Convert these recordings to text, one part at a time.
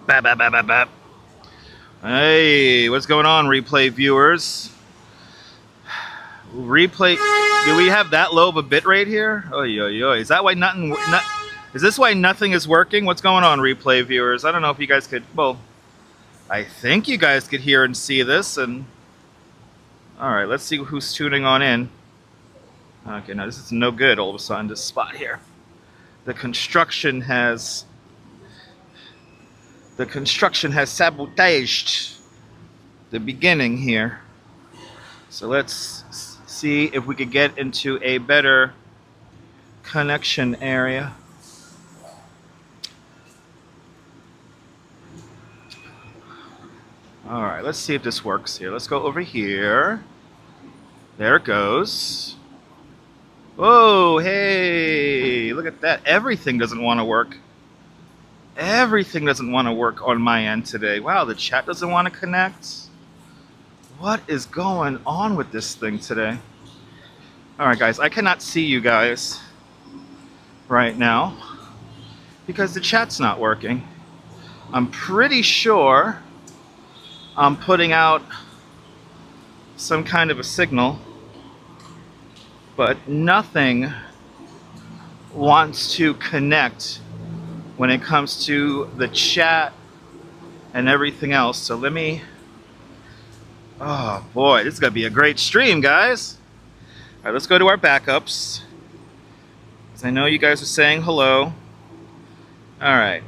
Bap, bap, bap, bap, bap. Hey, what's going on, replay viewers? Replay. Do we have that low of a bit rate here? Oy, oy, oy. Is that why nothing? Is this why nothing is working? What's going on, replay viewers? I don't know if you guys could. Well, I think you guys could hear and see this. And all right, let's see who's tuning on in. Okay, now this is no good. All of a sudden, this spot here. The construction has sabotaged the beginning here. So let's see if we could get into a better connection area. All right, let's see if this works here. Let's go over here. There it goes. Whoa, hey, look at that. Everything doesn't want to work. Everything doesn't want to work on my end today. Wow, the chat doesn't want to connect. What is going on with this thing today? All right, guys, I cannot see you guys right now because the chat's not working. I'm pretty sure I'm putting out some kind of a signal, but nothing wants to connect when it comes to the chat and everything else. So let me, oh boy, this is gonna be a great stream, guys. All right, let's go to our backups, because I know you guys are saying hello. All right.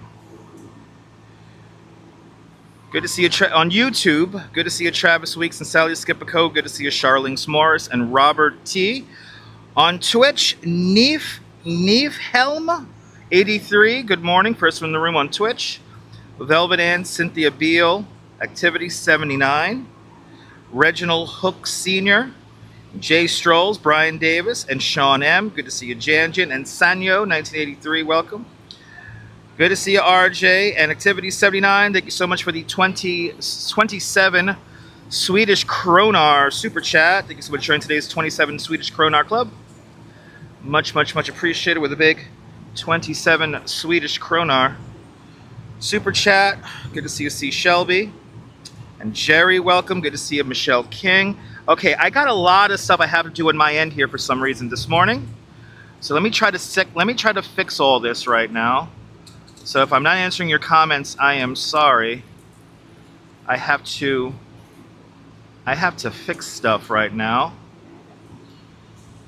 Good to see you on YouTube. Good to see you, Travis Weeks and Sally Skipico. Good to see you, Charlene Morris and Robert T. On Twitch, Helm 83. Good morning. First one in the room on Twitch. Velvet Ann, Cynthia Beal, Activity 79. Reginald Hook Sr., Jay Strolls, Brian Davis, and Sean M. Good to see you, Janjin and Sanyo 1983. Welcome. Good to see you, RJ, and Activity 79. Thank you so much for the 27 Swedish Kronar super chat. Thank you so much for joining today's 27 Swedish Kronar Club. Much, much, much appreciated with a big 27 Swedish Kronar super chat. Good to see you, C. Shelby. And Jerry, welcome. Good to see you, Michelle King. Okay, I got a lot of stuff I have to do on my end here for some reason this morning. So let me try to fix all this right now. So if I'm not answering your comments, I am sorry. I have to fix stuff right now.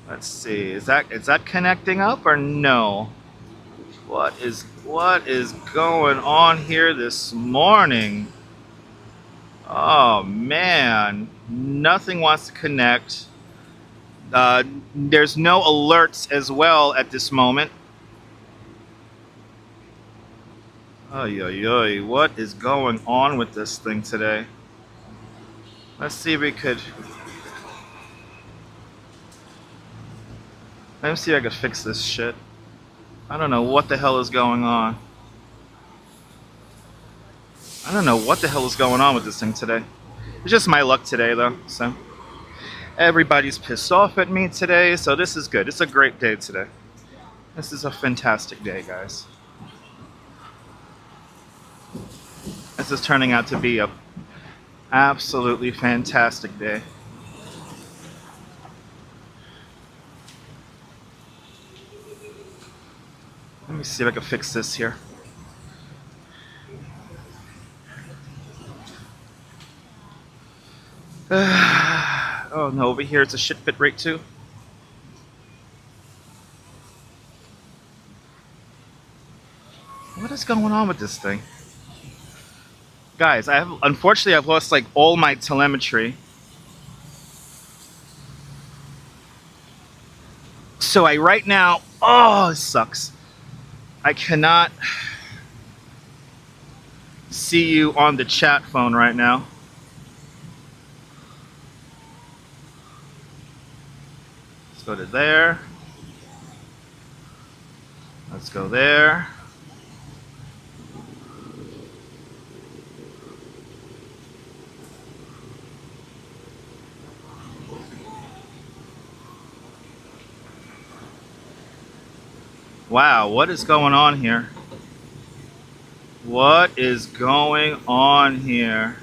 Let's see. Is that connecting up or no? What is going on here this morning? Oh man, nothing wants to connect. There's no alerts as well at this moment. Oy, oy, oy. What is going on with this thing today? Let's see if we could. Let me see if I could fix this shit. I don't know what the hell is going on. I don't know what the hell is going on with this thing today. It's just my luck today, though. So everybody's pissed off at me today, so this is good. It's a great day today. This is a fantastic day, guys. This is turning out to be a absolutely fantastic day. Let me see if I can fix this here. Oh no, over here it's a shit bit rate too. What is going on with this thing? Guys, unfortunately I've lost like all my telemetry. So right now, oh, it sucks. I cannot see you on the chat phone right now. Let's go to there. Let's go there. Wow, what is going on here? What is going on here?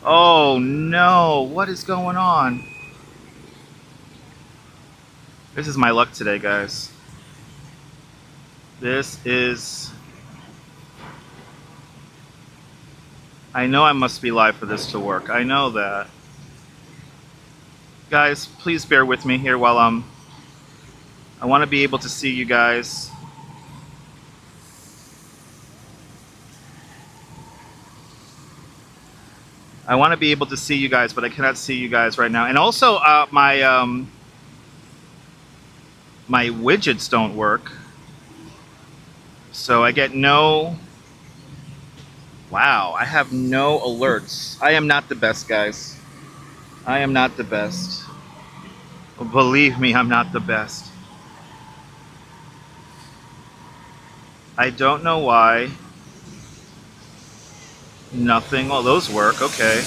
Oh no, what is going on? This is my luck today, guys. This is... I know I must be live for this to work. I know that. Guys, please bear with me here while I want to be able to see you guys. I want to be able to see you guys, but I cannot see you guys right now. And also, my widgets don't work. So I get no... Wow, I have no alerts. I am not the best, guys. I am not the best. Believe me, I'm not the best. I don't know why. Nothing. Oh, those work. Okay.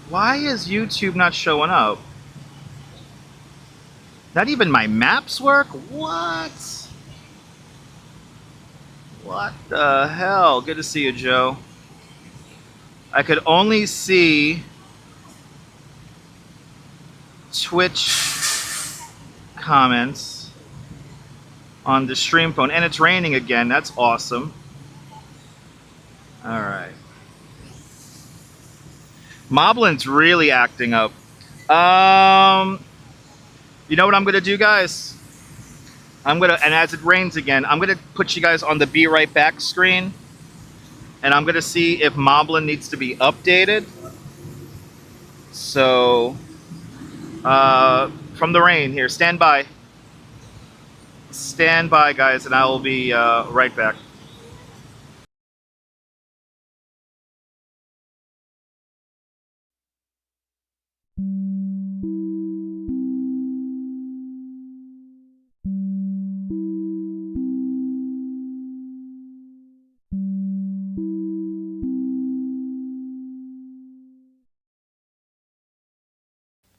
Why is YouTube not showing up? Not even my maps work? What? What the hell? Good to see you, Joe. I could only see Twitch comments on the stream phone, and it's raining again. That's awesome. All right. MobLink's really acting up. You know what I'm gonna do, guys? And as it rains again, I'm gonna put you guys on the Be Right Back screen, and I'm gonna see if MobLink needs to be updated. So, from the rain here, stand by. Stand by, guys, and I will be right back.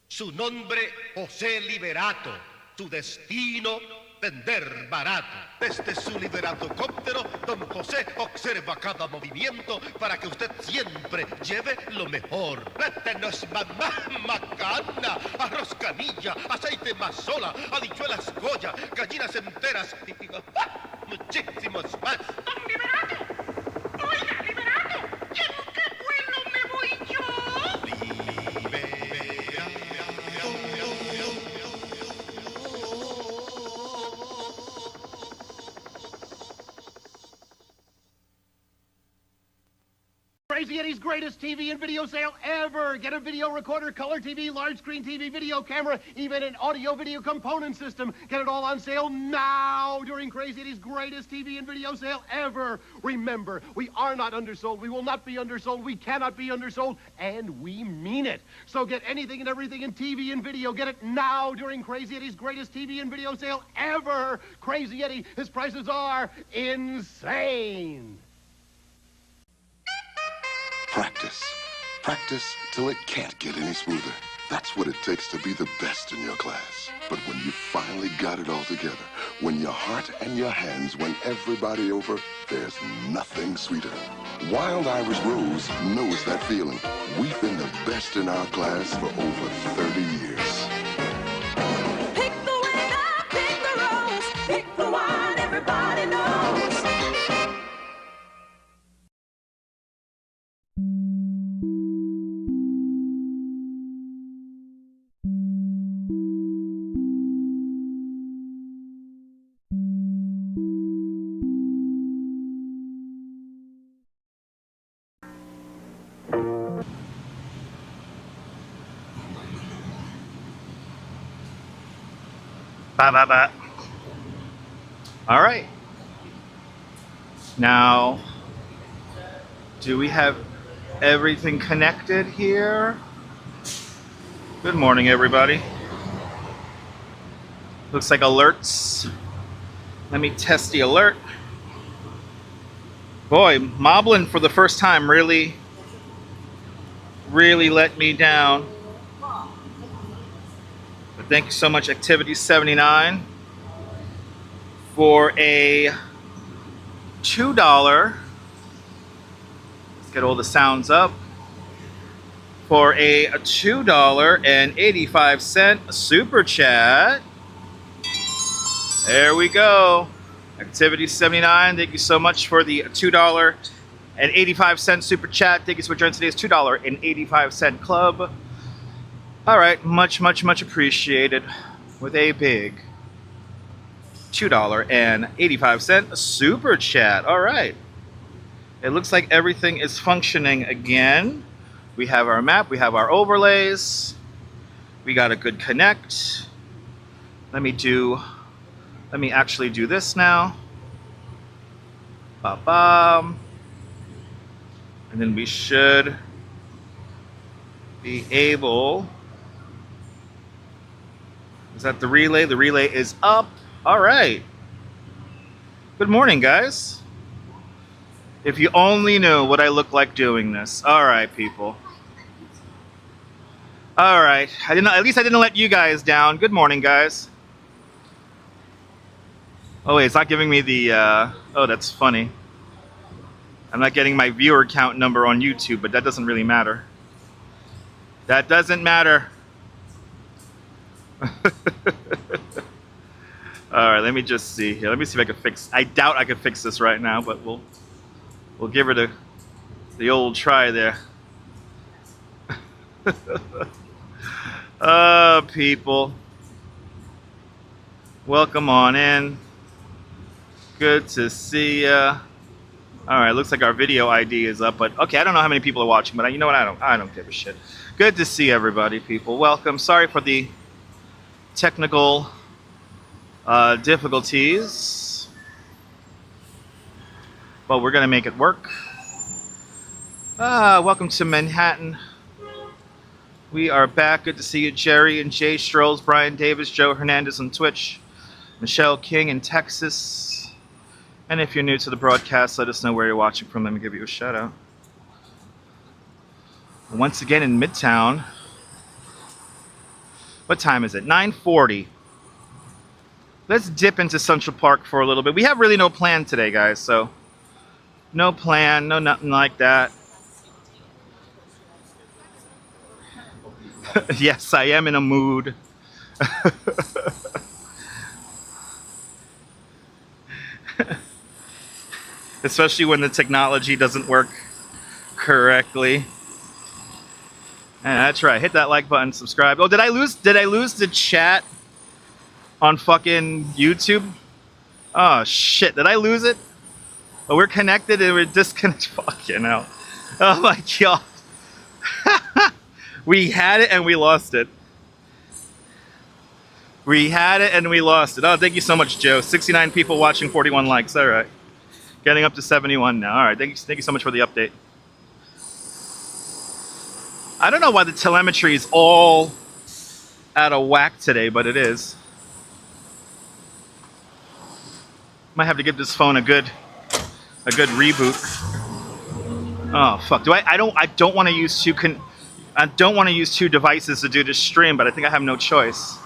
Su nombre, José Liberato. Su destino, vender barato. Desde su liberatocóptero, don José observa cada movimiento para que usted siempre lleve lo mejor. Rétenos mamá macana, arroz canilla, aceite mazola, habichuelas goya, gallinas enteras y muchísimos más. ¡Don Liberato! ¡Oiga, Liberato! ¿Y en qué vuelo me voy yo? Crazy Eddie's greatest TV and video sale ever. Get a video recorder, color TV, large screen TV, video camera, even an audio video component system. Get it all on sale now during Crazy Eddie's greatest TV and video sale ever. Remember, we are not undersold. We will not be undersold. We cannot be undersold, and we mean it. So get anything and everything in TV and video. Get it now during Crazy Eddie's greatest TV and video sale ever. Crazy Eddie, his prices are insane. Practice. Practice till it can't get any smoother. That's what it takes to be the best in your class. But when you finally got it all together, when your heart and your hands win everybody over, there's nothing sweeter. Wild Irish Rose knows that feeling. We've been the best in our class for over 30 years. Pick the winner, pick the rose, pick the one everybody knows. Ba. All right. Now, do we have everything connected here? Good morning, everybody. Looks like alerts. Let me test the alert. Boy, MobLink for the first time really let me down. But Thank you so much, Activity 79, for a $2. Let's get all the sounds up. For a $2.85 super chat. There we go. Activity 79, thank you so much for the $2.85 super chat. Thank you so much for joining today's $2.85 club. All right, much appreciated with a big $2.85 super chat. All right. It looks like everything is functioning again. We have our map, we have our overlays. We got a good connect. Let me actually do this now. Ba-bam. And then we should be able... Is that the relay? The relay is up. All right. Good morning, guys. If you only knew what I look like doing this. All right, people. All right. At least I didn't let you guys down. Good morning, guys. Oh, wait, it's not giving me the... Oh, that's funny. I'm not getting my viewer count number on YouTube, but that doesn't really matter. That doesn't matter. All right, let me just see here. Let me see if I can fix... I doubt I can fix this right now, but we'll give it the old try there. People. Welcome on in. Good to see ya. All right, looks like our video ID is up, but okay, I don't know how many people are watching, but you know what? I don't give a shit. Good to see everybody, people. Welcome. Sorry for the technical difficulties, but we're gonna make it work. Welcome to Manhattan. We are back. Good to see you, Jerry and Jay Strolls, Brian Davis, Joe Hernandez on Twitch, Michelle King in Texas. And if you're new to the broadcast, let us know where you're watching from. Let me give you a shout out. Once again in Midtown. What time is it? 9:40. Let's dip into Central Park for a little bit. We have really no plan today, guys, so no plan, no nothing like that. Yes, I am in a mood. Especially when the technology doesn't work correctly. And that's right. Hit that like button, subscribe. Oh, did I lose the chat on fucking YouTube? Oh shit, did I lose it? Oh, we're connected and we're disconnected. Fucking hell. Oh my god. We had it and we lost it. We had it and we lost it. Oh, thank you so much, Joe. 69 people watching, 41 likes. All right. Getting up to 71 now. All right. Thank you so much for the update. I don't know why the telemetry is all out of whack today, but it is. Might have to give this phone a good reboot. Oh fuck! I don't want to use two devices to do this stream, but I think I have no choice.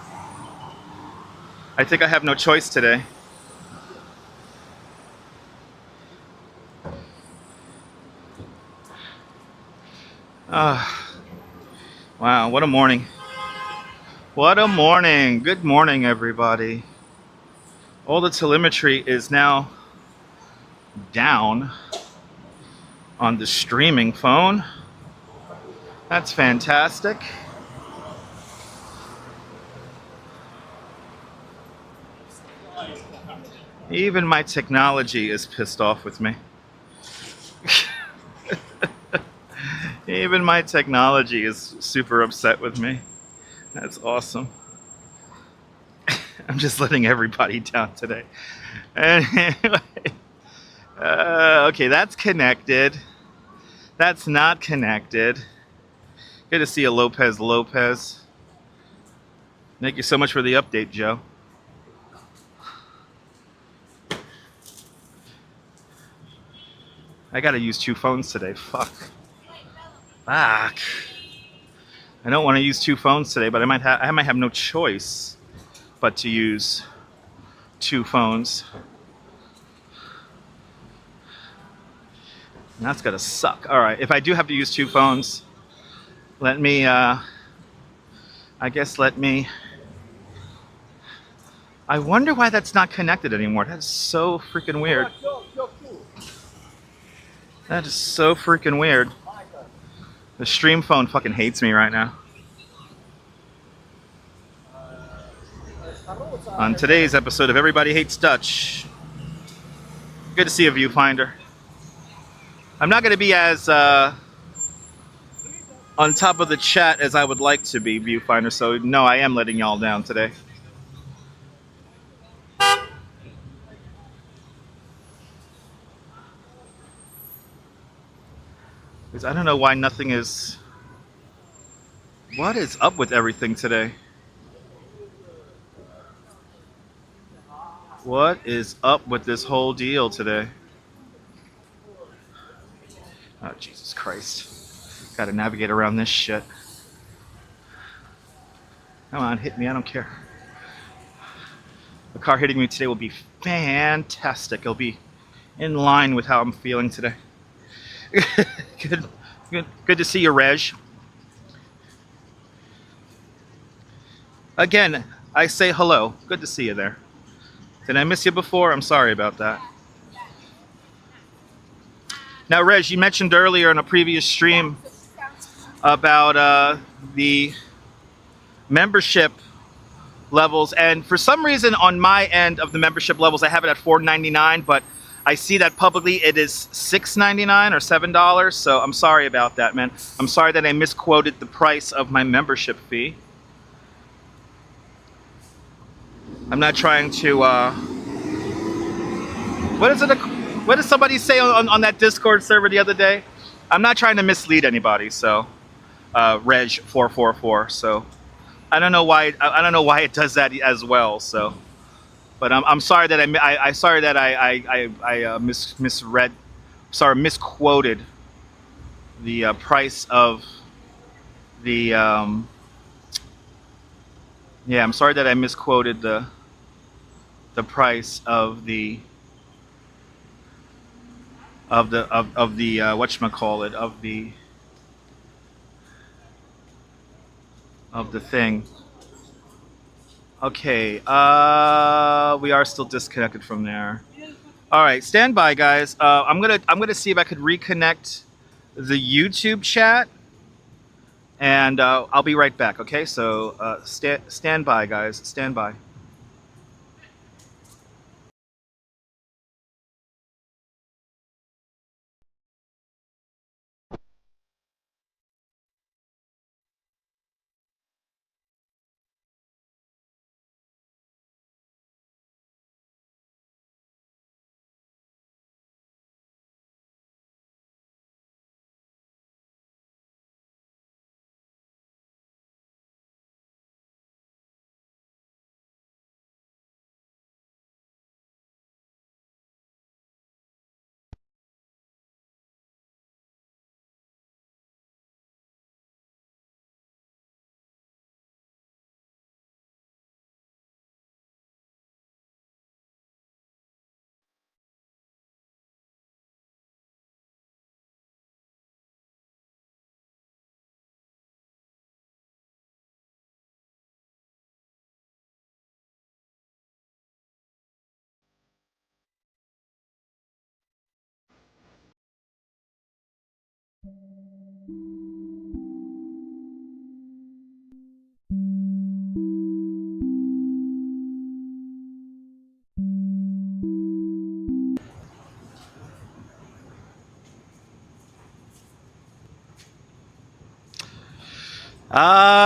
I think I have no choice today. Wow, what a morning. What a morning. Good morning, everybody. All the telemetry is now down on the streaming phone. That's fantastic. Even my technology is pissed off with me. Even my technology is super upset with me. That's awesome. I'm just letting everybody down today. Anyway, okay, that's connected. That's not connected. Good to see you, Lopez. Thank you so much for the update, Joe. I gotta use two phones today. Fuck. I don't want to use two phones today, but I might have no choice but to use two phones. And that's gonna suck. All right, if I do have to use two phones, let me, I wonder why that's not connected anymore. That's so freaking weird. That is so freaking weird. The stream phone fucking hates me right now. On today's episode of Everybody Hates Dutch. Good to see a viewfinder. I'm not going to be as on top of the chat as I would like to be, viewfinder, so no, I am letting y'all down today. Because I don't know why nothing is... What is up with everything today? What is up with this whole deal today? Oh, Jesus Christ. Gotta navigate around this shit. Come on, hit me, I don't care. The car hitting me today will be fantastic. It'll be in line with how I'm feeling today. Good to see you, Reg. Again, I say hello. Good to see you there. Did I miss you before? I'm sorry about that. Now, Reg, you mentioned earlier in a previous stream about the membership levels, and for some reason on my end of the membership levels, I have it at $4.99, but I see that publicly it is $6.99 or $7, so I'm sorry about that, man. I'm sorry that I misquoted the price of my membership fee. I'm not trying to, what did somebody say on that Discord server the other day? I'm not trying to mislead anybody, so, Reg444, so, I don't know why it does that as well, so. But I'm sorry that I misquoted the price of the yeah, I'm sorry that I misquoted the price of the whatchamacallit, of the thing. Okay, we are still disconnected from there. All right, stand by, guys. I'm gonna see if I could reconnect the YouTube chat, and I'll be right back. Okay, so stand by, guys. Stand by.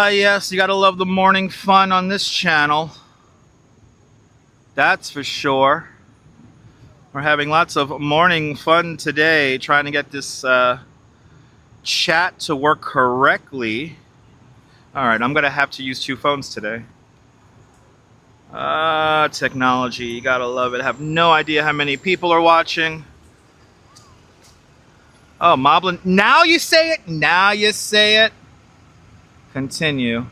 Yes, you gotta love the morning fun on this channel. That's for sure. We're having lots of morning fun today, trying to get this chat to work correctly. Alright, I'm gonna have to use two phones today. Technology, you gotta love it. I have no idea how many people are watching. Oh, MobLink. Now you say it? Now you say it? Continue.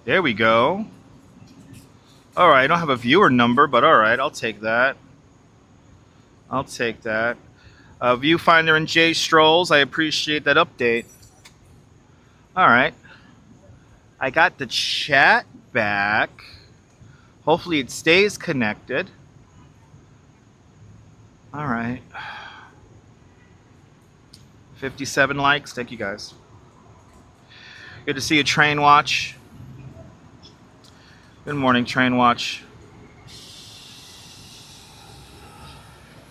There we go. All right, I don't have a viewer number, but all right, I'll take that. I'll take that. Viewfinder and Jay Strolls, I appreciate that update. All right. I got the chat back. Hopefully it stays connected. All right. 57 likes. Thank you guys. Good to see you, Train Watch. Good morning, Train Watch.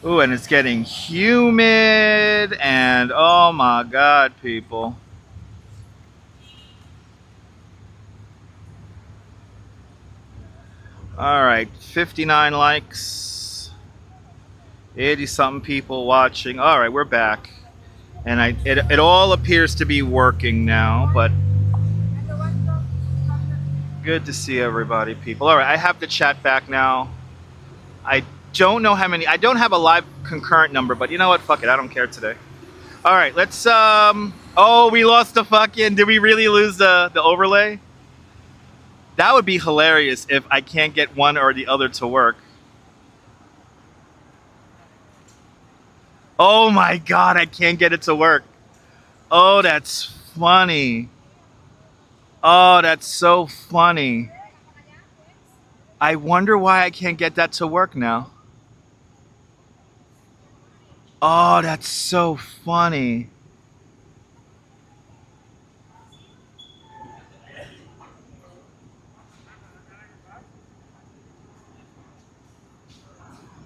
Ooh, and it's getting humid, and oh my God, people. All right, 59 likes, 80-something people watching. All right, we're back, and it all appears to be working now, but good to see everybody, people. All right, I have the chat back now. I don't know how many. I don't have a live concurrent number, but you know what? Fuck it, I don't care today. All right, let's. Oh, we lost the fucking. Did we really lose the overlay? That would be hilarious if I can't get one or the other to work. Oh my God, I can't get it to work. Oh, that's funny. Oh, that's so funny. I wonder why I can't get that to work now. Oh, that's so funny.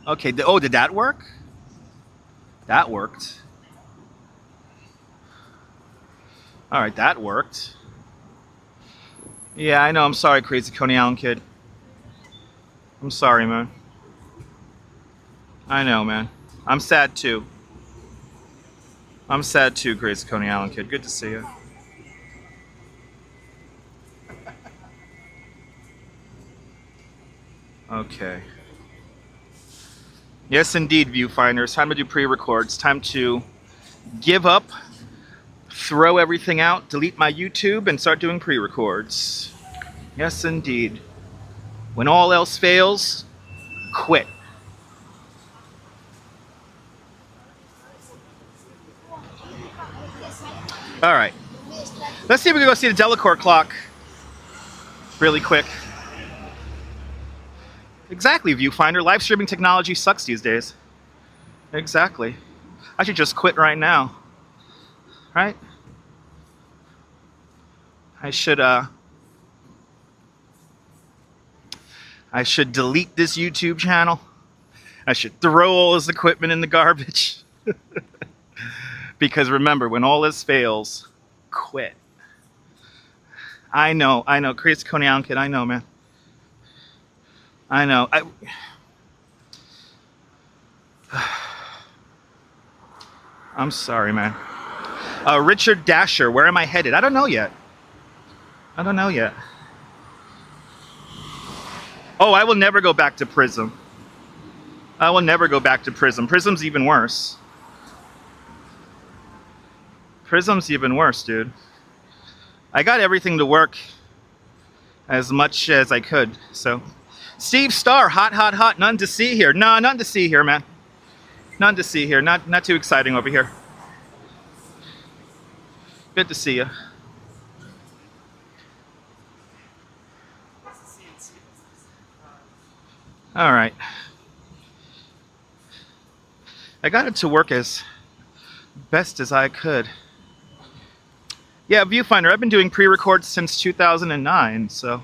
Okay, oh, did that work? That worked. All right, that worked. Yeah, I know. I'm sorry, Crazy Coney Island Kid. I'm sorry, man. I know, man. I'm sad too. I'm sad too, Crazy Coney Island Kid. Good to see you. Okay. Yes, indeed, viewfinders. Time to do pre-records. Time to give up, throw everything out, delete my YouTube, and start doing pre-records. Yes, indeed. When all else fails, quit. All right. Let's see if we can go see the Delacorte clock really quick. Exactly, viewfinder. Live streaming technology sucks these days. Exactly. I should just quit right now. Right? I should delete this YouTube channel. I should throw all this equipment in the garbage. Because remember, when all this fails, quit. I know. Crazy Coney Island Kid, I know, man. I know. I'm sorry, man. Richard Dasher, where am I headed? I don't know yet. Oh, I will never go back to Prism. Prism's even worse. Dude. I got everything to work as much as I could, so. Steve Starr, hot. None to see here. No, none to see here, man. None to see here. Not too exciting over here. Good to see you. All right. I got it to work as best as I could. Yeah, viewfinder, I've been doing pre-records since 2009, so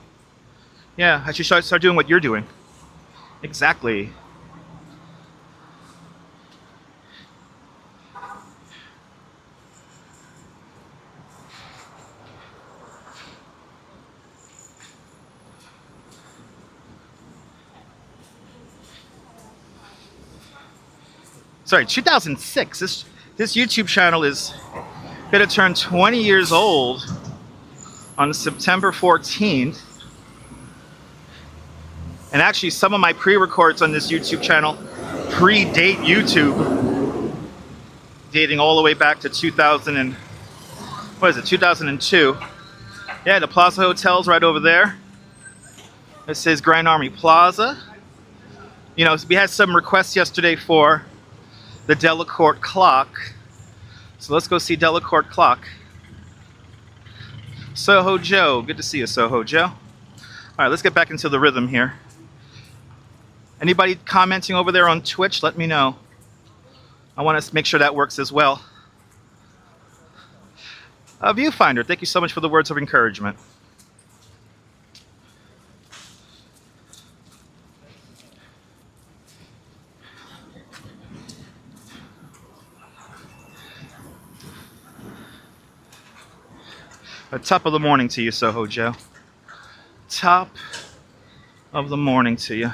yeah, I should start doing what you're doing. Exactly. sorry, 2006. This YouTube channel is gonna turn 20 years old on September 14th. And actually, some of my pre-records on this YouTube channel predate YouTube, dating all the way back to 2002. Yeah, the Plaza Hotel's right over there. It says Grand Army Plaza. You know, we had some requests yesterday for the Delacorte clock. So let's go see Delacorte clock. Soho Joe, good to see you, Soho Joe. All right, let's get back into the rhythm here. Anybody commenting over there on Twitch, let me know. I want to make sure that works as well. Viewfinder, thank you so much for the words of encouragement. Top of the morning to you, Soho Joe. Top of the morning to you.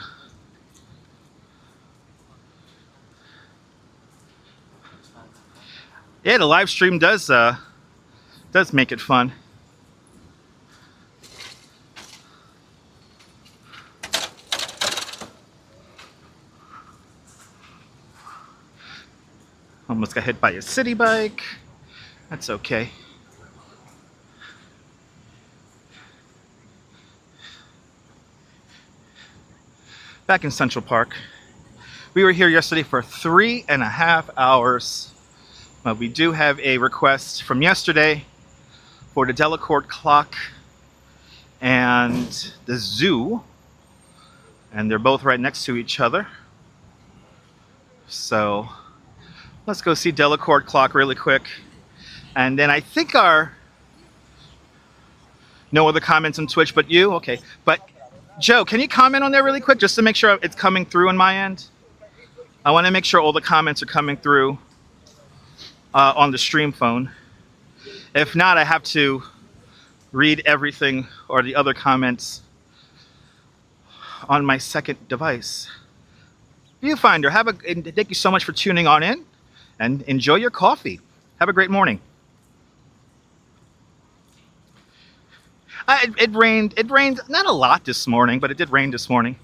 Yeah, the live stream does make it fun. Almost got hit by a city bike. That's okay. Back in Central Park. We were here yesterday for 3.5 hours. We do have a request from yesterday for the Delacorte clock and the zoo. And they're both right next to each other. So let's go see Delacorte clock really quick. And then I think no other comments on Twitch but you? Okay. But Joe, can you comment on there really quick just to make sure it's coming through on my end? I want to make sure all the comments are coming through on the stream phone. If not, I have to read everything or the other comments on my second device. Viewfinder, thank you so much for tuning on in and enjoy your coffee. Have a great morning. It rained not a lot this morning, but it did rain this morning.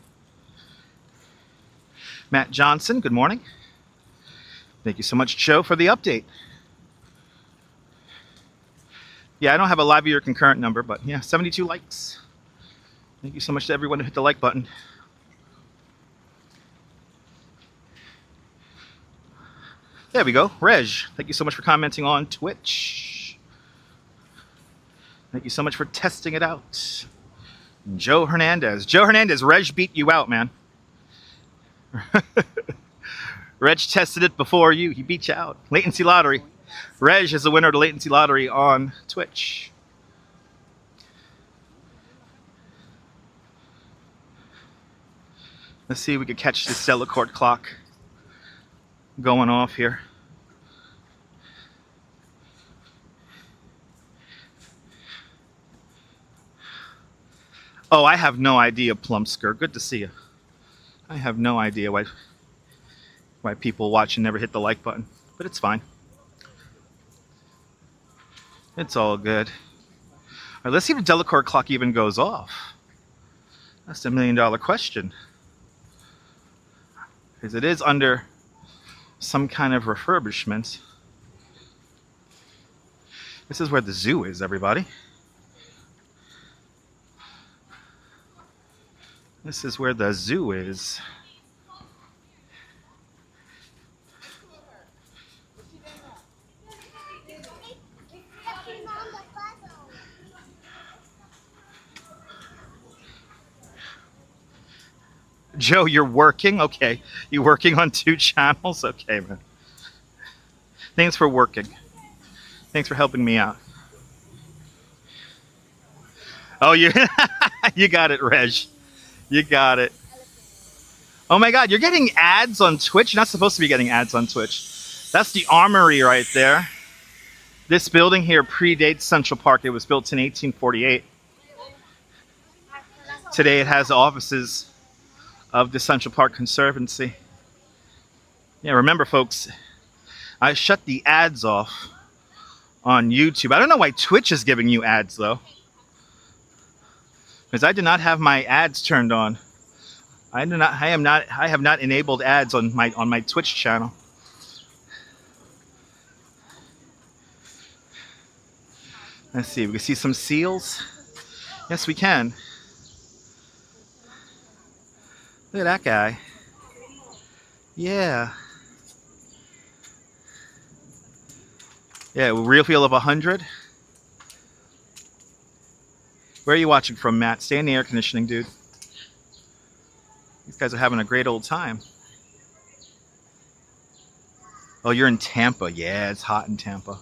Matt Johnson, good morning. Thank you so much, Joe, for the update. Yeah, I don't have a live viewer concurrent number, but yeah, 72 likes. Thank you so much to everyone who hit the like button. There we go. Reg, thank you so much for commenting on Twitch. Thank you so much for testing it out. Joe Hernandez. Joe Hernandez, Reg beat you out, man. Reg tested it before you. He beat you out. Latency Lottery. Reg is the winner of the Latency Lottery on Twitch. Let's see if we can catch this Delacorte clock going off here. Oh, I have no idea, Plumpsker. Good to see you. I have no idea why people watch and never hit the like button, but it's fine. It's all good. All right, let's see if the Delacorte clock even goes off. That's the $1 million question. Because it is under some kind of refurbishment. This is where the zoo is, everybody. This is where the zoo is. Joe, you're working? Okay. You working on 2 channels? Okay, man. Thanks for working. Thanks for helping me out. Oh, you got it, Reg. You got it. Oh my God, you're getting ads on Twitch? You're not supposed to be getting ads on Twitch. That's the Armory right there. This building here predates Central Park. It was built in 1848. Today it has offices of the Central Park Conservancy. Yeah, remember, folks, I shut the ads off on YouTube. I don't know why Twitch is giving you ads though, because I do not have my ads turned on. I have not enabled ads on my Twitch channel. Let's see. We can see some seals. Yes, we can. Look at that guy. Yeah. Yeah, real feel of 100. Where are you watching from, Matt? Stay in the air conditioning, dude. These guys are having a great old time. Oh, you're in Tampa. Yeah, it's hot in Tampa.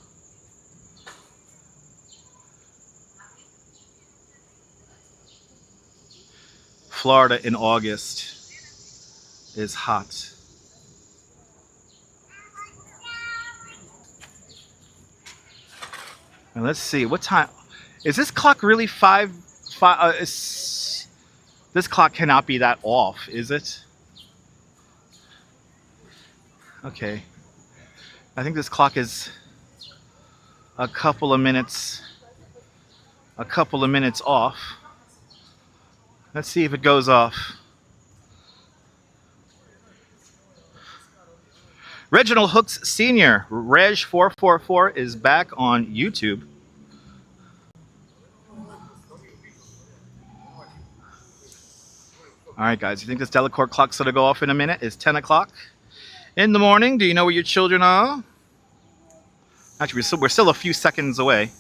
Florida in August is hot. And let's see, what time is this clock really five? This clock cannot be that off, is it? Okay, I think this clock is a couple of minutes off. Let's see if it goes off. Reginald Hooks Sr., Reg444 is back on YouTube. All right, guys, you think this Delacorte clock's going to go off in a minute? It's 10 o'clock in the morning. Do you know where your children are? Actually, we're still a few seconds away.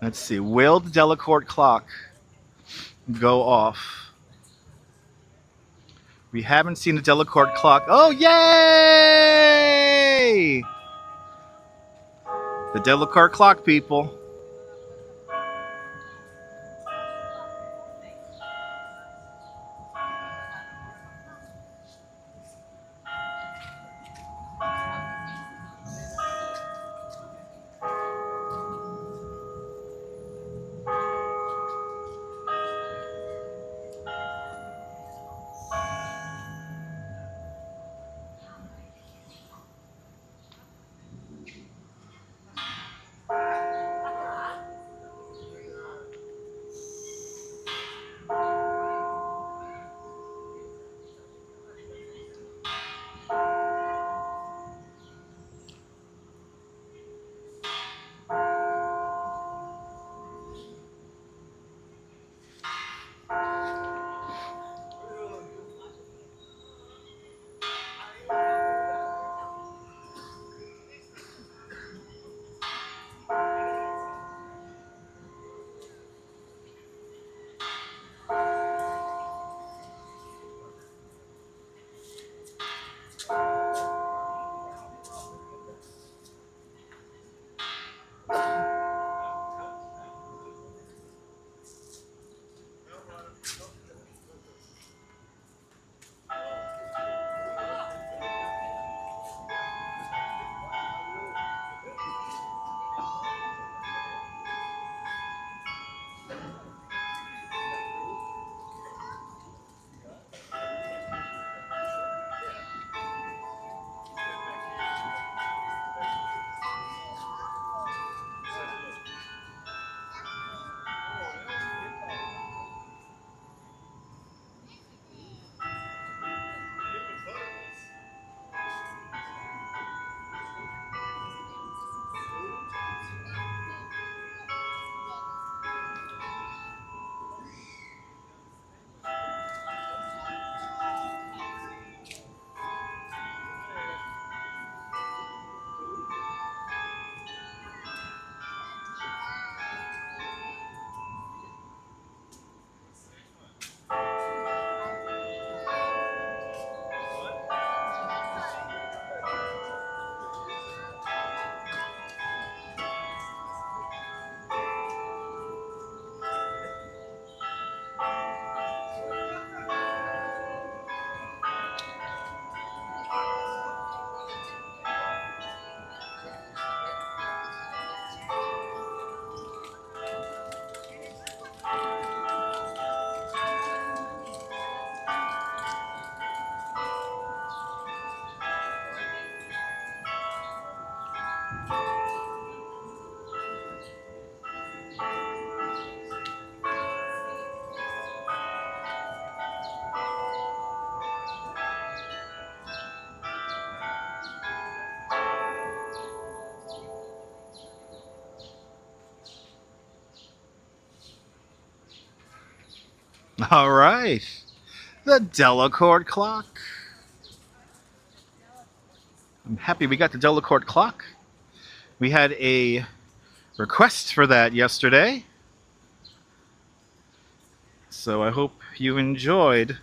Let's see. Will the Delacorte clock go off? We haven't seen the Delacorte clock. Oh, yay! The Delacorte clock, people. All right. The Delacorte clock. I'm happy we got the Delacorte clock. We had a request for that yesterday. So I hope you enjoyed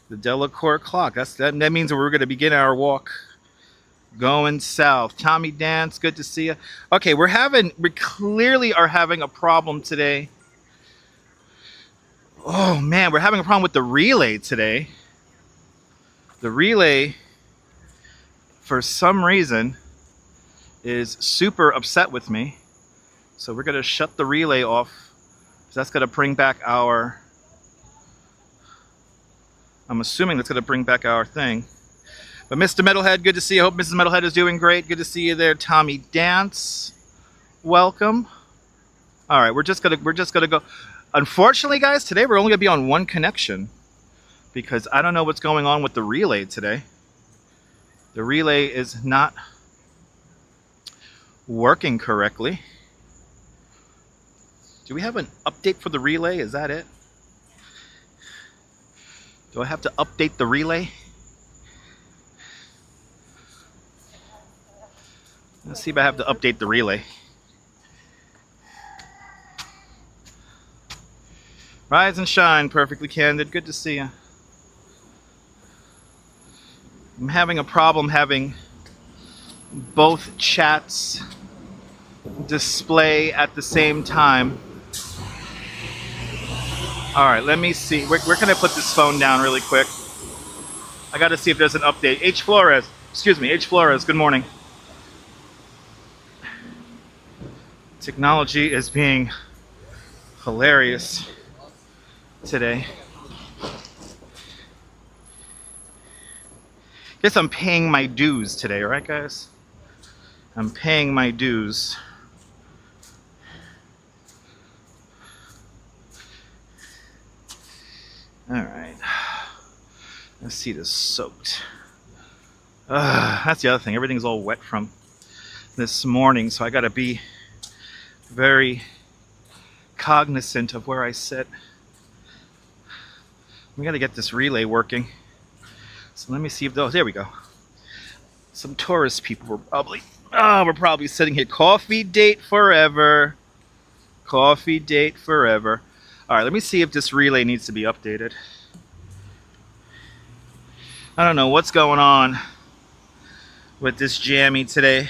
the Delacorte clock. That means we're going to begin our walk going south. Tommy Dance, good to see you. Okay, we clearly are having a problem today. Oh man, we're having a problem with the relay today. The relay, for some reason, is super upset with me. So we're going to shut the relay off. That's going to bring back our... I'm assuming that's going to bring back our thing. But Mr. Metalhead, good to see you. I hope Mrs. Metalhead is doing great. Good to see you there. Tommy Dance, welcome. All right, we're just gonna go. Unfortunately, guys, today we're only gonna be on one connection because I don't know what's going on with the relay today. The relay is not working correctly. Do we have an update for the relay? Is that it? Do I have to update the relay? Let's see if I have to update the relay. Rise and shine, perfectly candid. Good to see you. I'm having a problem having both chats display at the same time. All right, let me see. Where can I put this phone down really quick? I got to see if there's an update. H. Flores, good morning. Technology is being hilarious today. Guess I'm paying my dues today, right, guys? I'm paying my dues. All right. Let's see this soaked. That's the other thing. Everything's all wet from this morning, so I gotta be very cognizant of where I sit. We gotta get this relay working. So let me see if those. There we go. Some tourist people were probably sitting here. Coffee date forever. Coffee date forever. All right, let me see if this relay needs to be updated. I don't know what's going on with this jammy today.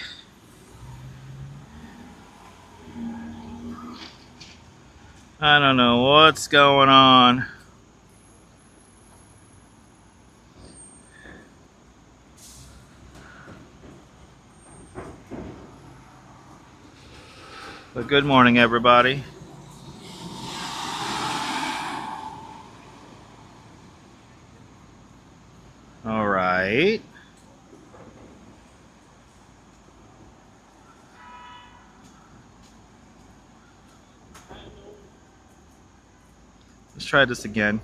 I don't know what's going on. But good morning, everybody. All right. Let's try this again.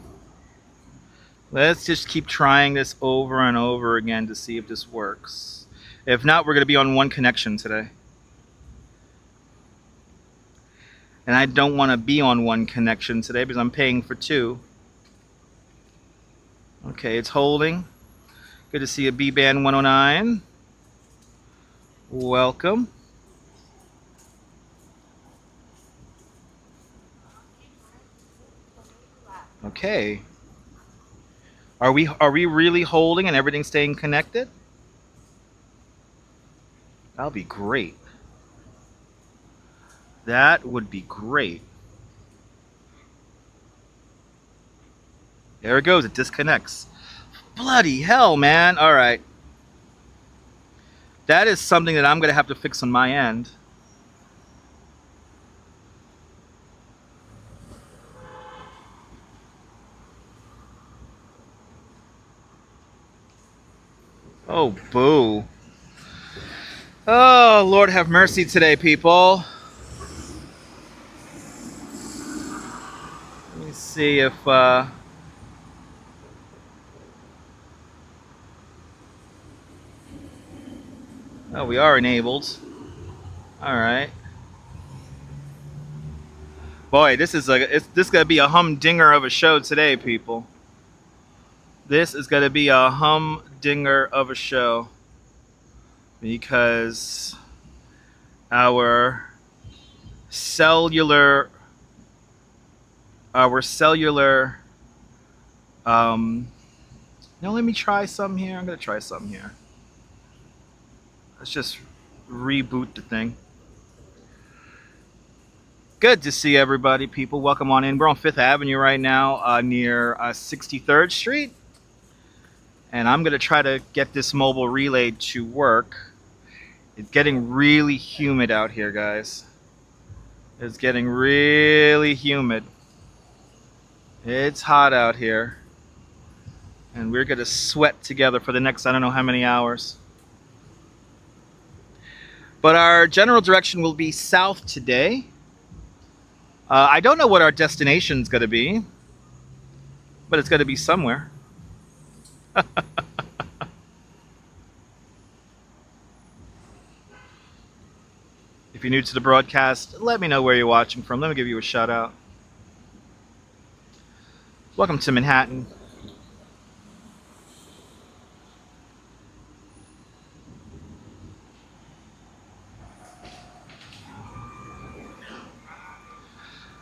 Let's just keep trying this over and over again to see if this works. If not, we're going to be on one connection today. And I don't want to be on one connection today because I'm paying for two. Okay, it's holding. Good to see you, B-Band 109. Welcome. Okay. Are we really holding and everything staying connected? That'll be great. That would be great. There it goes. It disconnects. Bloody hell, man. All right. That is something that I'm going to have to fix on my end. Oh, boo. Oh, Lord have mercy today, people. Let me see if... Oh, we are enabled. All right. Boy, this is gonna be a humdinger of a show today, people. This is gonna be a humdinger of a show because our cellular now let me try some here. I'm gonna try some here. Let's just reboot the thing. Good to see everybody, people. Welcome on in. We're on 5th Avenue right now, near 63rd Street. And I'm going to try to get this mobile relay to work. It's getting really humid out here, guys. It's getting really humid. It's hot out here. And we're going to sweat together for the next I don't know how many hours. But our general direction will be south today. I don't know what our destination's going to be, but it's going to be somewhere. If you're new to the broadcast, let me know where you're watching from. Let me give you a shout out. Welcome to Manhattan.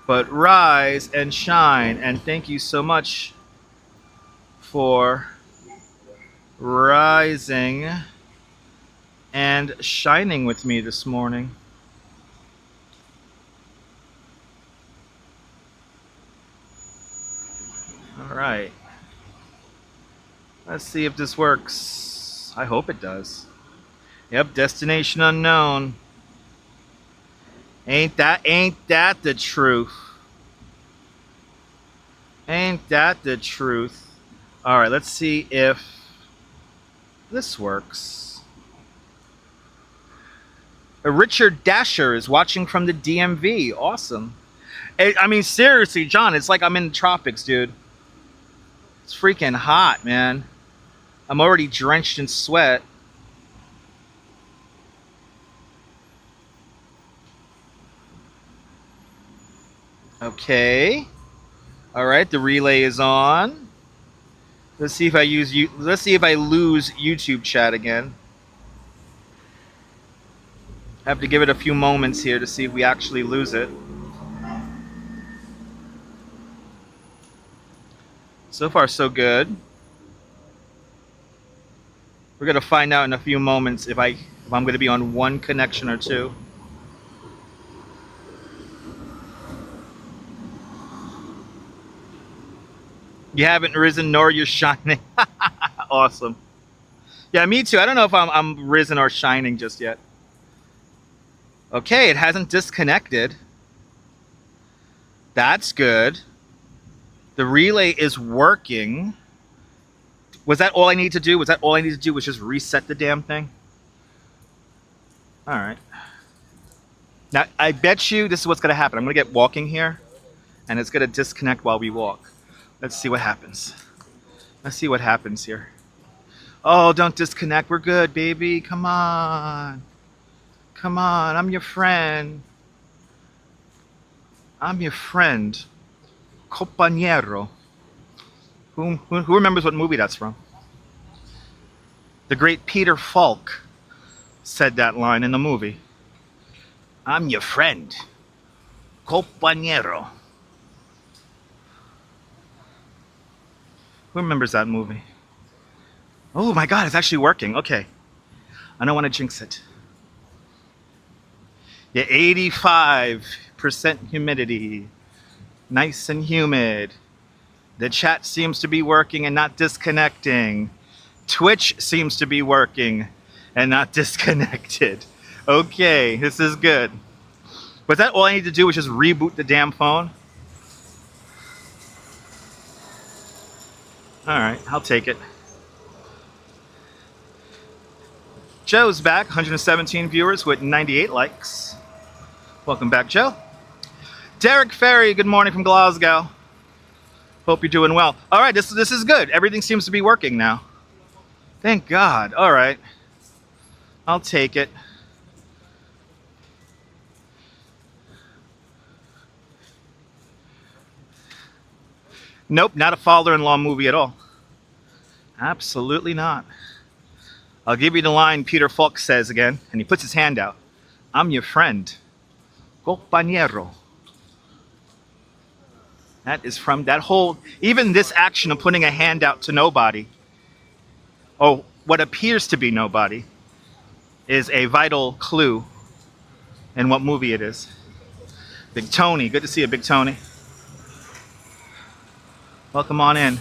But rise and shine, and thank you so much for rising and shining with me this morning. All right. Let's see if this works. I hope it does. Yep, destination unknown. Ain't that the truth? Ain't that the truth? All right, let's see if this works. Richard Dasher is watching from the DMV. Awesome. I mean, seriously, John, it's like I'm in the tropics, dude. It's freaking hot, man. I'm already drenched in sweat. Okay. All right, the relay is on. Let's see if I lose YouTube chat again. I have to give it a few moments here to see if we actually lose it. So far, so good. We're gonna find out in a few moments if I'm gonna be on one connection or two. You haven't risen nor you're shining. Awesome. Yeah, me too. I don't know if I'm risen or shining just yet. Okay, it hasn't disconnected. That's good. The relay is working. Was that all I need to do? Was that all I need to do was just reset the damn thing? All right. Now, I bet you this is what's going to happen. I'm going to get walking here, and it's going to disconnect while we walk. Let's see what happens. Let's see what happens here. Oh, don't disconnect. We're good, baby. Come on. Come on. I'm your friend. I'm your friend. Compañero. Who remembers what movie that's from? The great Peter Falk said that line in the movie. I'm your friend. Compañero. Who remembers that movie? Oh my God, it's actually working. Okay. I don't want to jinx it. Yeah, 85% humidity. Nice and humid. The chat seems to be working and not disconnecting. Twitch seems to be working and not disconnected. Okay, this is good. Was that all I need to do was just reboot the damn phone? All right, I'll take it. Joe's back, 117 viewers with 98 likes. Welcome back, Joe. Derek Ferry, good morning from Glasgow. Hope you're doing well. All right, this is good. Everything seems to be working now. Thank God. All right. I'll take it. Nope, not a father-in-law movie at all. Absolutely not. I'll give you the line Peter Falk says again, and he puts his hand out. I'm your friend. Compañero. That is from that whole, even this action of putting a hand out to nobody, or what appears to be nobody, is a vital clue in what movie it is. Big Tony, good to see you, Big Tony. Welcome on in.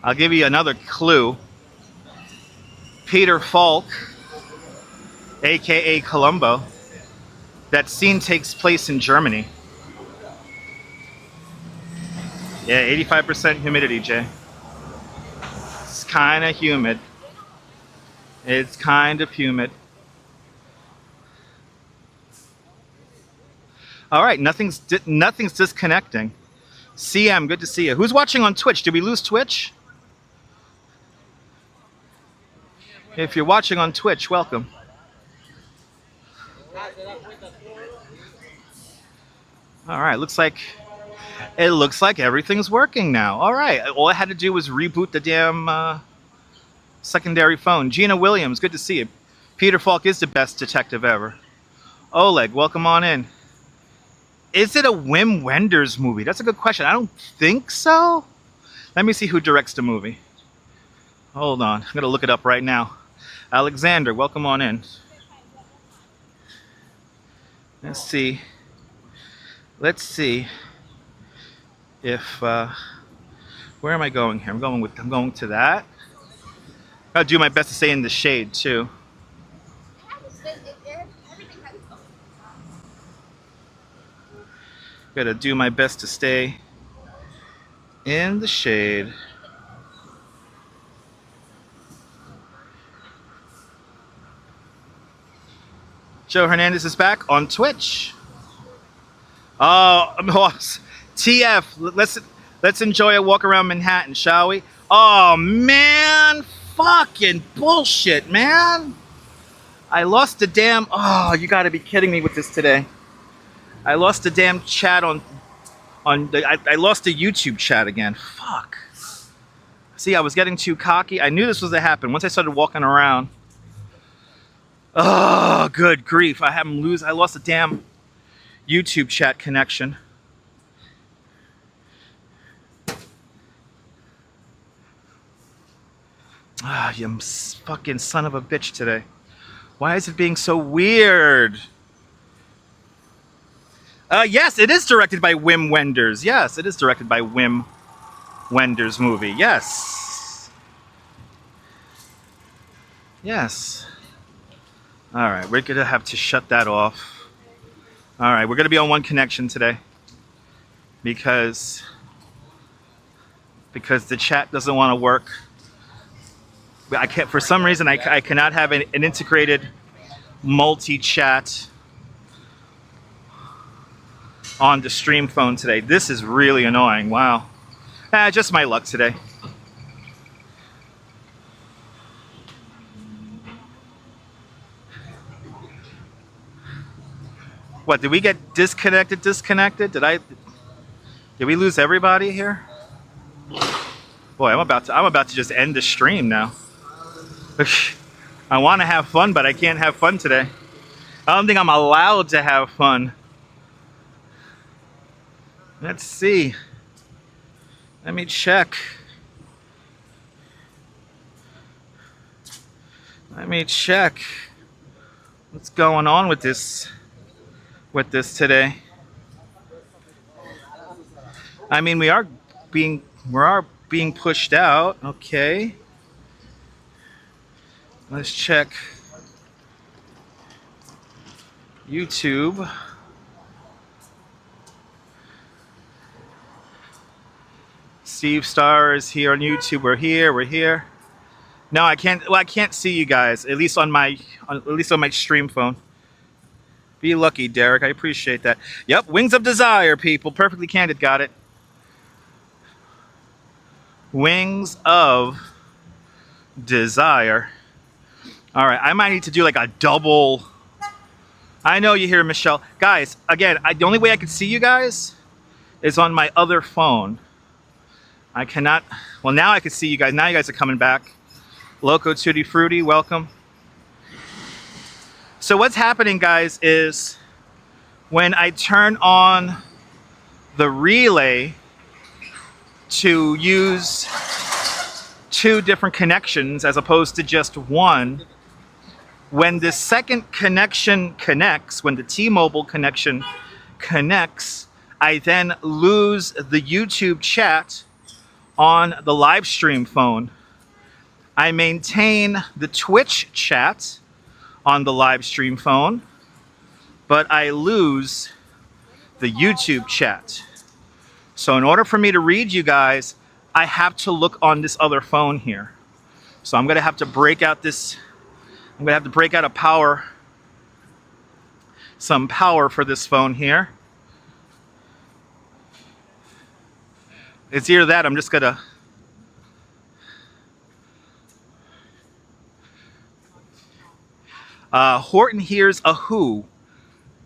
I'll give you another clue. Peter Falk, aka Columbo, that scene takes place in Germany. Yeah, 85% humidity, Jay. It's kind of humid. It's kind of humid. All right, nothing's disconnecting. CM, good to see you. Who's watching on Twitch? Did we lose Twitch? If you're watching on Twitch, welcome. All right, it looks like everything's working now. All right, all I had to do was reboot the damn secondary phone. Gina Williams, good to see you. Peter Falk is the best detective ever. Oleg, welcome on in. Is it a Wim Wenders movie? That's a good question. I don't think so. Let me see who directs the movie. Hold on, I'm gonna look it up right now. Alexander, welcome on in. Let's see if where am I going here? I'm going to that. I'll do my best to stay in the shade too. Gotta do my best to stay in the shade. Joe Hernandez is back on Twitch. Oh, TF, let's enjoy a walk around Manhattan, shall we? Oh man, fucking bullshit, man. I lost the damn, oh, you gotta be kidding me with this today. I lost the damn chat I lost the YouTube chat again. Fuck. See, I was getting too cocky. I knew this was to happen once I started walking around. Oh, good grief. I lost the damn YouTube chat connection. Ah, you fucking son of a bitch today. Why is it being so weird? Yes, it is directed by Wim Wenders. Yes, it is directed by Wim Wenders movie. Yes. Yes. All right, we're going to have to shut that off. All right, we're going to be on one connection today because the chat doesn't want to work. I can't, for some reason, I cannot have an integrated multi-chat on the stream phone today. This is really annoying. Wow. Just my luck today. What, did we get disconnected? Did we lose everybody here? Boy, I'm about to just end the stream now. I want to have fun, but I can't have fun today. I don't think I'm allowed to have fun. Let's see. Let me check. What's going on with this today. I mean, we are being pushed out. Okay. Let's check YouTube. Steve Starr is here on YouTube. We're here. No, I can't. Well, I can't see you guys. At least on my stream phone. Be lucky, Derek. I appreciate that. Yep, Wings of Desire, people. Perfectly Candid got it. Wings of Desire. All right, I might need to do like a double. I know you hear Michelle. Guys, again, the only way I can see you guys is on my other phone. I cannot. Well, now I can see you guys. Now you guys are coming back. Loco Tutti Frutti, welcome. So what's happening, guys, is when I turn on the relay to use 2 different connections as opposed to just one, when the second connection connects, when the T-Mobile connection connects, I then lose the YouTube chat on the live stream phone. I maintain the Twitch chat on the live stream phone, but I lose the YouTube chat. So in order for me to read you guys, I have to look on this other phone here. So I'm gonna have to break out this, I'm gonna have to break out some power for this phone here. It's either that, I'm just gonna, Horton hears a who.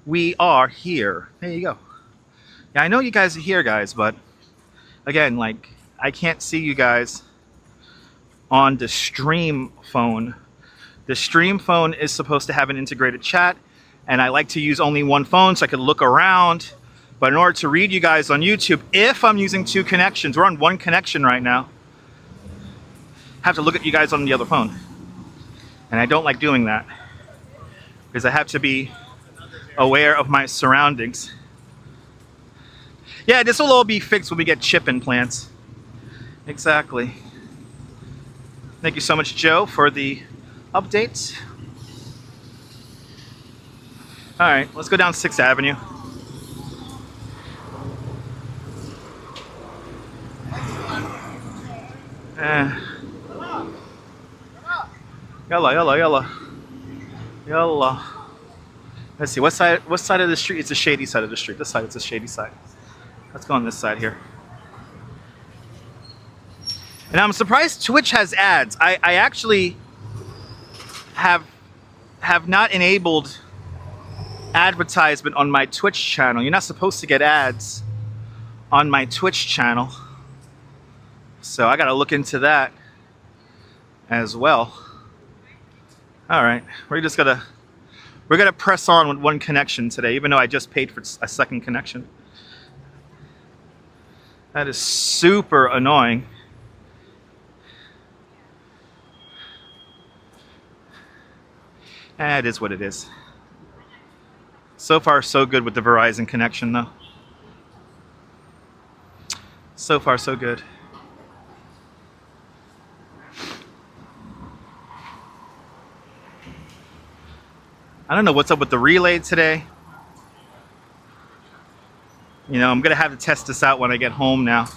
We are here. There you go. Yeah, I know you guys are here, guys, but again, like, I can't see you guys on the stream phone. The stream phone is supposed to have an integrated chat, and I like to use only one phone so I can look around. But in order to read you guys on YouTube, if I'm using 2 connections, we're on 1 connection right now, I have to look at you guys on the other phone. And I don't like doing that, because I have to be aware of my surroundings. Yeah, this will all be fixed when we get chip implants. Exactly. Thank you so much, Joe, for the updates. All right, let's go down 6th Avenue. Yalla. Let's see, what side of the street? It's a shady side of the street. This side, it's a shady side. Let's go on this side here. And I'm surprised Twitch has ads. I actually have not enabled advertisement on my Twitch channel. You're not supposed to get ads on my Twitch channel. So I gotta look into that as well. All right, we're gonna press on with 1 connection today, even though I just paid for a 2nd connection. That is super annoying. It is what it is. So far, so good with the Verizon connection, though. So far, so good. I don't know what's up with the relay today. You know, I'm gonna have to test this out when I get home now.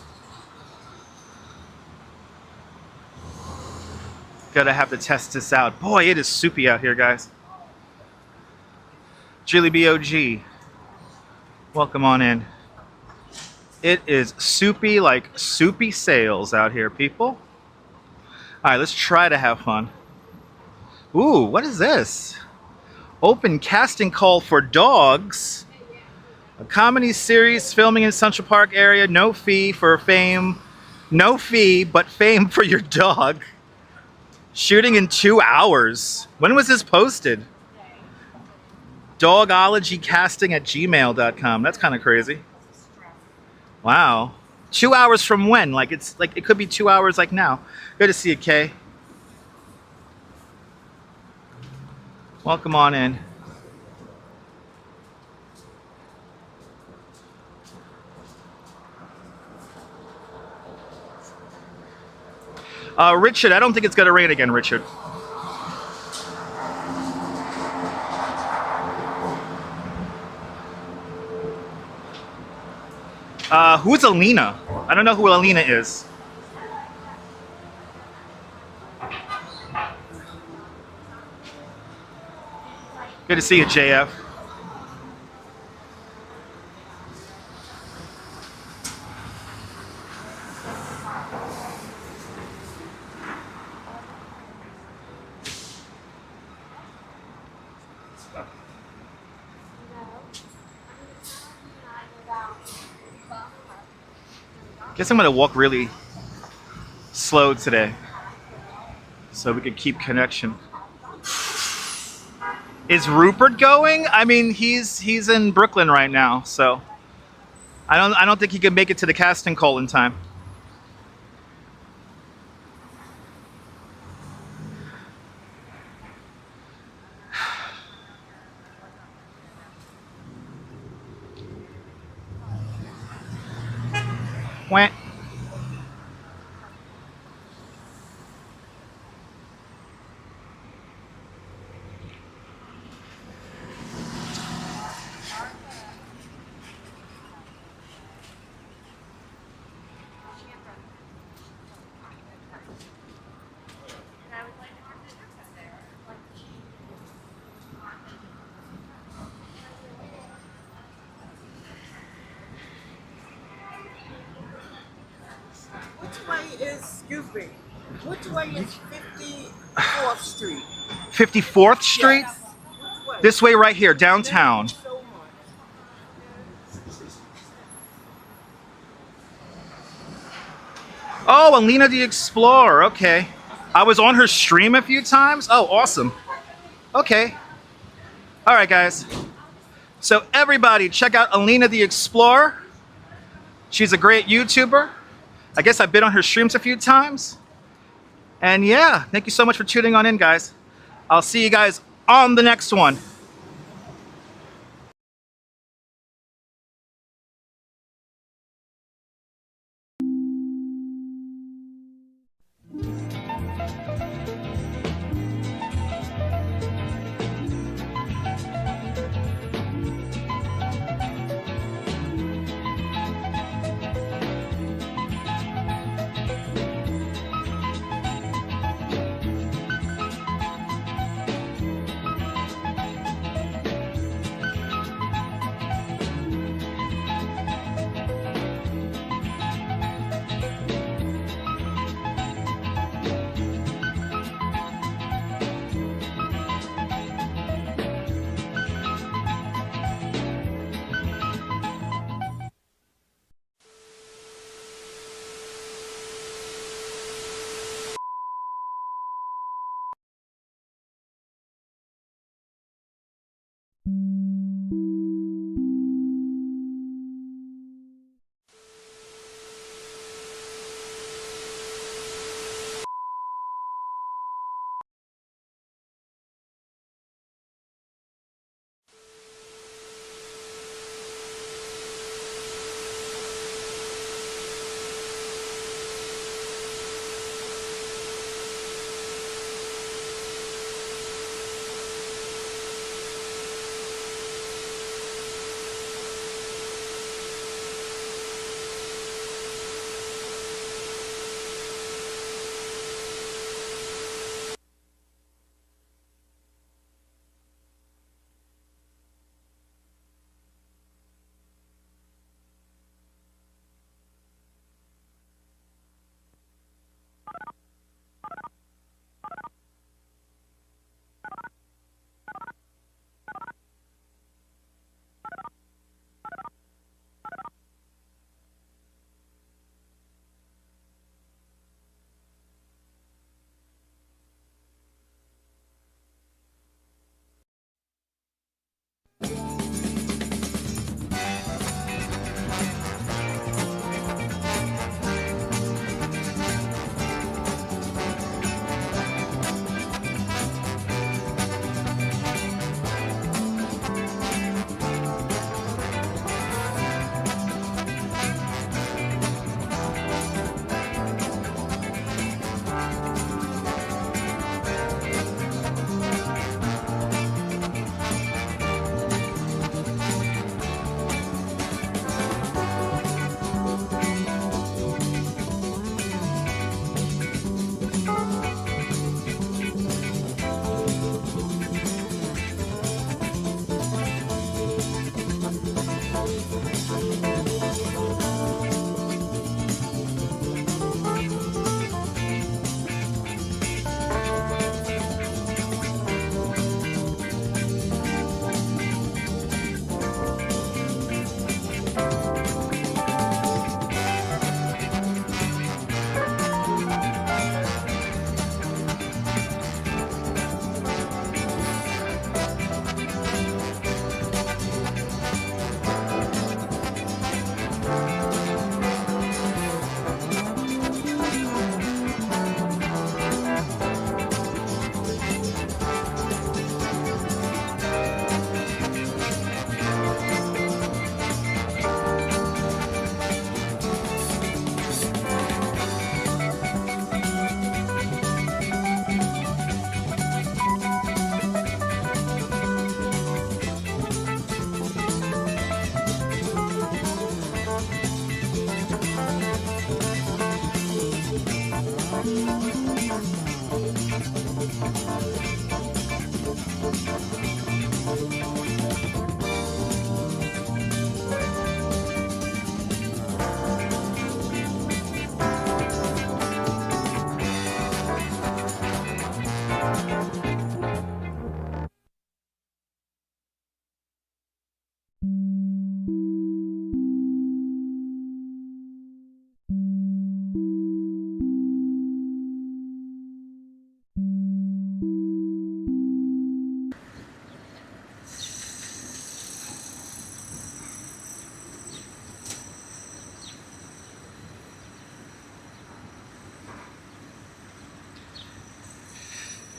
Gotta have to test this out. Boy, it is soupy out here, guys. Jilly BOG, welcome on in. It is soupy like soupy sales out here, people. All right, let's try to have fun. Ooh, what is this? Open casting call for dogs. A comedy series filming in Central Park area. No fee for fame. No fee, but fame for your dog. Shooting in 2 hours. When was this posted? Dogologycasting@gmail.com. That's kind of crazy. Wow. 2 hours from when? Like, it's like it could be 2 hours like now. Good to see you, Kay. Welcome on in. Richard, I don't think it's going to rain again, Richard. Who's Alina? I don't know who Alina is. Good to see you, JF. Guess I'm gonna walk really slow today so we could keep connection. Is Rupert going? I mean, he's in Brooklyn right now, so I don't think he can make it to the casting call in time. Wah. Which way is, excuse me, which way is 54th Street? 54th Street? Yes. Which way? This way right here, downtown. Thank you so much. Oh, Alina the Explorer. Okay. I was on her stream a few times. Oh, awesome. Okay. All right, guys. So everybody, check out Alina the Explorer. She's a great YouTuber. I guess I've been on her streams a few times. And yeah, thank you so much for tuning on in, guys. I'll see you guys on the next one.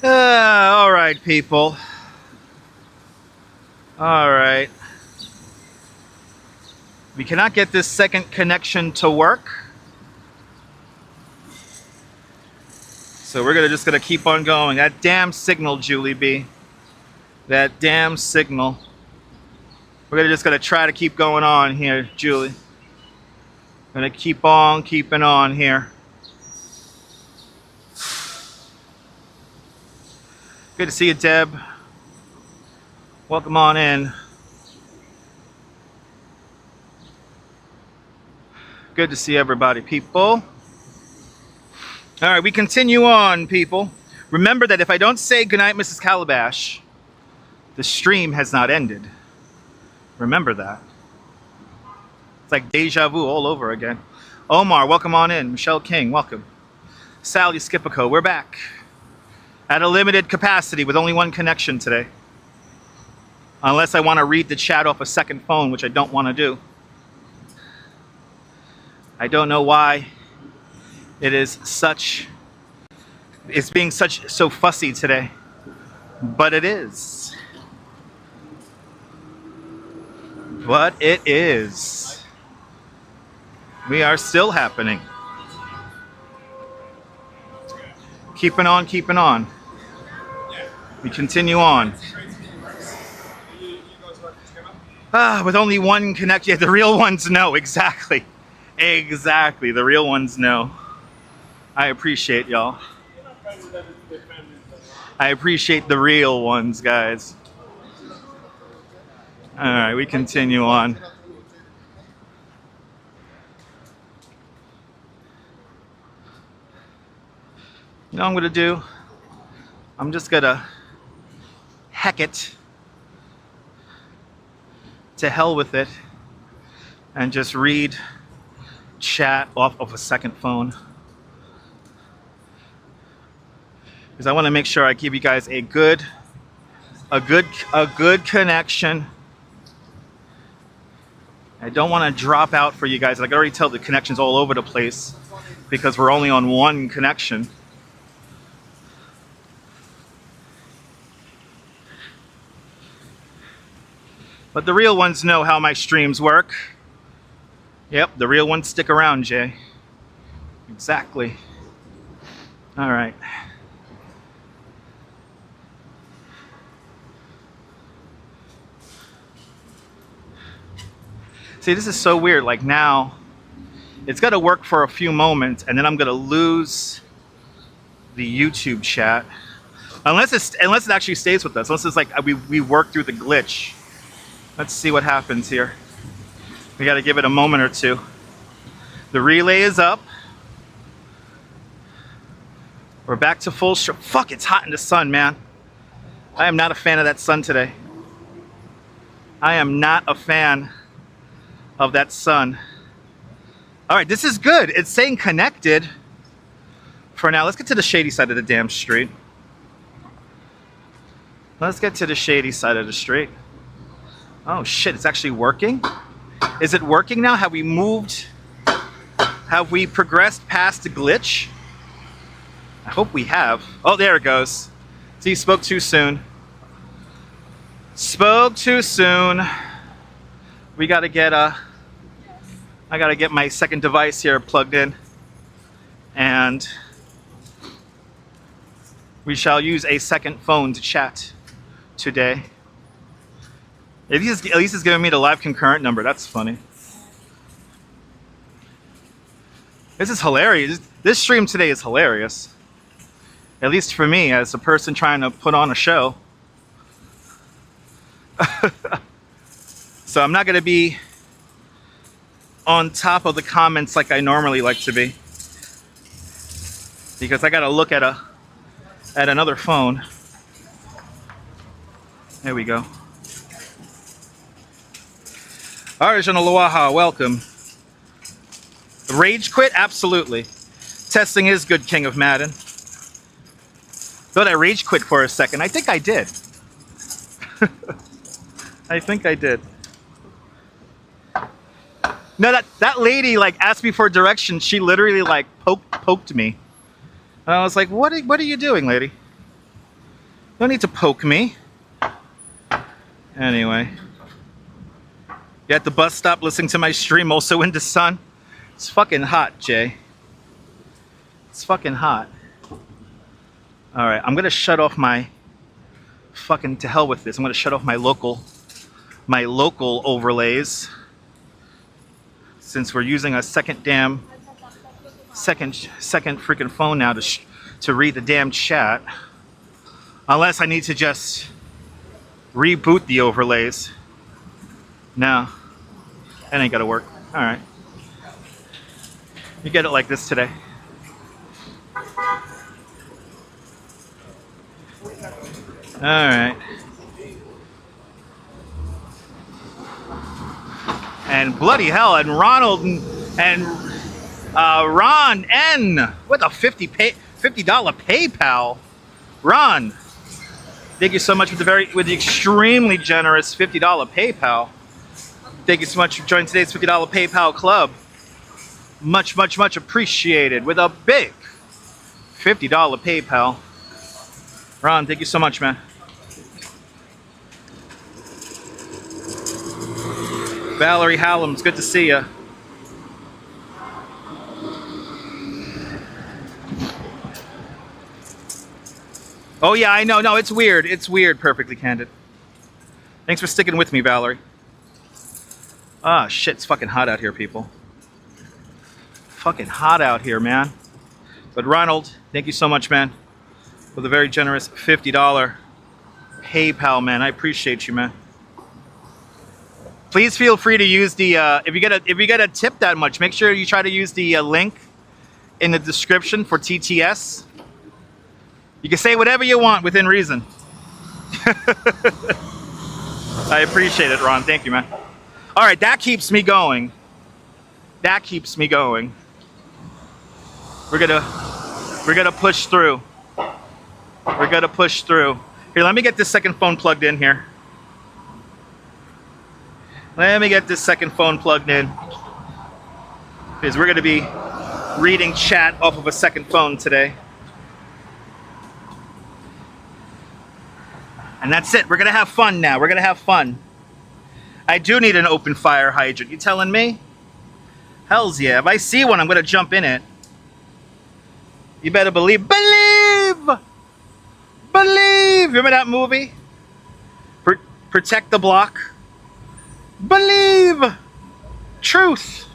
All right, people. All right. We cannot get this second connection to work. So we're just gonna keep on going. That damn signal, Julie B. That damn signal. We're just gonna try to keep going on here, Julie. Gonna keep on keeping on here. Good to see you, Deb. Welcome on in. Good to see everybody, people. All right, we continue on, people. Remember that if I don't say goodnight, Mrs. Calabash, the stream has not ended. Remember that. It's like deja vu all over again. Omar, welcome on in. Michelle King, welcome. Sally Skipico, we're back. At a limited capacity with only one connection today. Unless I want to read the chat off a second phone, which I don't want to do. I don't know why it is such, it's being so fussy today, but it is. But it is. We are still happening. Keeping on, keeping on. We continue on. With only one connection. Yeah, the real ones know, exactly. Exactly, the real ones know. I appreciate y'all. I appreciate the real ones, guys. All right, we continue on. You know what I'm gonna do? I'm just gonna heck it. To hell with it. And just read chat off of a second phone. Because I want to make sure I give you guys a good connection. I don't want to drop out for you guys. I can already tell the connection's all over the place because we're only on one connection. But the real ones know how my streams work. Yep, the real ones stick around, Jay. Exactly. All right. See, this is so weird. Like now, it's got to work for a few moments, and then I'm gonna lose the YouTube chat, unless it actually stays with us. Unless it's like we work through the glitch. Let's see what happens here. We got to give it a moment or two. The relay is up. We're back to full stream. Fuck, it's hot in the sun, man. I am not a fan of that sun today. I am not a fan of that sun. All right, this is good. It's saying connected for now. Let's get to the shady side of the damn street. Let's get to the shady side of the street. Oh shit, it's actually working? Is it working now? Have we moved? Have we progressed past the glitch? I hope we have. Oh, there it goes. See, spoke too soon. Spoke too soon. We gotta get I gotta get my second device here plugged in. And we shall use a second phone to chat today. At least it's giving me the live concurrent number. That's funny. This is hilarious. This stream today is hilarious. At least for me, as a person trying to put on a show. So I'm not going to be on top of the comments like I normally like to be. Because I got to look at another phone. There we go. Arjun Aloha, welcome. Rage quit? Absolutely. Testing is good, King of Madden. Thought I rage quit for a second. I think I did. I think I did. No, that lady like asked me for directions. She literally like poked me. And I was like, what are you doing, lady? No need to poke me. Anyway. You at the bus stop listening to my stream also in the sun. It's fucking hot, Jay. It's fucking hot. Alright, I'm gonna shut off my fucking to hell with this. I'm gonna shut off my local overlays. Since we're using a second freaking phone now to read the damn chat. Unless I need to just reboot the overlays. No. That ain't gonna work. Alright. You get it like this today. Alright. And bloody hell, and Ronald and Ron N with a $50 PayPal. Ron, thank you so much with the extremely generous $50 PayPal. Thank you so much for joining today's $50 PayPal club. Much, much, much appreciated with a big $50 PayPal. Ron, thank you so much, man. Valerie Hallam's good to see ya. Oh yeah, I know. No, it's weird. It's weird, Perfectly Candid. Thanks for sticking with me, Valerie. Ah, shit, it's fucking hot out here, people. Fucking hot out here, man. But Ronald, thank you so much, man, for the very generous $50 PayPal, man. I appreciate you, man. Please feel free to use the if you get a tip that much, make sure you try to use the link in the description for TTS. You can say whatever you want within reason. I appreciate it, Ron. Thank you, man. All right, that keeps me going. That keeps me going. We're gonna push through. We're gonna push through. Here, let me get this second phone plugged in here. Let me get this second phone plugged in. Because we're gonna be reading chat off of a second phone today. And that's it. We're gonna have fun now. We're gonna have fun. I do need an open fire hydrant. You telling me? Hells yeah. If I see one, I'm gonna jump in it. You better believe. Believe! Believe! Remember that movie? Protect the Block? Believe! Truth!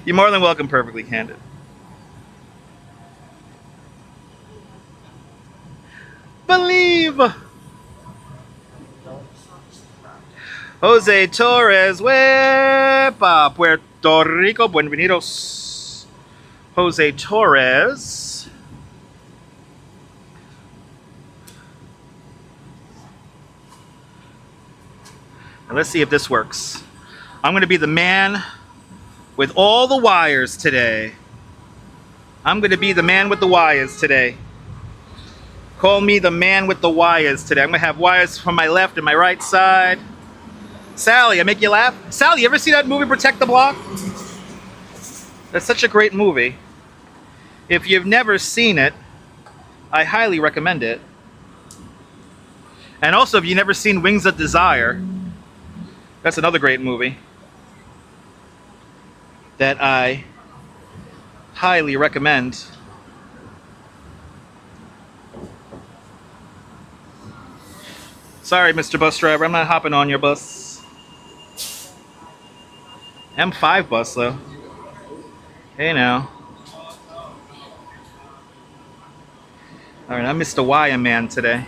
You're more than welcome, Perfectly Candid. Believe! Jose Torres, Wepa, Puerto Rico, Buenvenidos. Jose Torres. And let's see if this works. I'm going to be the man with all the wires today. I'm going to be the man with the wires today. Call me the man with the wires today. I'm going to have wires from my left and my right side. Sally, I make you laugh? Sally, you ever see that movie, Protect the Block? That's such a great movie. If you've never seen it, I highly recommend it. And also, if you've never seen Wings of Desire, that's another great movie that I highly recommend. Sorry, Mr. Bus Driver, I'm not hopping on your bus. M5 bus, though. Hey, now. Alright, I'm Mr. Wire Man today.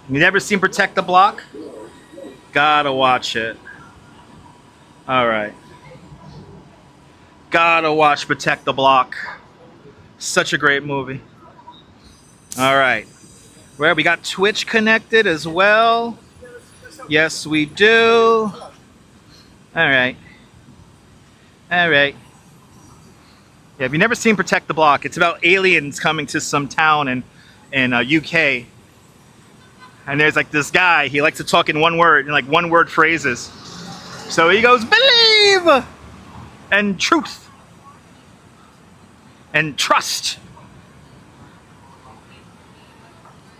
You never seen Protect the Block? Gotta watch it. Alright. Gotta watch Protect the Block. Such a great movie. Alright. Well, we got Twitch connected as well. Yes, we do. Alright. Alright. Yeah, if you've never seen Protect the Block, it's about aliens coming to some town in UK. And there's like this guy, he likes to talk in one word, in like one word phrases. So he goes, believe and truth and trust.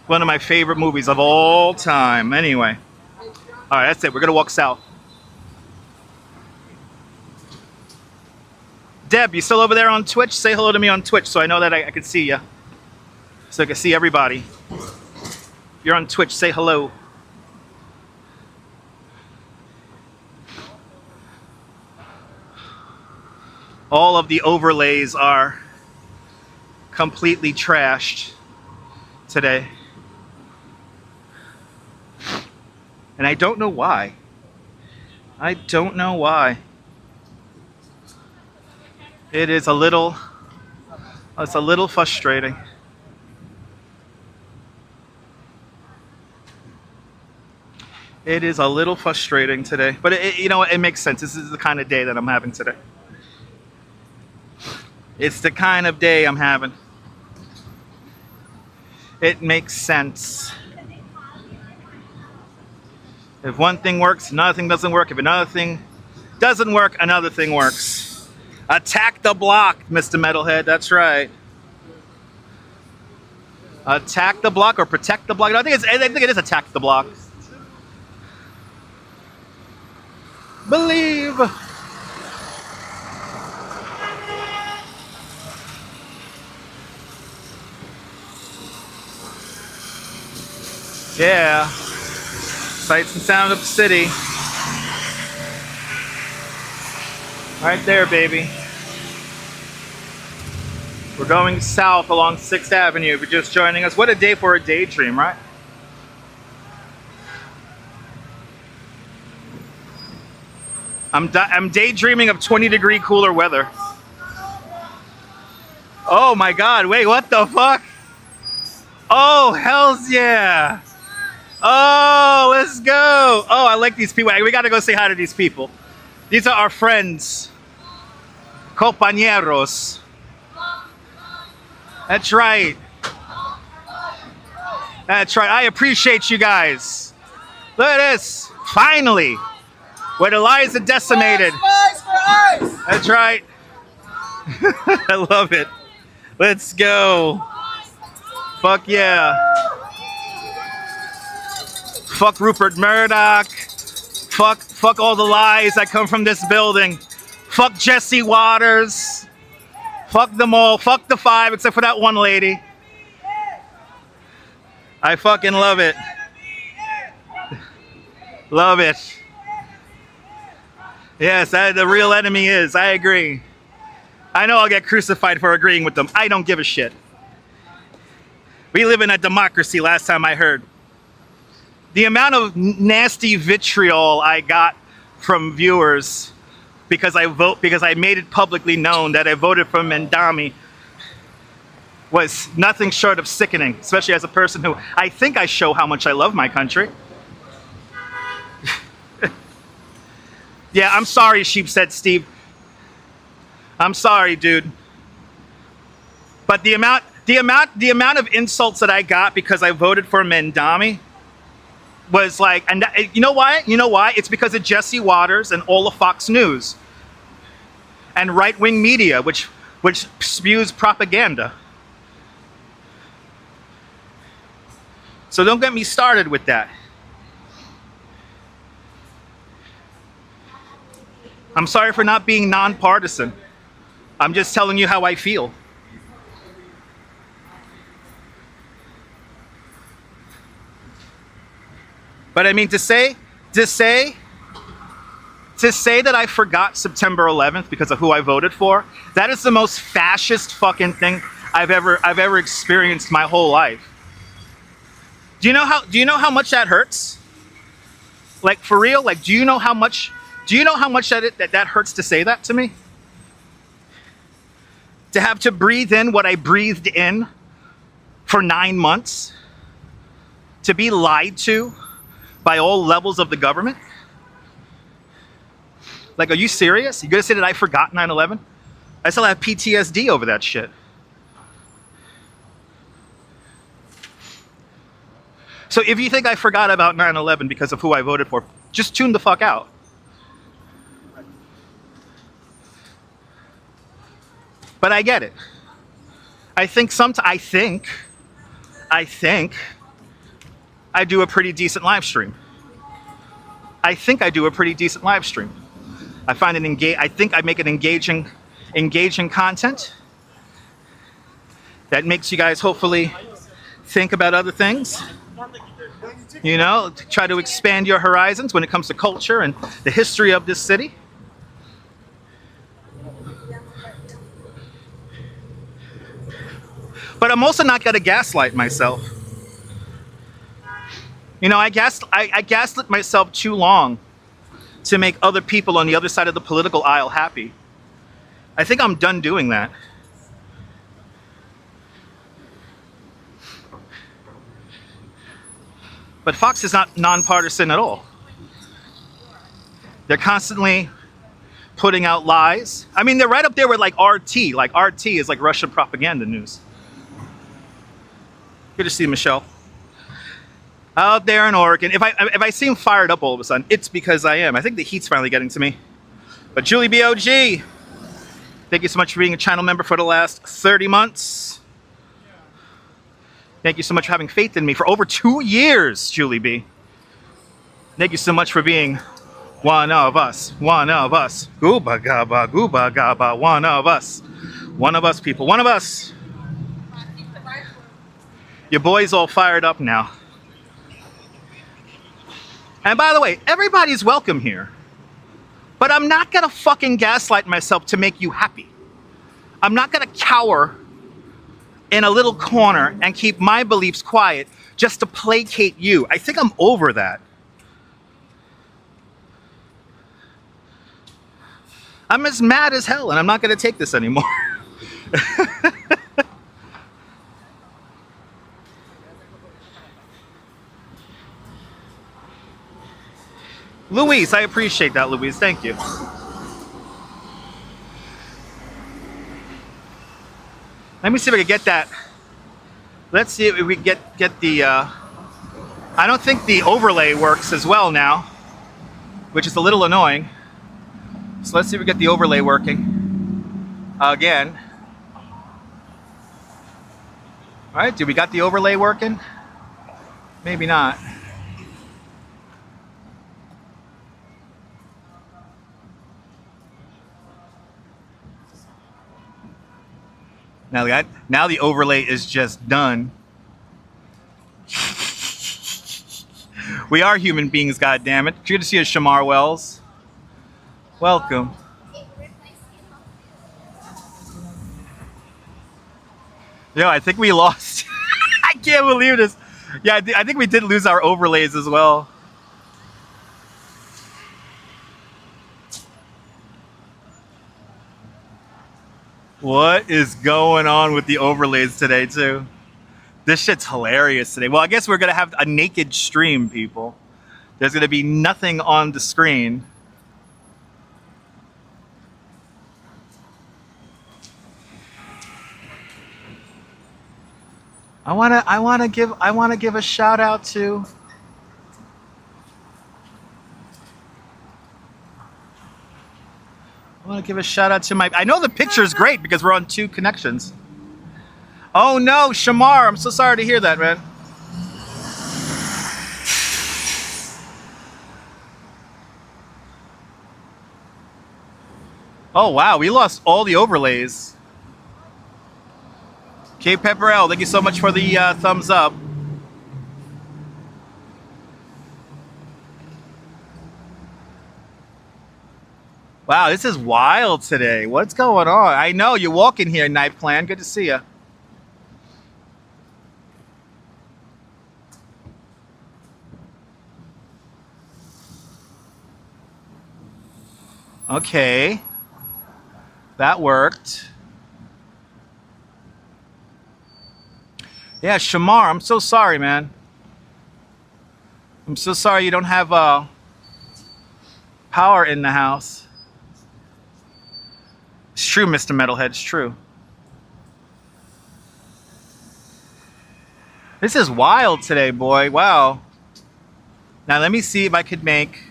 One of my favorite movies of all time. Anyway. All right, that's it. We're going to walk south. Deb, you still over there on Twitch? Say hello to me on Twitch so I know that I can see you. So I can see everybody. If you're on Twitch, say hello. All of the overlays are completely trashed today. And I don't know why. I don't know why. It's a little frustrating. It is a little frustrating today, but you know what? It makes sense. This is the kind of day that I'm having today. It's the kind of day I'm having. It makes sense. If one thing works, another thing doesn't work. If another thing doesn't work, another thing works. Attack the block, Mr. Metalhead. That's right. Attack the block or protect the block. No, I think it is attack the block. Believe. Yeah. Sights and sound of the city. Right there, baby. We're going south along 6th Avenue. If you're just joining us, what a day for a daydream, right? I'm daydreaming of 20-degree cooler weather. Oh my God, wait, what the fuck? Oh, hells yeah. Oh, let's go. Oh, I like these people. We gotta go say hi to these people. These are our friends. Compañeros. That's right. That's right. I appreciate you guys. Look at this. Finally. Where the lies are decimated. That's right. I love it. Let's go. Fuck yeah. Fuck Rupert Murdoch. Fuck all the lies that come from this building. Fuck Jesse Waters. Fuck them all. Fuck the 5 except for that one lady. I fucking love it. Love it. Yes, the real enemy is. I agree. I know I'll get crucified for agreeing with them. I don't give a shit. We live in a democracy, last time I heard. The amount of nasty vitriol I got from viewers because I made it publicly known that I voted for Mendami was nothing short of sickening, especially as a person who I think I show how much I love my country. Yeah, I'm sorry, Sheepshead Steve. I'm sorry, dude. But the amount of insults that I got because I voted for Mendami was like, and you know why? You know why? It's because of Jesse Waters and all of Fox News and right-wing media, which spews propaganda. So don't get me started with that. I'm sorry for not being nonpartisan. I'm just telling you how I feel. But I mean, to say that I forgot September 11th because of who I voted for, that is the most fascist fucking thing I've ever experienced my whole life. Do you know how much that hurts? Like, for real? Like, do you know how much that hurts to say that to me? To have to breathe in what I breathed in for 9 months? To be lied to by all levels of the government? Like, are you serious? You gonna say that I forgot 9/11? I still have PTSD over that shit. So if you think I forgot about 9/11 because of who I voted for, just tune the fuck out. But I get it. I think I do a pretty decent live stream. I think I do a pretty decent live stream. I find it I think I make an engaging content that makes you guys hopefully think about other things. You know, try to expand your horizons when it comes to culture and the history of this city. But I'm also not going to gaslight myself. You know, I gaslit myself too long to make other people on the other side of the political aisle happy. I think I'm done doing that. But Fox is not nonpartisan at all. They're constantly putting out lies. I mean, they're right up there with like RT. Like RT is like Russian propaganda news. Good to see you, Michelle. Out there in Oregon. If I seem fired up all of a sudden, it's because I am. I think the heat's finally getting to me. But Julie BOG, thank you so much for being a channel member for the last 30 months. Thank you so much for having faith in me for over 2 years, Julie B. Thank you so much for being one of us. One of us. Gooba gaba, one of us. One of us, people. One of us. Your boy's all fired up now. And by the way, everybody's welcome here. But I'm not gonna fucking gaslight myself to make you happy. I'm not gonna cower in a little corner and keep my beliefs quiet just to placate you. I think I'm over that. I'm as mad as hell and I'm not gonna take this anymore. Louise, I appreciate that, Louise. Thank you. Let me see if I can get that. Let's see if we get the. I don't think the overlay works as well now, which is a little annoying. So let's see if we get the overlay working again. All right, do we got the overlay working? Maybe not. Now the overlay is just done. We are human beings, goddammit. Good to see you, Shamar Wells. Welcome. Yo, I think we lost. I can't believe this. Yeah, I think we did lose our overlays as well. What is going on with the overlays today, too? This shit's hilarious today. Well, I guess we're going to have a naked stream, people. There's going to be nothing on the screen. I want to give a shout out to my. I know the picture is great because we're on 2 connections. Oh no, Shamar, I'm so sorry to hear that, man. Oh wow, we lost all the overlays. K Pepperell, thank you so much for the thumbs up. Wow, this is wild today. What's going on? I know, you're walking here, Knife Clan. Good to see you. Okay. That worked. Yeah, Shamar, I'm so sorry, man. I'm so sorry you don't have power in the house. It's true, Mr. Metalhead, it's true. This is wild today, boy. Wow. Now let me see if I could make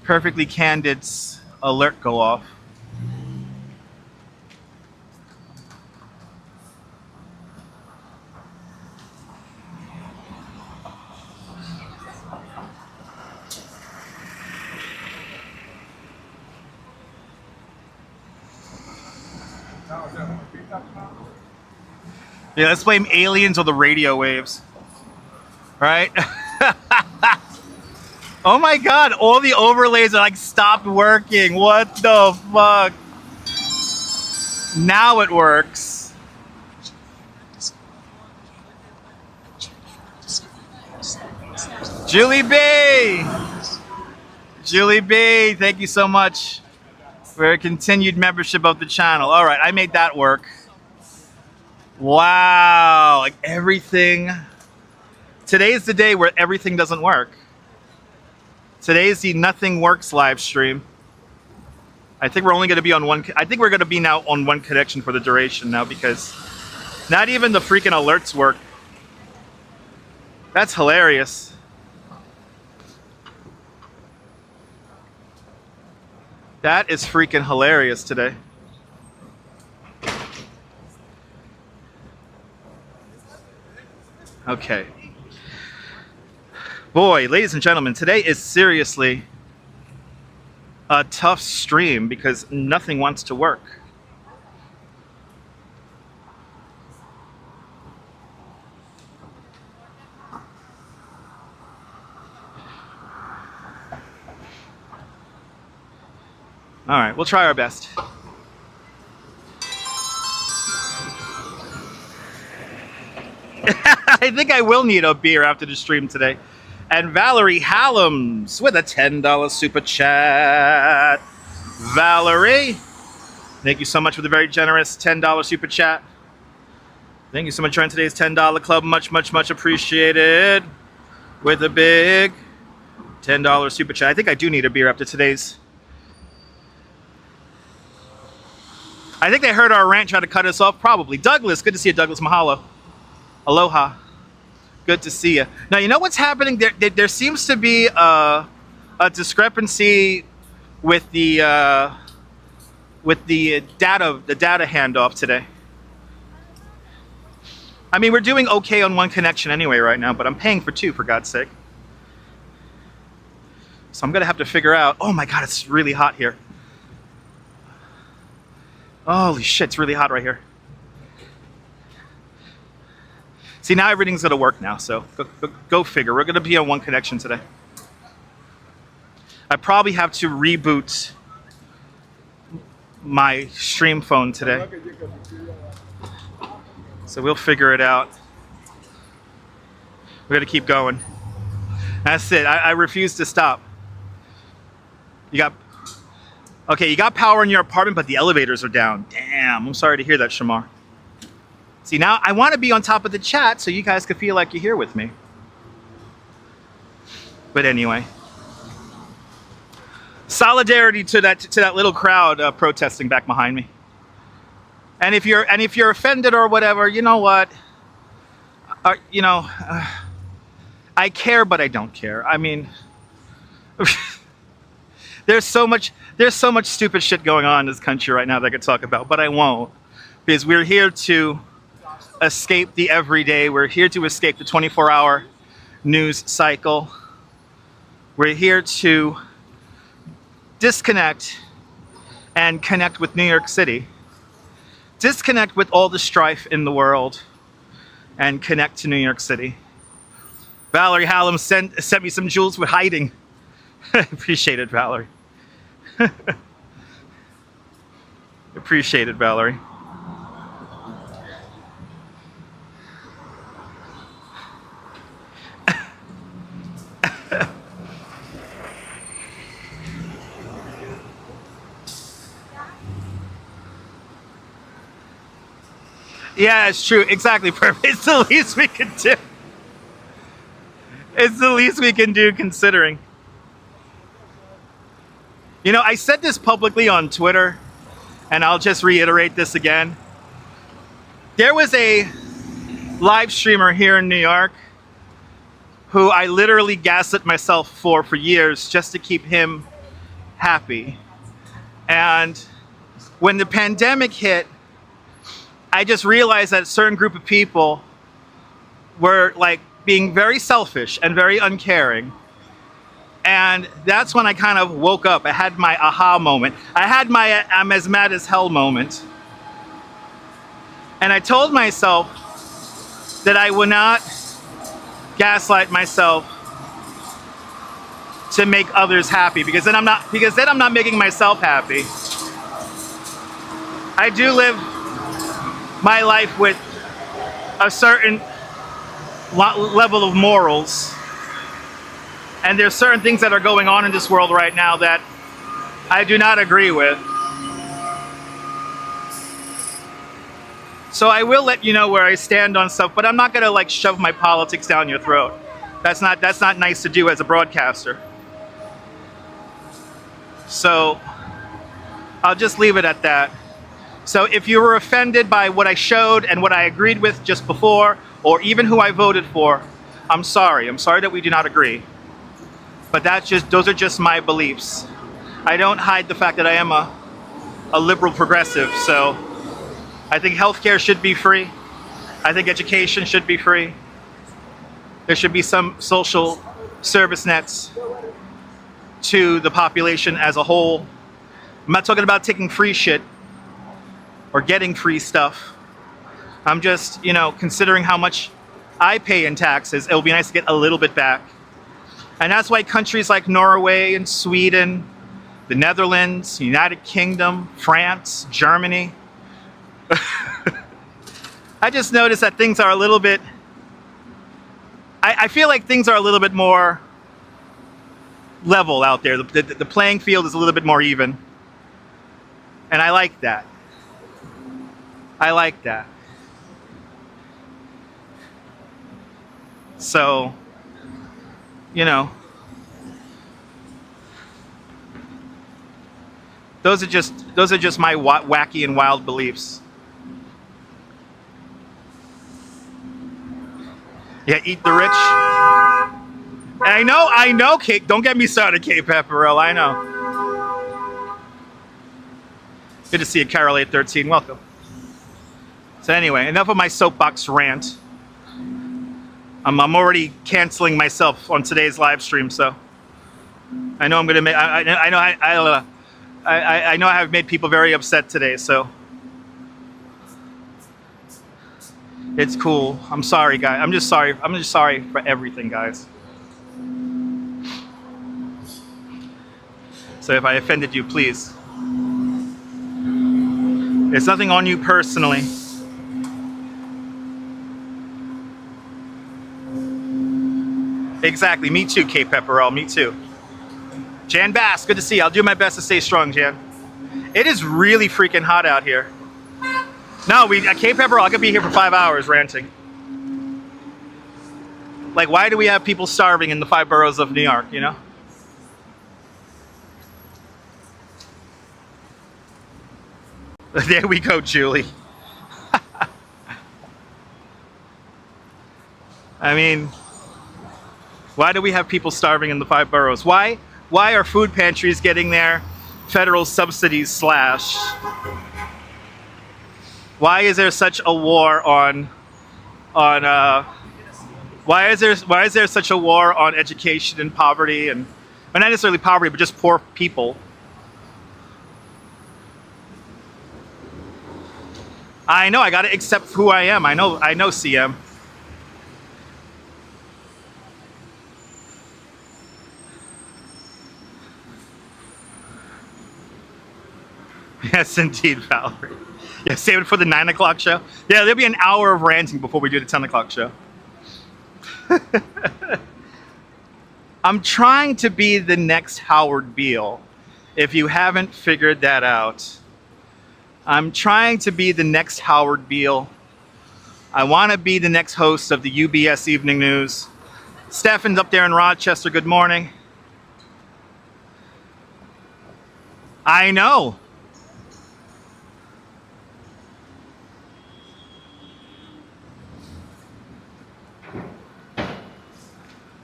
Perfectly Candid's alert go off. Yeah, let's blame aliens or the radio waves. Right? Oh my god, all the overlays are like stopped working. What the fuck? Now it works. Julie B! Julie B, thank you so much for a continued membership of the channel. All right, I made that work. Wow, like everything. Today's the day where everything doesn't work. Today's the nothing works live stream. I think we're only going to be on one. I think we're going to be now on one connection for the duration now because not even the freaking alerts work. That's hilarious. That is freaking hilarious today. Okay. Boy, ladies and gentlemen, today is seriously a tough stream because nothing wants to work. All right, we'll try our best. I think I will need a beer after the stream today. And Valerie Hallams with a $10 super chat. Valerie, thank you so much for the very generous $10 super chat. Thank you so much for joining today's $10 club. Much, much, much appreciated. With a big $10 super chat. I think I do need a beer after today's. I think they heard our rant try to cut us off. Probably. Douglas, good to see you, Douglas. Mahalo. Aloha. Good to see you. Now, you know what's happening? There seems to be a discrepancy with the data handoff today. I mean, we're doing okay on one connection anyway right now, but I'm paying for two, for God's sake. So I'm gonna have to figure out. Oh my God, it's really hot here. Holy shit, it's really hot right here. See, now everything's gonna work now, so go figure. We're gonna be on one connection today. I probably have to reboot my stream phone today. So we'll figure it out. We're gonna keep going. That's it, I refuse to stop. You got power in your apartment, but the elevators are down. Damn, I'm sorry to hear that, Shamar. See, now I want to be on top of the chat so you guys can feel like you're here with me. But anyway, solidarity to that little crowd protesting back behind me. And if you're offended or whatever, you know what? I care, but I don't care. I mean, there's so much stupid shit going on in this country right now that I could talk about, but I won't, because we're here to escape the everyday. We're here to escape the 24-hour news cycle. We're here to disconnect and connect with New York City. Disconnect with all the strife in the world and connect to New York City. Valerie Hallam sent me some jewels with hiding. Appreciate it, Valerie. Appreciate it, Valerie. Yeah, it's true. Exactly. Perfect. It's the least we can do. It's the least we can do, considering. You know, I said this publicly on Twitter, and I'll just reiterate this again. There was a live streamer here in New York who I literally gaslit myself for years just to keep him happy. And when the pandemic hit, I just realized that a certain group of people were like being very selfish and very uncaring. And that's when I kind of woke up. I had my aha moment. I had my I'm as mad as hell moment. And I told myself, that I will not gaslight myself to make others happy, because then I'm not making myself happy. I do live my life with a certain level of morals, and there's certain things that are going on in this world right now that I do not agree with. So I will let you know where I stand on stuff, but I'm not gonna like shove my politics down your throat. That's not nice to do as a broadcaster. So I'll just leave it at that. So if you were offended by what I showed and what I agreed with just before, or even who I voted for, I'm sorry. I'm sorry that we do not agree. But those are just my beliefs. I don't hide the fact that I am a liberal progressive, so I think healthcare should be free. I think education should be free. There should be some social service nets to the population as a whole. I'm not talking about taking free shit or getting free stuff. I'm just, considering how much I pay in taxes, it would be nice to get a little bit back. And that's why countries like Norway and Sweden, the Netherlands, United Kingdom, France, Germany, I just noticed that things are a little bit, I feel like things are a little bit more level out there. The playing field is a little bit more even. And I like that. I like that. So, those are just my wacky and wild beliefs. Yeah, eat the rich. I know, Kate. Don't get me started, Kate Pepperell. I know. Good to see you, Carol 813. Welcome. So anyway, enough of my soapbox rant. I'm already canceling myself on today's live stream, so I know I'm gonna make. I know I have made people very upset today, so it's cool. I'm sorry, guys. I'm just sorry for everything, guys. So if I offended you, please. It's nothing on you personally. Exactly. Me too, Kate Pepperell. Me too. Jan Bass, good to see you. I'll do my best to stay strong, Jan. It is really freaking hot out here. No, Kate Pepperell, I could be here for 5 hours ranting. Like, why do we have people starving in the 5 boroughs of New York, There we go, Julie. I mean, why do we have people starving in the 5 boroughs? Why are food pantries getting their federal subsidies slashed? Why is there such a war on why is there such a war on education and poverty, and not necessarily poverty, but just poor people? I know, I gotta accept who I am. I know, CM. Yes, indeed, Valerie. Yeah, save it for the 9 o'clock show. Yeah, there'll be an hour of ranting before we do the 10 o'clock show. I'm trying to be the next Howard Beale, if you haven't figured that out. I'm trying to be the next Howard Beale. I want to be the next host of the UBS Evening News. Stefan's up there in Rochester. Good morning. I know.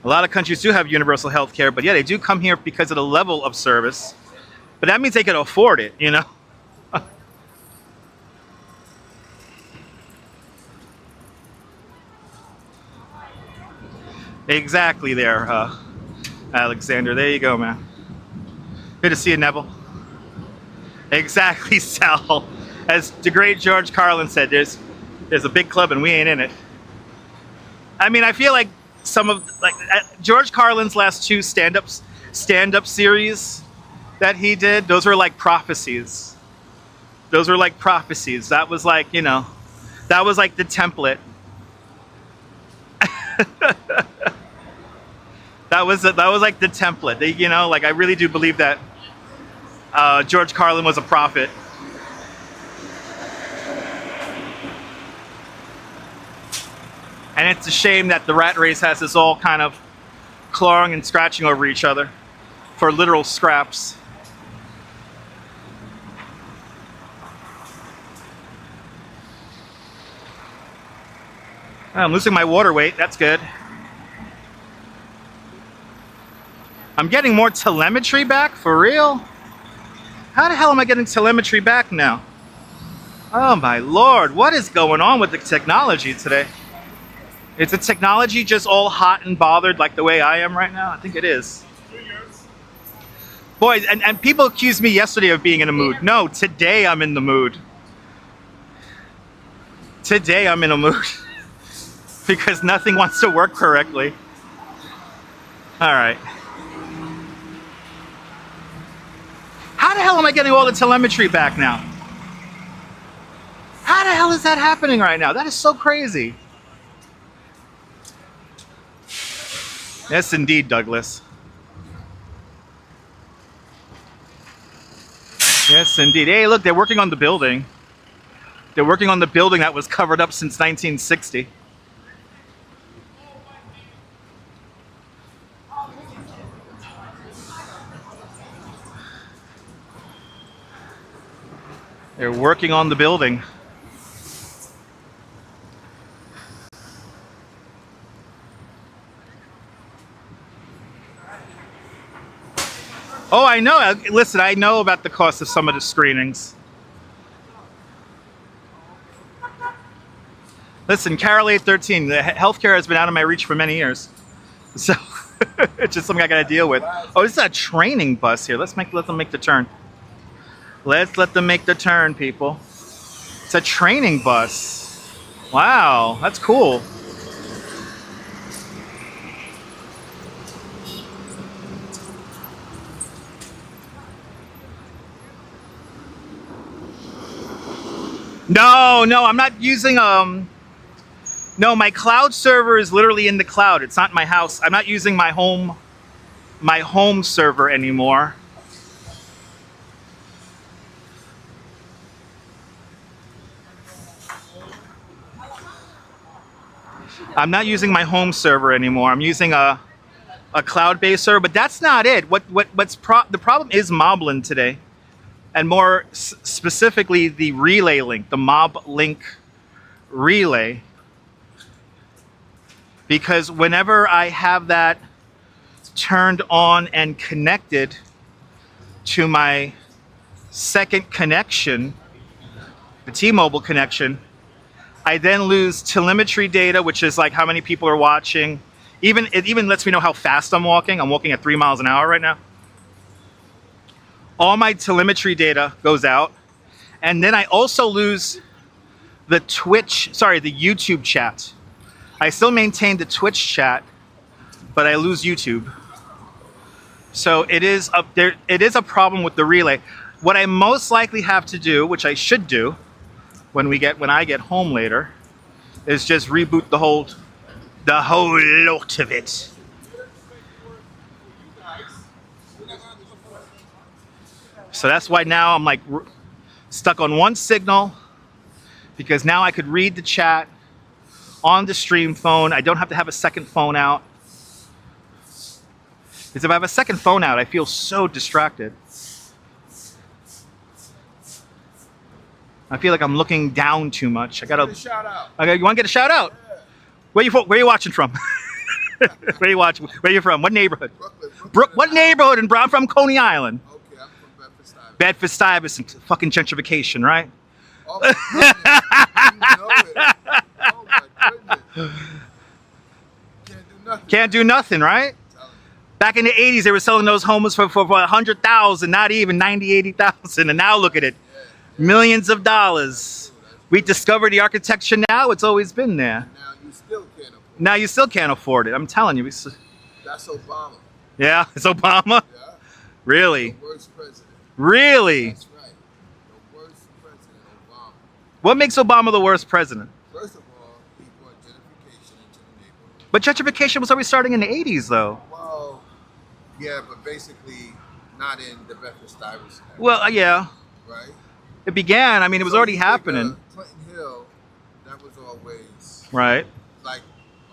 A lot of countries do have universal health care, but yeah, they do come here because of the level of service. But that means they can afford it, Exactly there, Alexander. There you go, man. Good to see you, Neville. Exactly, Sal. As the great George Carlin said, there's a big club and we ain't in it. I mean, I feel like some of like George Carlin's last two stand-up series that he did, those were like prophecies. Those were like prophecies. That was like, you know, that was like the template. that was like the template. They, you know, like I really do believe that George Carlin was a prophet. And it's a shame that the rat race has us all kind of clawing and scratching over each other for literal scraps. I'm losing my water weight. That's good. I'm getting more telemetry back? For real? How the hell am I getting telemetry back now? Oh my lord, what is going on with the technology today? Is the technology just all hot and bothered like the way I am right now? I think it is. Boy, and people accused me yesterday of being in a mood. No, today I'm in the mood. Today I'm in a mood. Because nothing wants to work correctly. Alright. How the hell am I getting all the telemetry back now? How the hell is that happening right now? That is so crazy. Yes, indeed, Douglas. Yes, indeed. Hey, look, they're working on the building. They're working on the building that was covered up since 1960. They're working on the building. Oh, I know. Listen, I know about the cost of some of the screenings. Listen, Carol 813, the healthcare has been out of my reach for many years. So it's just something I got to deal with. Oh, this is a training bus here. Let them make the turn. Let's let them make the turn, people. It's a training bus. Wow, that's cool. No, I'm not using no, my cloud server is literally in the cloud. It's not in my house. I'm not using my home server anymore. I'm not using my home server anymore. I'm using a cloud-based server, but that's not it. The problem is MobLink today, and more specifically the relay link, the MobLink relay. Because whenever I have that turned on and connected to my second connection, the T-Mobile connection, I then lose telemetry data, which is like how many people are watching. It even lets me know how fast I'm walking. I'm walking at 3 miles an hour right now. All my telemetry data goes out. And then I also lose the YouTube chat. I still maintain the Twitch chat, but I lose YouTube. So it is a problem with the relay. What I most likely have to do, which I should do, when I get home later, is just reboot the whole lot of it. So that's why now I'm like stuck on one signal, because now I could read the chat on the stream phone. I don't have to have a second phone out. Because if I have a second phone out, I feel so distracted. I feel like I'm looking down too much. I gotta Get a shout out. Okay, you want to get a shout out? Yeah. Where you watching from? Where you watching? Where you from? What neighborhood? Brooklyn. What neighborhood? And I'm from Coney Island. Okay, I'm from Bedford-Stuyvesant. Bedford-Stuyvesant, fucking gentrification, right? Oh my goodness. You know it. Oh my goodness. Can't do nothing. Can't do nothing, right? Back in the 80s, they were selling those homes for 100,000, not even 90, 80,000. And now look at it. Millions of dollars. We discovered the architecture now. It's always been there. Now you still can't afford Now you still can't afford it. I'm telling you. That's Obama. Yeah, it's Obama. Yeah. Really? The worst president. Really? That's right. The worst president, Obama. What makes Obama the worst president? First of all, he brought gentrification into the neighborhood. But gentrification was already starting in the 80s, though. Well, yeah, but basically not in the Bedford-Stuyvesant area, Well, yeah, right? it began. I mean, it was So already you think, happening. Clinton Hill, that was always Right. like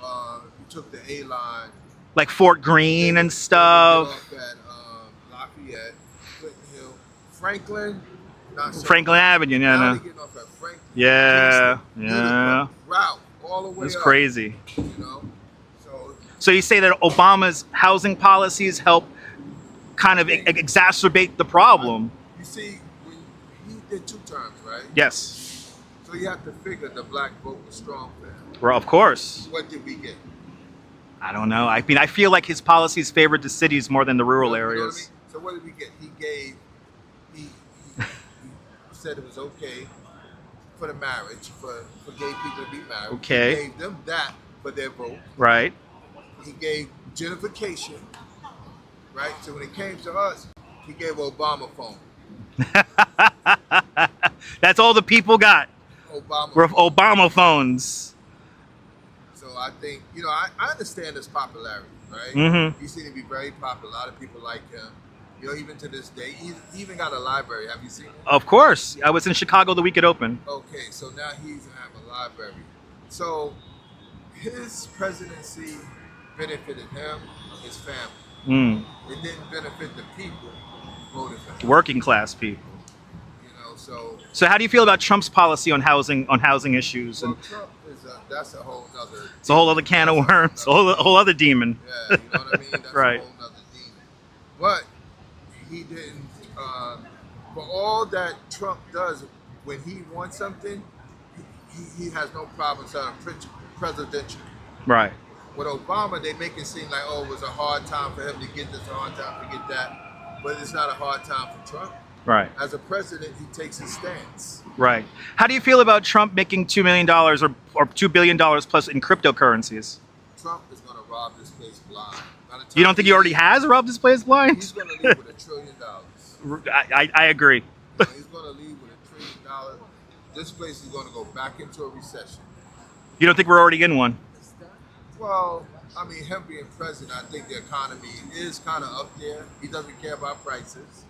you took the A line. Like Fort Greene and They stuff. would get off at Lafayette, Clinton Hill, Franklin. Not so Franklin Avenue, yeah, Now no. they getting off at Franklin. Yeah, Kingston, yeah. Utica, route all the way It's up, crazy. You know, so So you say that Obama's housing policies help kind of exacerbate the problem? you see, when he did 2 terms, right? Yes. So you have to figure the black vote was strong for him. Well, of course. What did we get? I don't know. I mean, I feel like his policies favored the cities more than the rural You know what I areas. mean? So what did we get? He said it was okay for the marriage, for gay people to be married. Okay. He gave them that for their vote. Right. He gave gentrification, right? So when it came to us, he gave Obama phone. That's all the people got Obama were phone. Obama phones. So I think, you know, I understand his popularity, right? Mhm. He seemed to be very popular. A lot of people like him. You know, even to this day, he even got a library. Have you seen it? Of course. I was in Chicago the week it opened. Okay, so now he's gonna have a library. So his presidency benefited him, his family. Mm. It didn't benefit the people who voted for him. Working class people. You know, so So how do you feel about Trump's policy on housing issues? well, And Trump is that's a whole nother. it's a whole other can of worms, a whole other demon. Yeah, you know what I mean. That's Right. a whole nother demon. But he didn't. For all that Trump does, when he wants something, he has no problem saying presidential. Right. With Obama, they make it seem like, oh, it was a hard time for him to get this, a hard time to get that. But it's not a hard time for Trump. Right. As a president, he takes his stance. Right. How do you feel about Trump making $2 million or $2 billion plus in cryptocurrencies? Trump is going to rob this place blind. By the time You don't think he already has robbed this place He's blind? going to leave with $1 trillion. I agree. He's going to leave with $1 trillion. This place is going to go back into a recession. You don't think we're already in one? Well, I mean, him being president, I think the economy is kind of up there. He doesn't care about prices,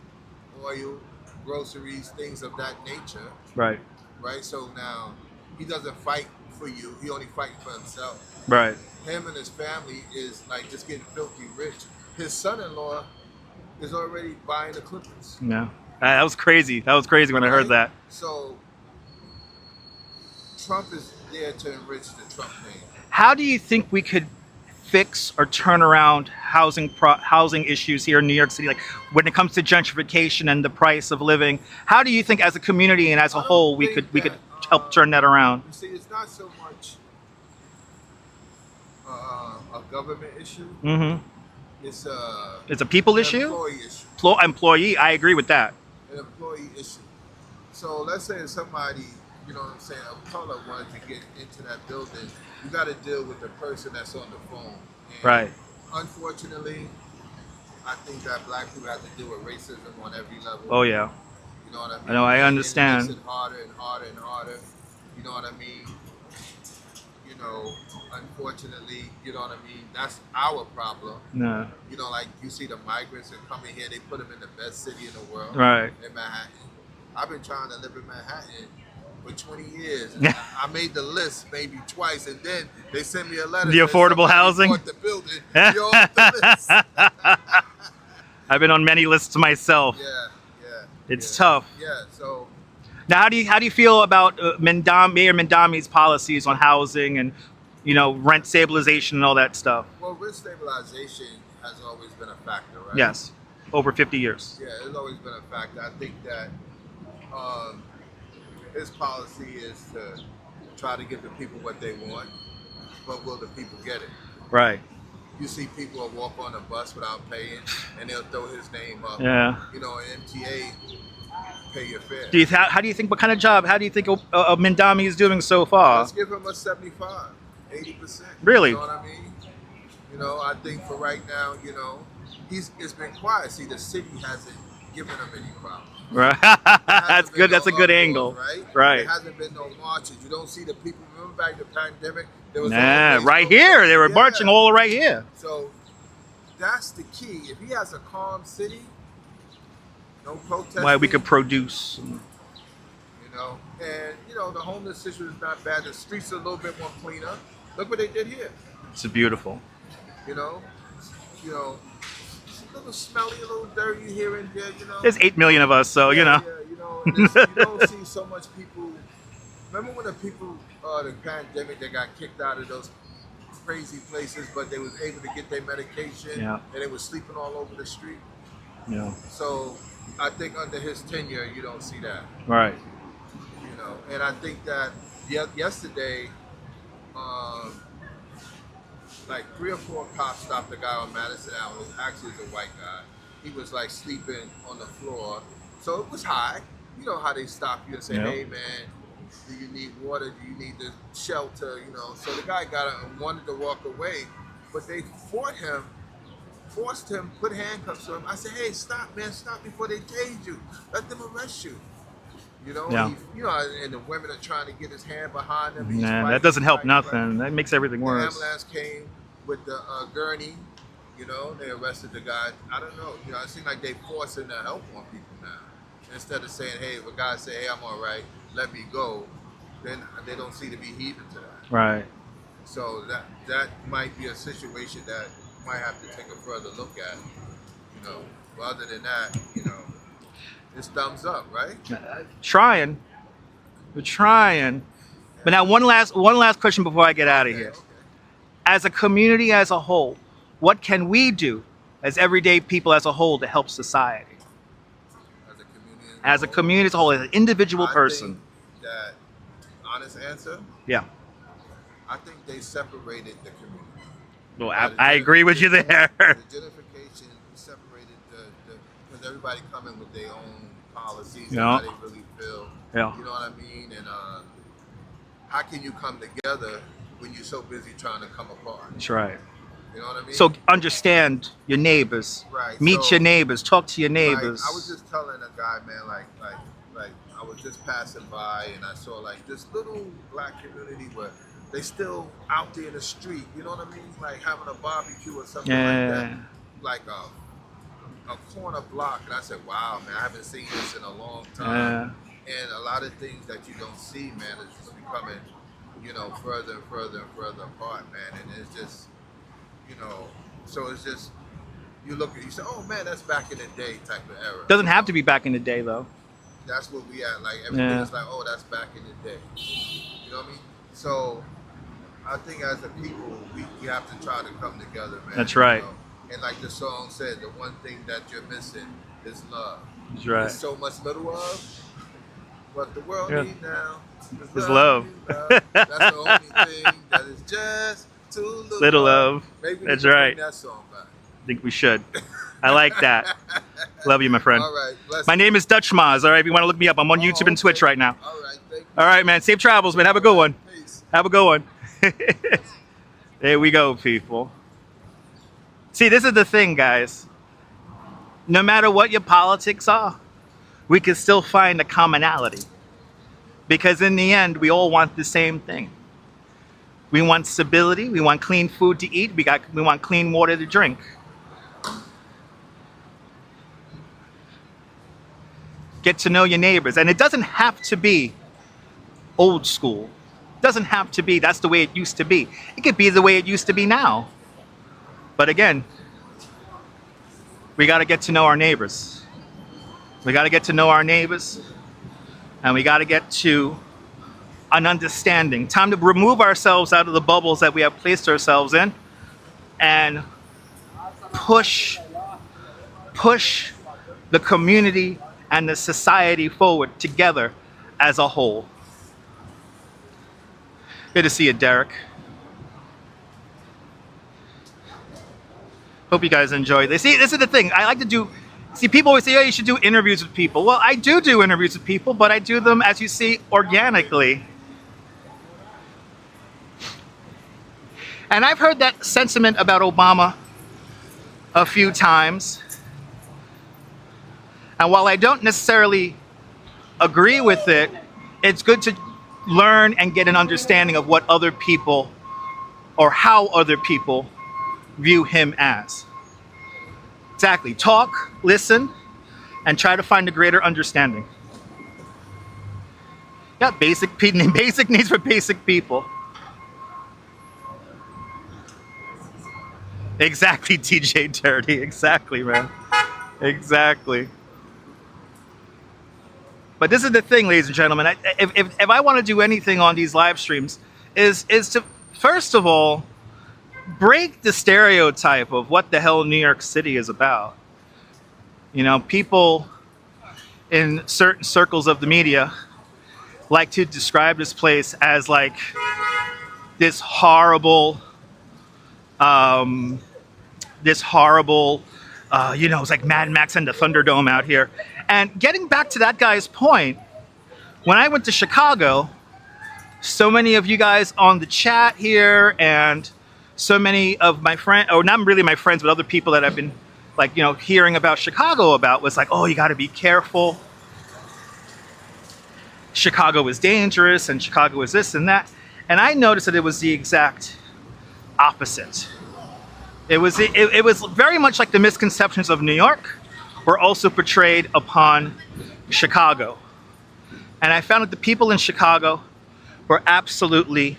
oil, groceries, things of that nature, Right. right? So now he doesn't fight for you. He only fights for himself. Right. Him and his family is like just getting filthy rich. His son-in-law is already buying the Clippers. Yeah. That was crazy. That was crazy when I heard right? that. So Trump is there to enrich the Trump name. How do you think we could fix or turn around housing issues here in New York City? Like when it comes to gentrification and the price of living, how do you think as a community and as a I don't whole we think could that, help turn that around? You see, it's not so much a government issue. Mm-hmm. It's It's a people an issue? employee issue. Employee, I agree with that. An employee issue. So let's say somebody, you know what I'm saying, of color wanted to get into that building, you got to deal with the person that's on the phone. And Right. Unfortunately, I think that black people have to deal with racism on every level. Oh yeah. You know what I mean? I know, I And understand. it makes it harder and harder and harder. You know what I mean? You know, unfortunately, you know what I mean? That's our problem. No. You know, like you see the migrants that come in here, they put them in the best city in the world. Right. In Manhattan. I've been trying to live in Manhattan for 20 years. Yeah. I made the list maybe twice, and then they sent me a letter. The that affordable somebody housing? bought the building. You're off the list. I've been on many lists myself. Yeah. It's yeah. tough. Yeah, so Now, how do you feel about Mayor Mendami's policies on housing and, you know, rent stabilization and all that stuff? well, rent stabilization has always been a factor, right? Yes, over 50 years. Yeah, it's always been a factor. I think that his policy is to try to give the people what they want, but will the people get it? Right. You see people will walk on a bus without paying, and they'll throw his name up. Yeah. You know, MTA, pay your fare. How do you think? What kind of job? How do you think Mendami is doing so far? Let's give him a 75. 80%. Really? You know what I mean? You know, I think for right now, you know, it's been quiet. See, the city hasn't given him any problems. Right. There That's hasn't been good. That's a no good uproars, angle. right? Right. There hasn't been no marches. You don't see the people. Remember back in the pandemic? There was Nah, always right here. They were Yeah. marching all right here. So that's the key. If he has a calm city, no protesting. Why we could produce. You know, and you know the homeless situation is not bad. The streets are a little bit more cleaner. Look what they did here. It's beautiful. You know, it's a little smelly, a little dirty here and there. You know, There's 8 million of us, so you know. Yeah, you know, and you don't see so much people. Remember when the people, the pandemic, they got kicked out of those crazy places, but they was able to get their medication, Yeah. and they were sleeping all over the street. Yeah. So I think under his tenure, you don't see that. Right. You know, and I think that yesterday, like 3 or 4 cops stopped a guy on Madison Avenue. Actually, it's a white guy. He was like sleeping on the floor, so it was high. You know how they stop you and say, Yeah. "Hey, man, do you need water? Do you need the shelter?" You know. So the guy got up and wanted to walk away, but they forced him, put handcuffs on him. I said, "Hey, stop, man, stop before they tase you. Let them arrest you." You know, Yeah. you know, and the women are trying to get his hand behind him. He's Nah, fighting, that doesn't help fighting, nothing. fighting. That makes everything The worse. ambulance came with the gurney. You know, they arrested the guy. I don't know. You know, it seems like they forcing the help on people now. Instead of saying, "Hey, if a guy say, hey, I'm all right, let me go," then they don't seem to be heeding to that. Right. So that might be a situation that might have to take a further look at. You know, but other than that, you know, it's thumbs up, right? Trying. We're trying. But now one last question before I get out of Okay, here. okay. As a community as a whole, what can we do as everyday people as a whole to help society? As a community, As a community as a whole, as an individual I person. think that honest answer, Yeah. I think they separated the community. Well, I agree with you there. The gentrification separated because everybody come in with their own policies and Yeah. how they really feel. Yeah. You know what I mean? And how can you come together when you're so busy trying to come apart? That's right. You know what I mean? So understand your neighbors. Right, Meet so- your neighbors. Talk to your Like, neighbors. I was just telling a guy, man, like I was just passing by and I saw like this little black community where they still out there in the street. You know what I mean? Like having a barbecue or something like that. Like a corner block. And I said, wow, man, I haven't seen this in a long time. And a lot of things that you don't see, man, is just becoming, you know, further and further and further apart, man. And it's just, you know, so it's just, you look at you say, oh man, that's back in the day type of era. Doesn't have to be back in the day though. That's what we at. Like everything Yeah. is like, oh, that's back in the day. You know what I mean? So I think as a people, we have to try to come together, man. That's right. You know? And like the song said, the one thing that you're missing is love. That's right. There's so much little of, what the world Yeah. needs now Is love. That's the only thing that is just too Little love. Maybe we That's can bring right. that song back. I think we should. I like that. Love you, my friend. All right. Bless My you. name is Dutch Maz. All right, if you want to look me up, I'm on YouTube and Twitch right now. All right. Thank you. All right, man. Safe travels, man. Have a good one. Peace. Have a good one. There we go, people. See, this is the thing, guys. No matter what your politics are, we can still find a commonality. Because in the end, we all want the same thing. We want stability. We want clean food to eat. We want clean water to drink. Get to know your neighbors. And it doesn't have to be old school. It doesn't have to be that's the way it used to be. It could be the way it used to be now. But again, we got to get to know our neighbors. We got to get to know our neighbors. And we got to get to an understanding. Time to remove ourselves out of the bubbles that we have placed ourselves in and push the community and the society forward together as a whole. Good to see you, Derek. Hope you guys enjoy this. See, this is the thing. I like to do. See, people always say, "Oh, you should do interviews with people." Well, I do interviews with people, but I do them, as you see, organically. And I've heard that sentiment about Obama a few times. And while I don't necessarily agree with it, it's good to learn and get an understanding of what other people or how other people view him as. Exactly. Talk, listen, and try to find a greater understanding. Yeah, basic needs for basic people. Exactly, TJ Dirty. Exactly, man. Exactly. But this is the thing, ladies and gentlemen. If I want to do anything on these live streams, is to first of all break the stereotype of what the hell New York City is about. You know, people in certain circles of the media like to describe this place as like this horrible, it's like Mad Max and the Thunderdome out here. And getting back to that guy's point, when I went to Chicago, so many of you guys on the chat here and so many of my friends, or not really my friends, but other people that I've been hearing about Chicago about was like, oh, you got to be careful. Chicago is dangerous and Chicago is this and that. And I noticed that it was the exact opposite. It was very much like the misconceptions of New York were also portrayed upon Chicago. And I found that the people in Chicago were absolutely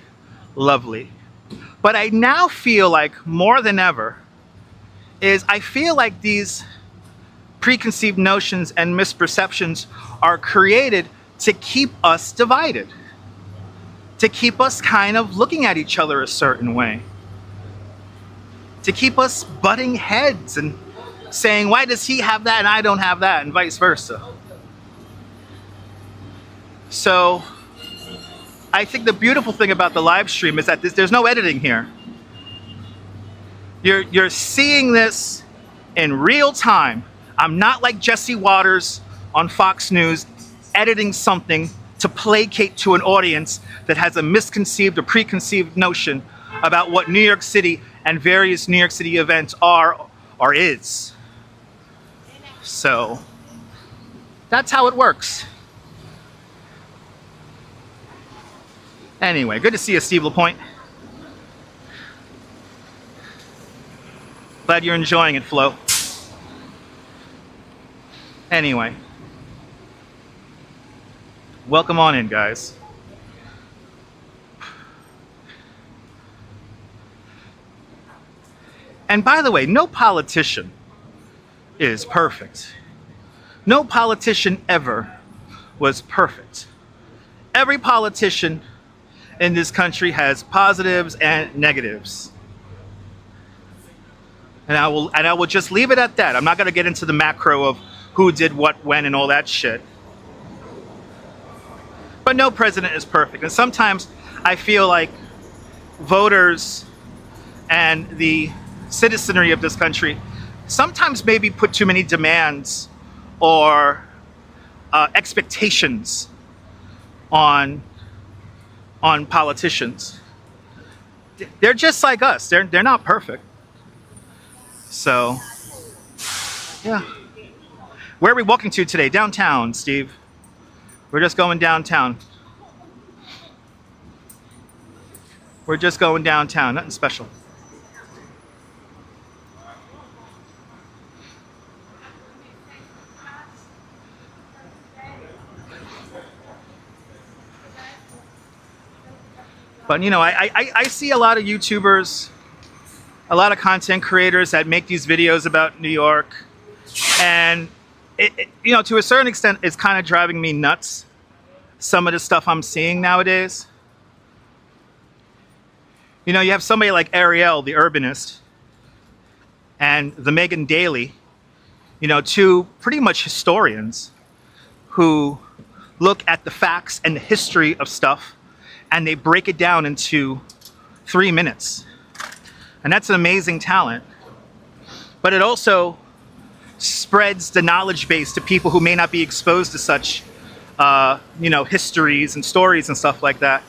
lovely. But I now feel like more than ever I feel like these preconceived notions and misperceptions are created to keep us divided, to keep us kind of looking at each other a certain way, to keep us butting heads and saying, why does he have that and I don't have that, and vice versa. So I think the beautiful thing about the live stream is that there's no editing here. You're seeing this in real time. I'm not like Jesse Waters on Fox News editing something to placate to an audience that has a misconceived or preconceived notion about what New York City and various New York City events are or is. So that's how it works. Anyway, good to see you, Steve LaPointe. Glad you're enjoying it, Flo. Anyway, welcome on in, guys. And by the way, no politician is perfect. No politician ever was perfect. Every politician in this country has positives and negatives. And I will just leave it at that. I'm not going to get into the macro of who did what, when, and all that shit. But no president is perfect. And sometimes I feel like voters and the citizenry of this country sometimes maybe put too many demands or expectations on politicians. They're just like us. They're not perfect. So, yeah. Where are we walking to today? Downtown, Steve. We're just going downtown. We're just going downtown. Nothing special. But, you know, I see a lot of YouTubers, a lot of content creators that make these videos about New York. And, you know, to a certain extent, it's kind of driving me nuts, some of the stuff I'm seeing nowadays. You know, you have somebody like Ariel, the urbanist, and the Megan Daly, you know, two pretty much historians who look at the facts and the history of stuff, and they break it down into 3 minutes. And that's an amazing talent. But it also spreads the knowledge base to people who may not be exposed to such, you know, histories and stories and stuff like that.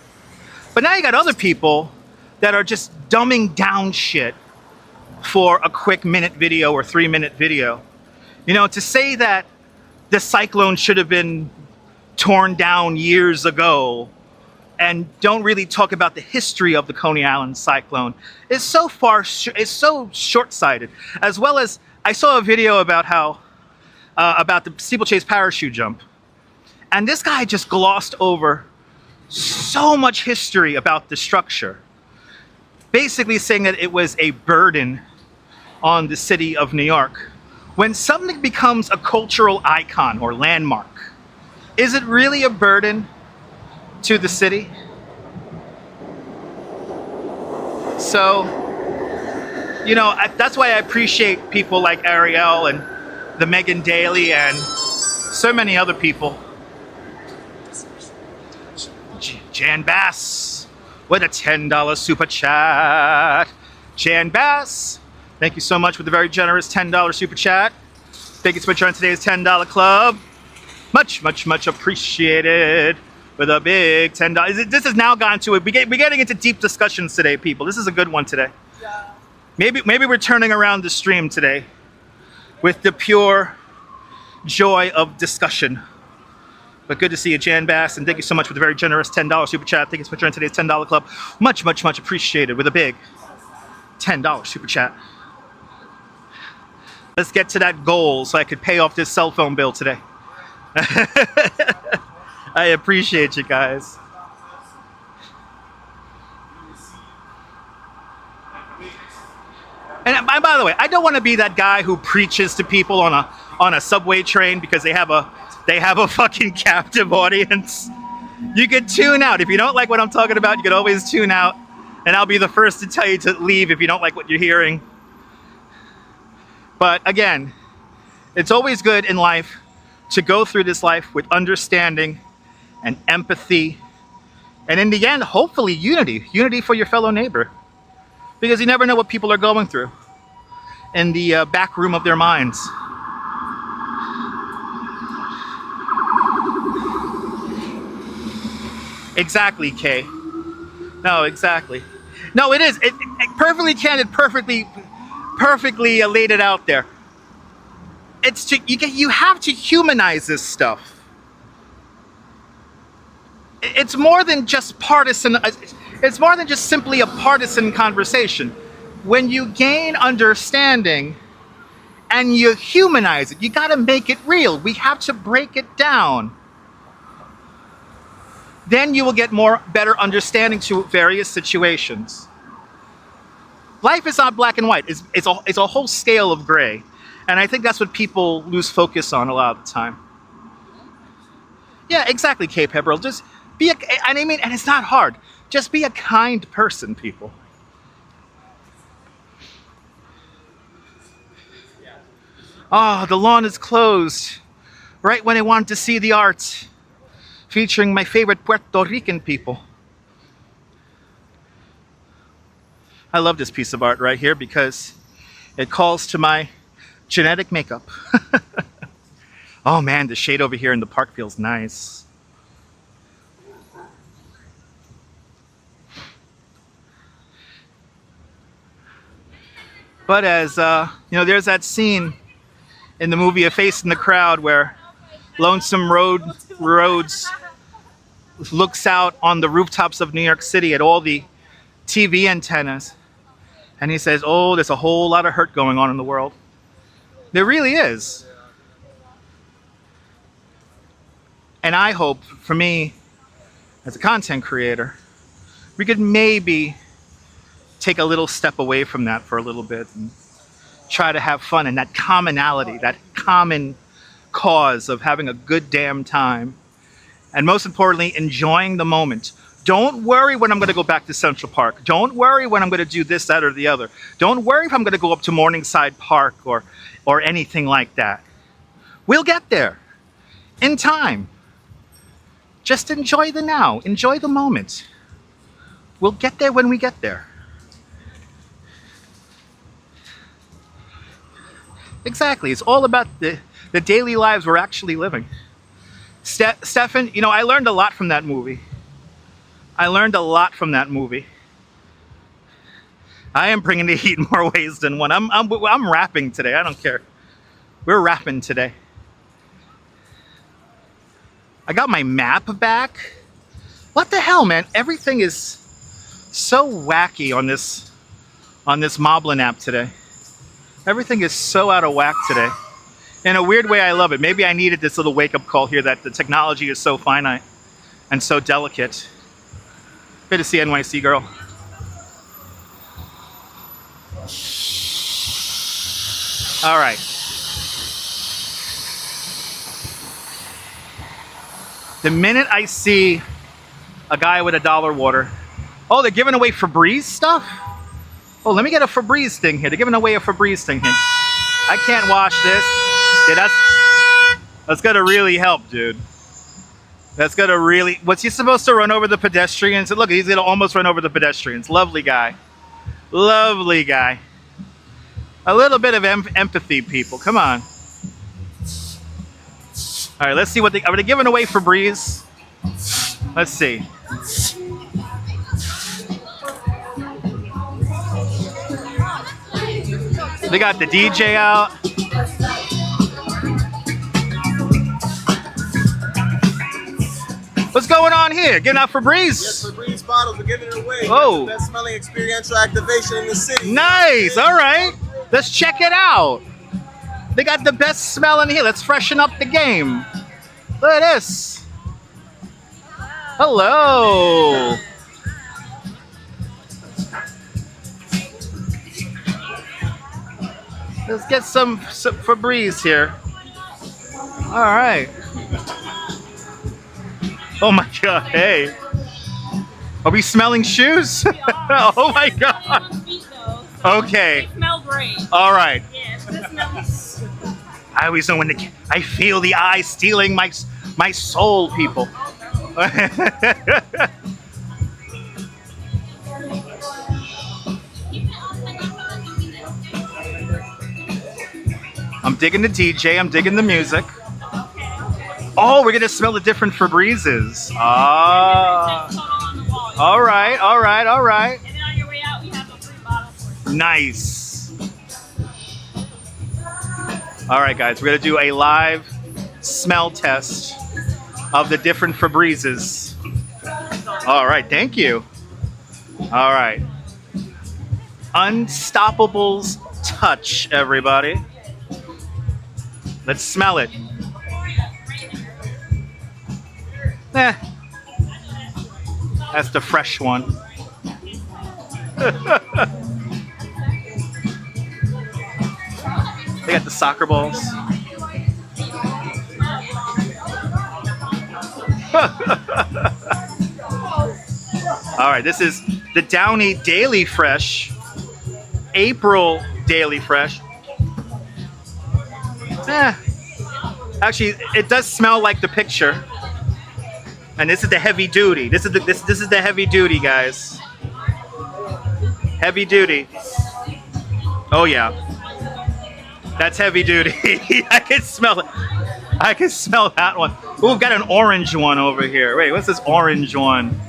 But now you got other people that are just dumbing down shit for a quick minute video or 3-minute video. You know, to say that the cyclone should have been torn down years ago and don't really talk about the history of the Coney Island cyclone is so short-sighted. As well as I saw a video about how about the steeplechase parachute jump, and this guy just glossed over so much history about the structure, basically saying that it was a burden on the city of New York. When something becomes a cultural icon or landmark, is it really a burden to the city? So, you know, that's why I appreciate people like Ariel and the Megan Daly and so many other people. Jan Bass with a $10 super chat. Jan Bass, thank you so much for the very generous $10 super chat. Thank you so much for joining today's $10 club. Much, much, much appreciated. With a big $10. This has now gone to it. We're getting into deep discussions today, people. This is a good one today. Yeah. Maybe we're turning around the stream today with the pure joy of discussion. But good to see you, Jan Bass, and thank you so much for the very generous $10 super chat. Thank you so much for joining today's $10 club. Much, much, much appreciated with a big $10 super chat. Let's get to that goal so I could pay off this cell phone bill today. I appreciate you guys. And by the way, I don't want to be that guy who preaches to people on a subway train because they have a fucking captive audience. You can tune out. If you don't like what I'm talking about, you can always tune out, and I'll be the first to tell you to leave if you don't like what you're hearing. But again, it's always good in life to go through this life with understanding and empathy, and in the end, hopefully unity for your fellow neighbor, because you never know what people are going through in the back room of their minds. Exactly, Kay. No, exactly. No, it is. It perfectly candid, perfectly laid it out there. It's you have to humanize this stuff. It's more than just partisan. It's more than just simply a partisan conversation. When you gain understanding and you humanize it, you got to make it real. We have to break it down. Then you will get better understanding to various situations. Life is not black and white. It's a whole scale of gray. And I think that's what people lose focus on a lot of the time. Yeah, exactly, Kay Pepperell. Just be and it's not hard. Just be a kind person, people. Oh, the lawn is closed. Right when I wanted to see the art, featuring my favorite Puerto Rican people. I love this piece of art right here because it calls to my genetic makeup. Oh man, the shade over here in the park feels nice. But as, you know, there's that scene in the movie A Face in the Crowd where Lonesome Rhodes looks out on the rooftops of New York City at all the TV antennas. And he says, oh, there's a whole lot of hurt going on in the world. There really is. And I hope, for me, as a content creator, we could maybe take a little step away from that for a little bit and try to have fun and that commonality, that common cause of having a good damn time. And most importantly, enjoying the moment. Don't worry when I'm going to go back to Central Park. Don't worry when I'm going to do this, that, or the other. Don't worry if I'm going to go up to Morningside Park or anything like that. We'll get there in time. Just enjoy the now. Enjoy the moment. We'll get there when we get there. Exactly. It's all about the daily lives we're actually living. Stefan, you know, I learned a lot from that movie. I am bringing the heat in more ways than one. I'm rapping today. I don't care. We're rapping today. I got my map back. What the hell, man? Everything is so wacky on this MobLink app today. Everything is so out of whack today. In a weird way, I love it. Maybe I needed this little wake-up call here that the technology is so finite and so delicate. Good to see NYC girl. All right. The minute I see a guy with a dollar water, oh, they're giving away Febreze stuff? Oh, let me get a Febreze thing here. They're giving away a Febreze thing here. I can't wash this. Yeah, that's gonna really help, dude. That's gonna really... What's he supposed to run over the pedestrians? Look, he's gonna almost run over the pedestrians. Lovely guy. Lovely guy. A little bit of empathy, people. Come on. All right, let's see what are they giving away Febreze? Let's see. They got the DJ out. What's going on here? Giving out Febreze? Yes, Febreze bottles. We're giving it away. Oh. The best smelling experiential activation in the city. Nice. All right. Let's check it out. They got the best smell in here. Let's freshen up the game. Look at this. Hello. Let's get some Febreze here. All right. Oh my God, hey. Are we smelling shoes? Oh my God. Okay. They smell great. All right. Yes, this smells. I always know when I feel the eye stealing my soul, people. I'm digging the DJ, I'm digging the music. Oh, we're gonna smell the different Febrezes. Ah. All right, all right, all right. And then on your way out, we have a free bottle for you. Nice. All right, guys, we're gonna do a live smell test of the different Febrezes. All right, thank you. All right. Unstoppable's touch, everybody. Let's smell it. That's the fresh one. They got the soccer balls. All right, this is the Downy Daily Fresh, April Daily Fresh. Actually, it does smell like the picture. And this is the heavy duty. This is the heavy duty, guys. Heavy duty. Oh yeah, that's heavy duty. I can smell it. I can smell that one. Ooh, we've got an orange one over here. Wait, what's this orange one?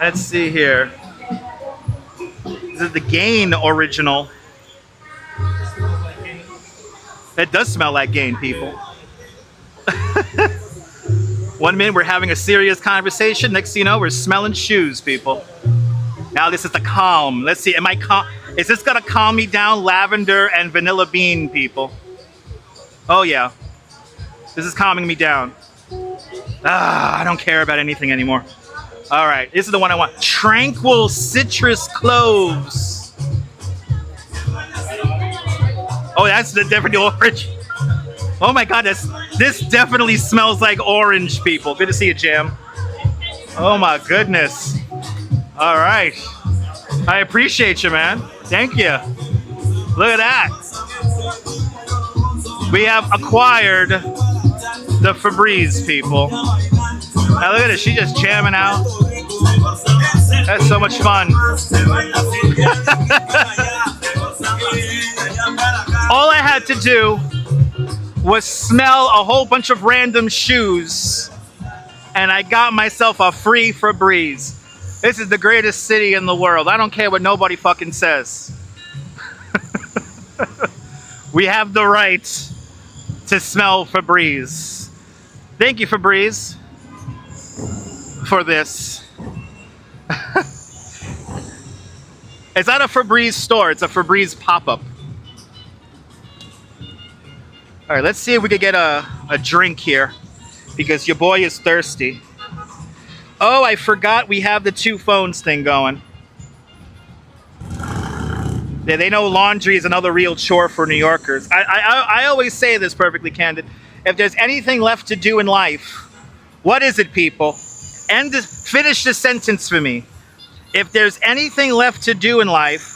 Let's see here. This is the Gain original. It does smell like Gain, people. 1 minute we're having a serious conversation. Next thing you know, we're smelling shoes, people. Now this is the calm. Let's see, am I calm? Is this gonna calm me down? Lavender and vanilla bean, people. Oh yeah. This is calming me down. I don't care about anything anymore. All right, this is the one I want. Tranquil citrus cloves. Oh, that's the different orange. Oh my God, this definitely smells like orange, people. Good to see you, Jam. Oh my goodness. All right. I appreciate you, man. Thank you. Look at that. We have acquired the Febreze, people. Now look at it. She's just jamming out. That's so much fun. All I had to do was smell a whole bunch of random shoes, and I got myself a free Febreze. This is the greatest city in the world. I don't care what nobody fucking says. We have the right to smell Febreze. Thank you, Febreze, for this. It's not a Febreze store, it's a Febreze pop-up. All right, let's see if we could get a drink here, because your boy is thirsty. Oh, I forgot we have the 2 phones thing going. Yeah, they know laundry is another real chore for New Yorkers. I always say this perfectly candid. If there's anything left to do in life, what is it, people? Finish the sentence for me. If there's anything left to do in life,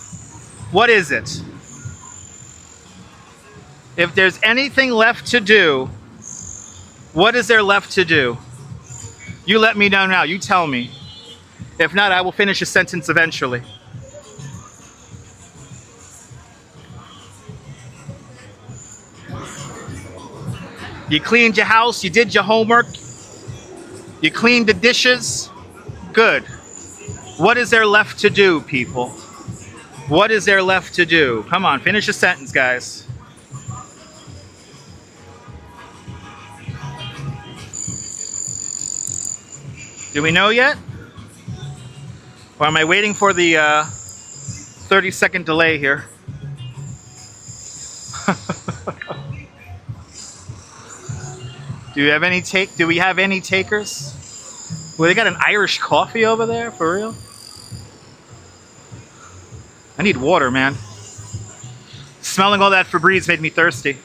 what is it? If there's anything left to do, what is there left to do? You let me know now. You tell me. If not, I will finish a sentence eventually. You cleaned your house. You did your homework. You cleaned the dishes. Good. What is there left to do, people? What is there left to do? Come on, finish a sentence, guys. Do we know yet? Or am I waiting for the 30-second delay here? Do we have any takers? Well, they got an Irish coffee over there, for real? I need water, man. Smelling all that Febreze made me thirsty.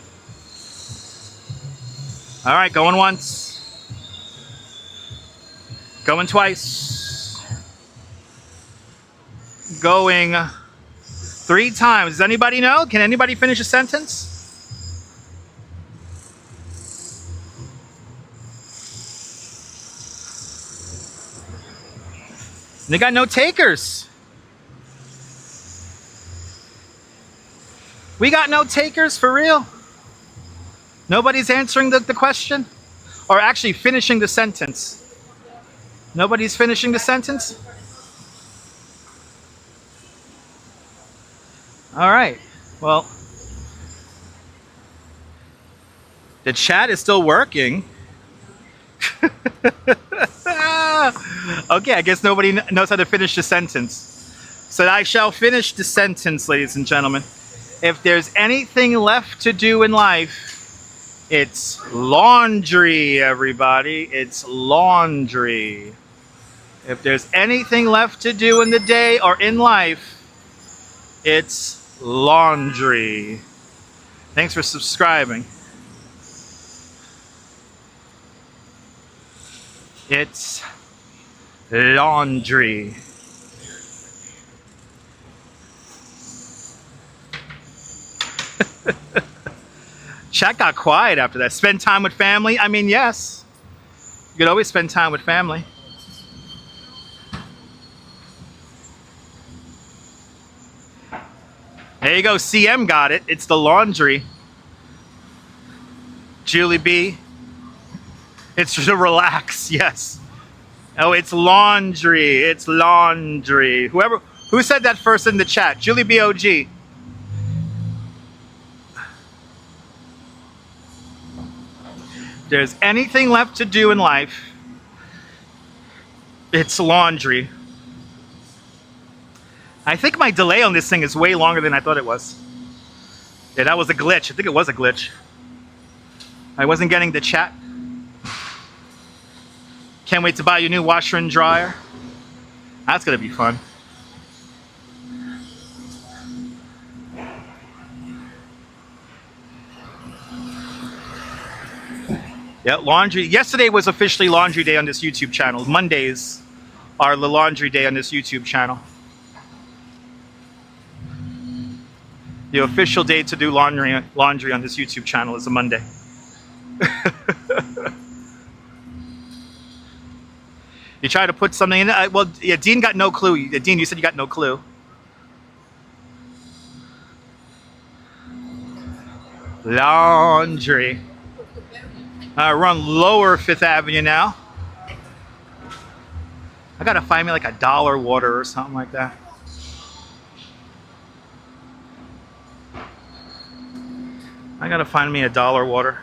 All right, going once. Going twice. Going 3 times. Does anybody know? Can anybody finish a sentence? They got no takers. We got no takers, for real? Nobody's answering the question? Or actually finishing the sentence? Nobody's finishing the sentence? All right. Well, the chat is still working. Okay, I guess nobody knows how to finish the sentence. So I shall finish the sentence, ladies and gentlemen. If there's anything left to do in life, it's laundry, everybody. It's laundry. If there's anything left to do in the day or in life, it's laundry. Thanks for subscribing. It's laundry. Chat got quiet after that. Spend time with family? I mean, yes. You could always spend time with family. There you go. CM got it. It's the laundry. Julie B. It's to relax. Yes. Oh, it's laundry. It's laundry. Who said that first in the chat? Julie BOG. If there's anything left to do in life, it's laundry. I think my delay on this thing is way longer than I thought it was. Yeah, that was a glitch. I think it was a glitch. I wasn't getting the chat. Can't wait to buy your new washer and dryer. That's gonna be fun. Yeah, laundry. Yesterday was officially laundry day on this YouTube channel. Mondays are the laundry day on this YouTube channel. The official day to do laundry on this YouTube channel is a Monday. You try to put something in it. Well, yeah, Dean got no clue. Dean, you said you got no clue. Laundry. We're on Lower 5th Avenue now. I gotta find me like $1 water or something like that. I gotta find me $1 water.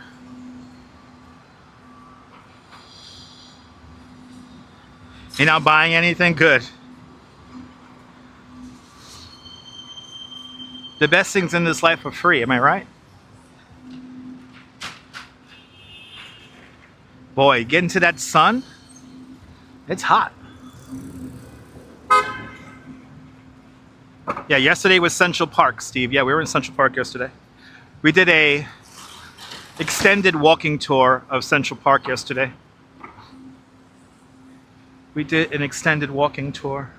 You're not buying anything? Good. The best things in this life are free, am I right? Boy, get into that sun. It's hot. Yeah, yesterday was Central Park, Steve. Yeah, we were in Central Park yesterday. We did a extended walking tour of Central Park yesterday. We did an extended walking tour.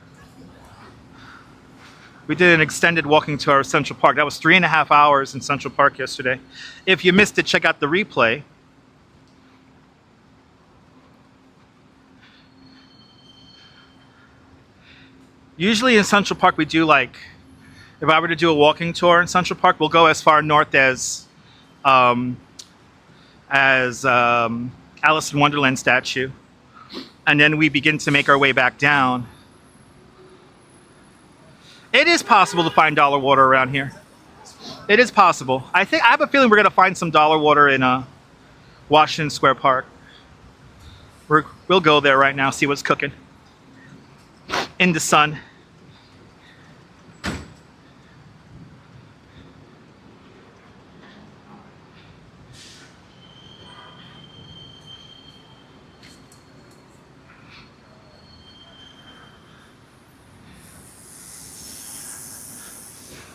We did an extended walking tour of Central Park. That was 3.5 hours in Central Park yesterday. If you missed it, check out the replay. Usually in Central Park, we do like, if I were to do a walking tour in Central Park, we'll go as far north as Alice in Wonderland statue. And then we begin to make our way back down. It is possible to find dollar water around here. It is possible. I have a feeling we're gonna find some dollar water in Washington Square Park. We'll go there right now, see what's cooking. In the sun.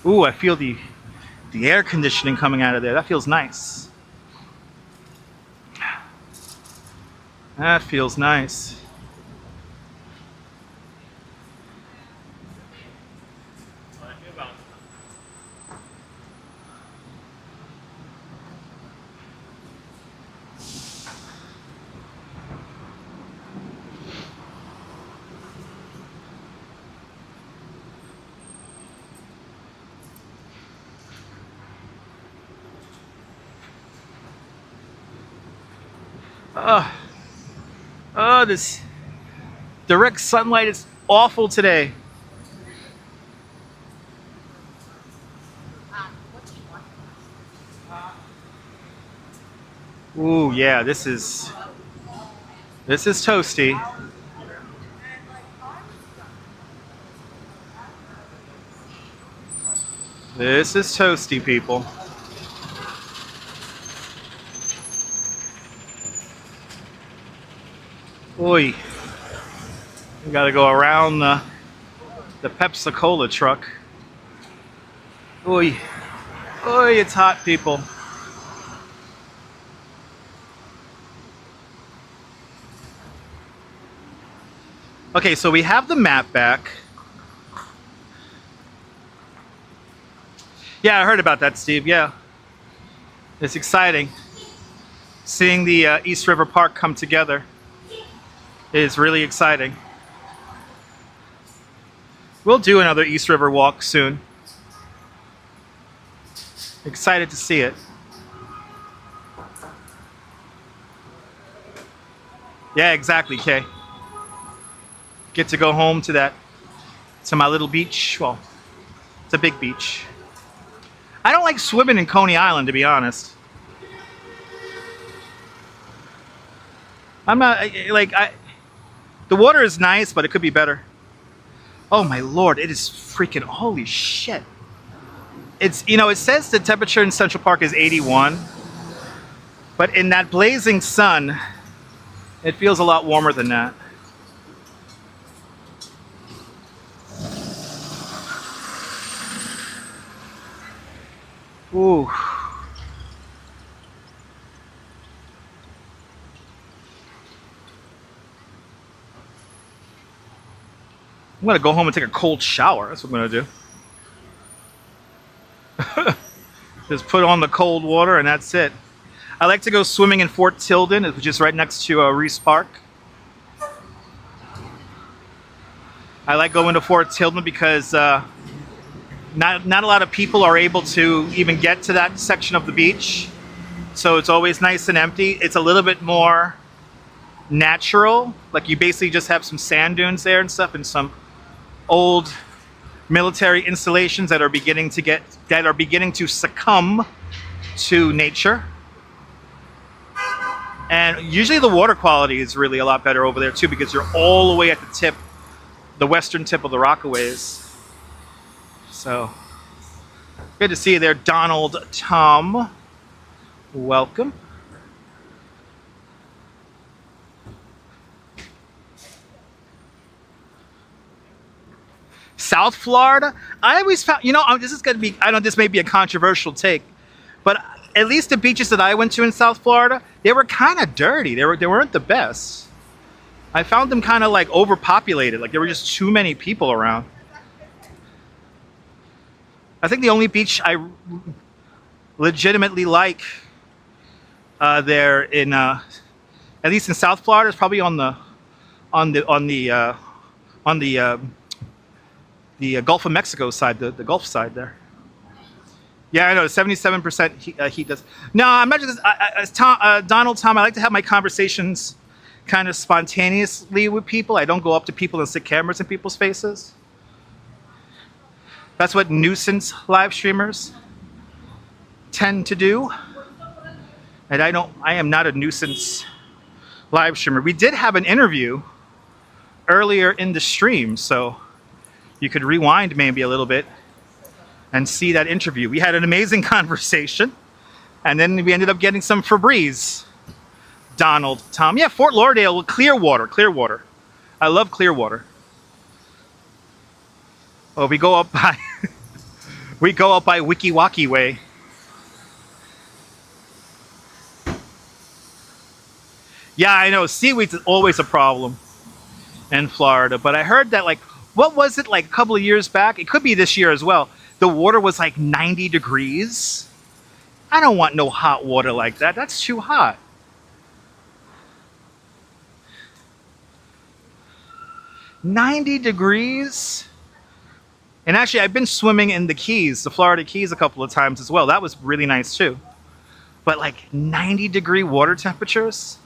Ooh, I feel the air conditioning coming out of there. That feels nice. That feels nice. This direct sunlight is awful today. Ooh, yeah, this is toasty. This is toasty, people. Oy. We gotta go around the Pepsi-Cola truck. Oy. Oy, it's hot, people. Okay, so we have the map back. Yeah, I heard about that, Steve. Yeah. It's exciting. Seeing the East River Park come together is really exciting. We'll do another East River walk soon. Excited to see it. Yeah, exactly, Kay. Get to go home to my little beach. Well, it's a big beach. I don't like swimming in Coney Island, to be honest. I'm not, the water is nice, but it could be better. Oh my Lord, it is freaking, holy shit. It's, it says the temperature in Central Park is 81, but in that blazing sun, it feels a lot warmer than that. Ooh. I'm gonna go home and take a cold shower. That's what I'm gonna do. Just put on the cold water and that's it. I like to go swimming in Fort Tilden, which is right next to Reese Park. I like going to Fort Tilden because not a lot of people are able to even get to that section of the beach. So it's always nice and empty. It's a little bit more natural. Like you basically just have some sand dunes there and stuff, and some old military installations that are beginning to succumb to nature. And usually the water quality is really a lot better over there too, because you're all the way at the tip, the western tip of the Rockaways. So good to see you there, Donald Tom. Welcome. South Florida, I always found, you know, this is going to be, I know this may be a controversial take, but at least the beaches that I went to in South Florida, they were kind of dirty. They weren't the best. I found them kind of like overpopulated, like there were just too many people around. I think the only beach I legitimately like there in, at least in South Florida, is probably on the Gulf of Mexico side, the Gulf side there. Yeah, I know, 77% heat does. No, I'm not just, Donald Tom, I like to have my conversations kind of spontaneously with people. I don't go up to people and stick cameras in people's faces. That's what nuisance live streamers tend to do. And I am not a nuisance live streamer. We did have an interview earlier in the stream, so you could rewind maybe a little bit and see that interview. We had an amazing conversation, and then we ended up getting some Febreze. Donald Tom. Yeah, Fort Lauderdale, Clearwater. I love Clearwater. Oh, we go up by Wikiwaki Way. Yeah, I know, seaweed's always a problem in Florida, but I heard that, like, what was it, like a couple of years back? It could be this year as well. The water was like 90 degrees. I don't want no hot water like that. That's too hot. $90 degrees? And actually, I've been swimming in the Keys, the Florida Keys, a couple of times as well. That was really nice too. But like 90-degree water temperatures?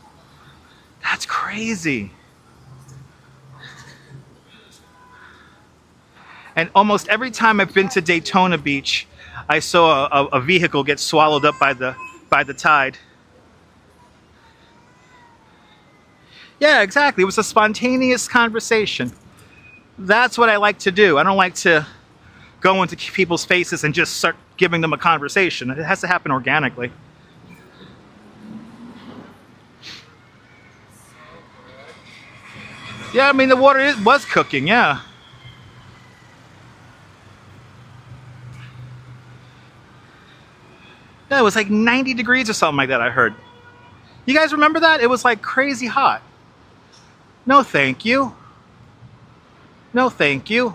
That's crazy. And almost every time I've been to Daytona Beach, I saw a vehicle get swallowed up by the tide. Yeah, exactly. It was a spontaneous conversation. That's what I like to do. I don't like to go into people's faces and just start giving them a conversation. It has to happen organically. Yeah, I mean, the water was cooking, yeah. Yeah, it was like 90 degrees or something like that, I heard. You guys remember that? It was like crazy hot. No, thank you. No, thank you.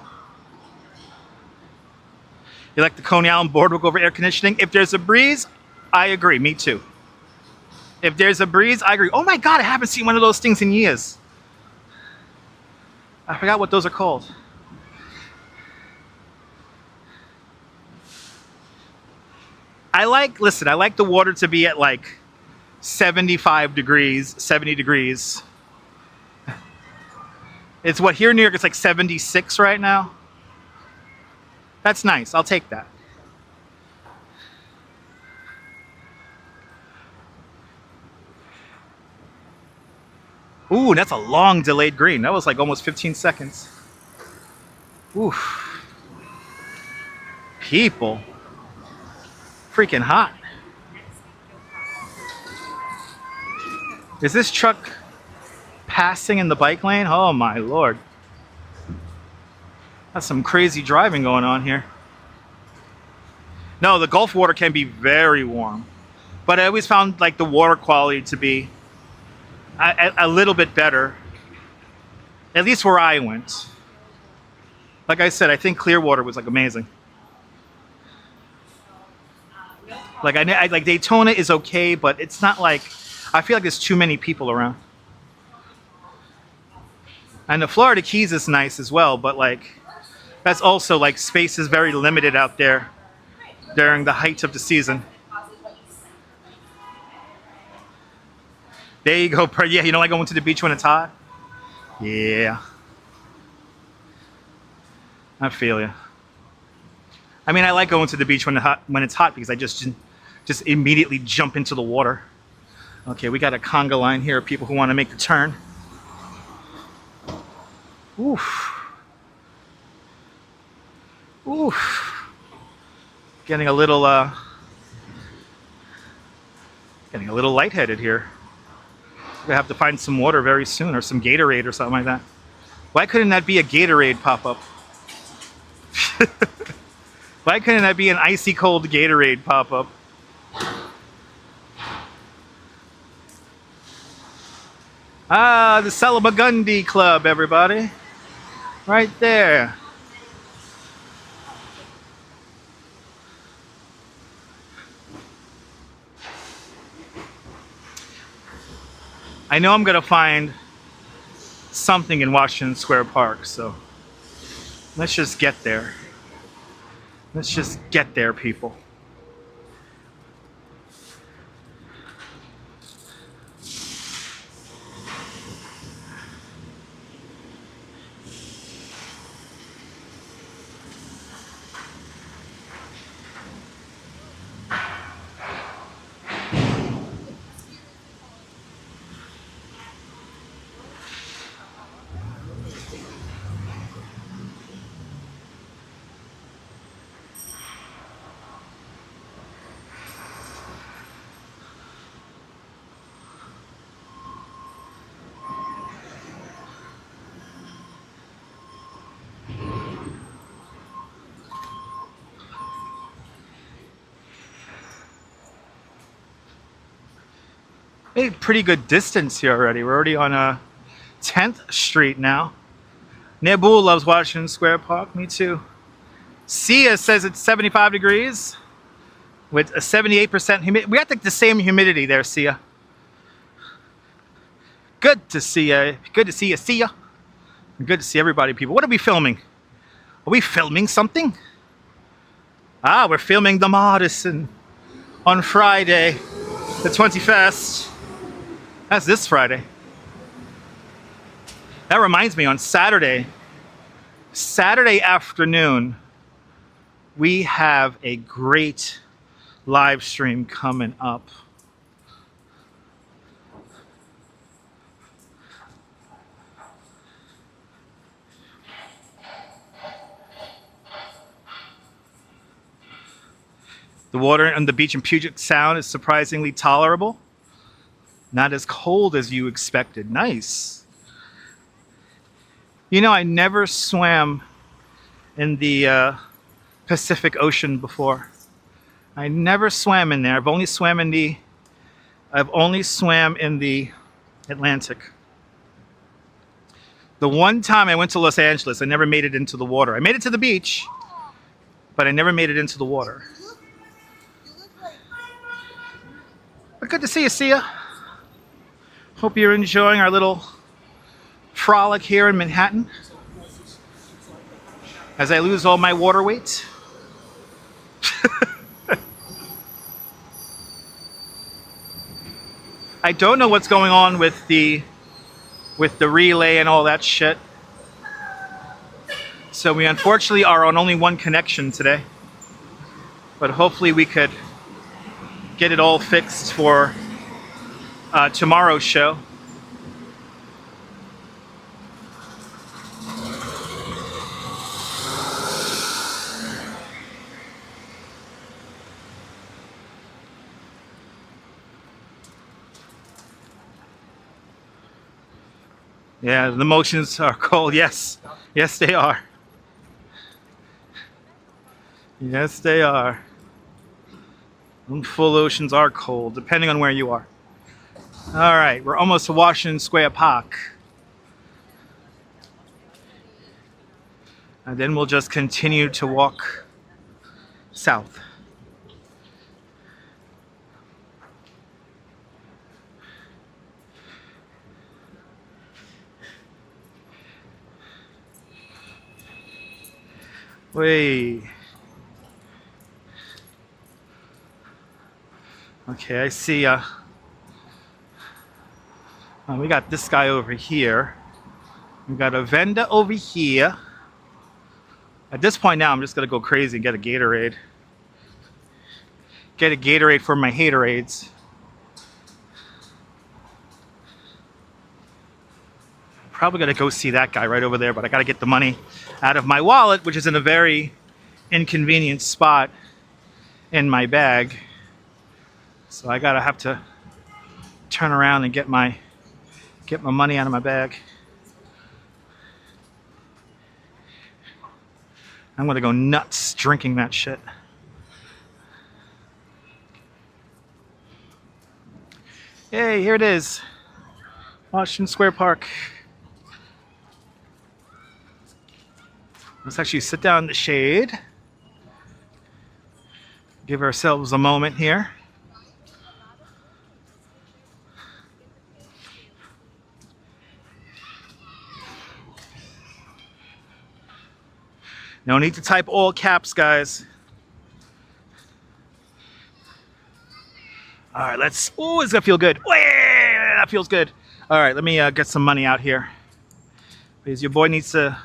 You like the Coney Island boardwalk over air conditioning? If there's a breeze, I agree. Me too. If there's a breeze, I agree. Oh my God, I haven't seen one of those things in years. I forgot what those are called. I like the water to be at like 75 degrees, 70 degrees. It's what, here in New York, it's like 76 right now. That's nice. I'll take that. Ooh, that's a long delayed green. That was like almost 15 seconds. Oof. People. Freaking hot. Is this truck passing in the bike lane? Oh my Lord. That's some crazy driving going on here. No, the Gulf water can be very warm, but I always found like the water quality to be a little bit better, at least where I went. Like I said, I think Clearwater was like amazing. Like I like Daytona is okay, but it's not like, I feel like there's too many people around. And the Florida Keys is nice as well, but like that's also like space is very limited out there during the height of the season. There you go. Yeah, you don't like going to the beach when it's hot? Yeah. I feel you. I mean, I like going to the beach when it's hot because I just immediately jump into the water. Okay, we got a conga line here of people who want to make the turn. Oof. Oof. Getting a little lightheaded here. We're gonna have to find some water very soon, or some Gatorade or something like that. Why couldn't that be a Gatorade pop-up? Why couldn't that be an icy cold Gatorade pop-up? Ah, the Salabagundi Club, everybody. Right there. I know I'm gonna find something in Washington Square Park, so let's just get there. Let's just get there, people. A pretty good distance here already. We're already on 10th Street now. Nebu loves Washington Square Park. Me too. Sia says it's 75 degrees with a 78% humidity. We got the same humidity there, Sia. Good to see you. Good to see you, Sia. Good to see everybody, people. What are we filming? Are we filming something? Ah, we're filming the Madison on Friday, the 21st. That's this Friday. That reminds me, on Saturday afternoon, we have a great live stream coming up. The water on the beach in Puget Sound is surprisingly tolerable. Not as cold as you expected. Nice. You know, I never swam in the Pacific Ocean before. I never swam in there. I've only swam in the Atlantic. The one time I went to Los Angeles, I never made it into the water. I made it to the beach, but I never made it into the water. But good to see you, Sia. Hope you're enjoying our little frolic here in Manhattan as I lose all my water weight. I don't know what's going on with the relay and all that shit. So we unfortunately are on only one connection today. But hopefully we could get it all fixed for tomorrow's show. Yeah, the motions are cold. Yes. Yes, they are. Yes, they are. And full oceans are cold, depending on where you are. All right, we're almost to Washington Square Park. And then we'll just continue to walk south. Way. Okay, I see We got this guy over here. We got a vendor over here. At this point now, I'm just gonna go crazy and get a Gatorade. Get a Gatorade for my haterades. Probably gonna go see that guy right over there, but I gotta get the money out of my wallet, which is in a very inconvenient spot in my bag. So I gotta have to turn around and get my money out of my bag. I'm gonna go nuts drinking that shit. Hey, here it is. Washington Square Park. Let's actually sit down in the shade. Give ourselves a moment here. No need to type all caps, guys. All right, let's. Oh, it's gonna feel good. Oh, yeah, that feels good. All right, let me get some money out here, because your boy needs to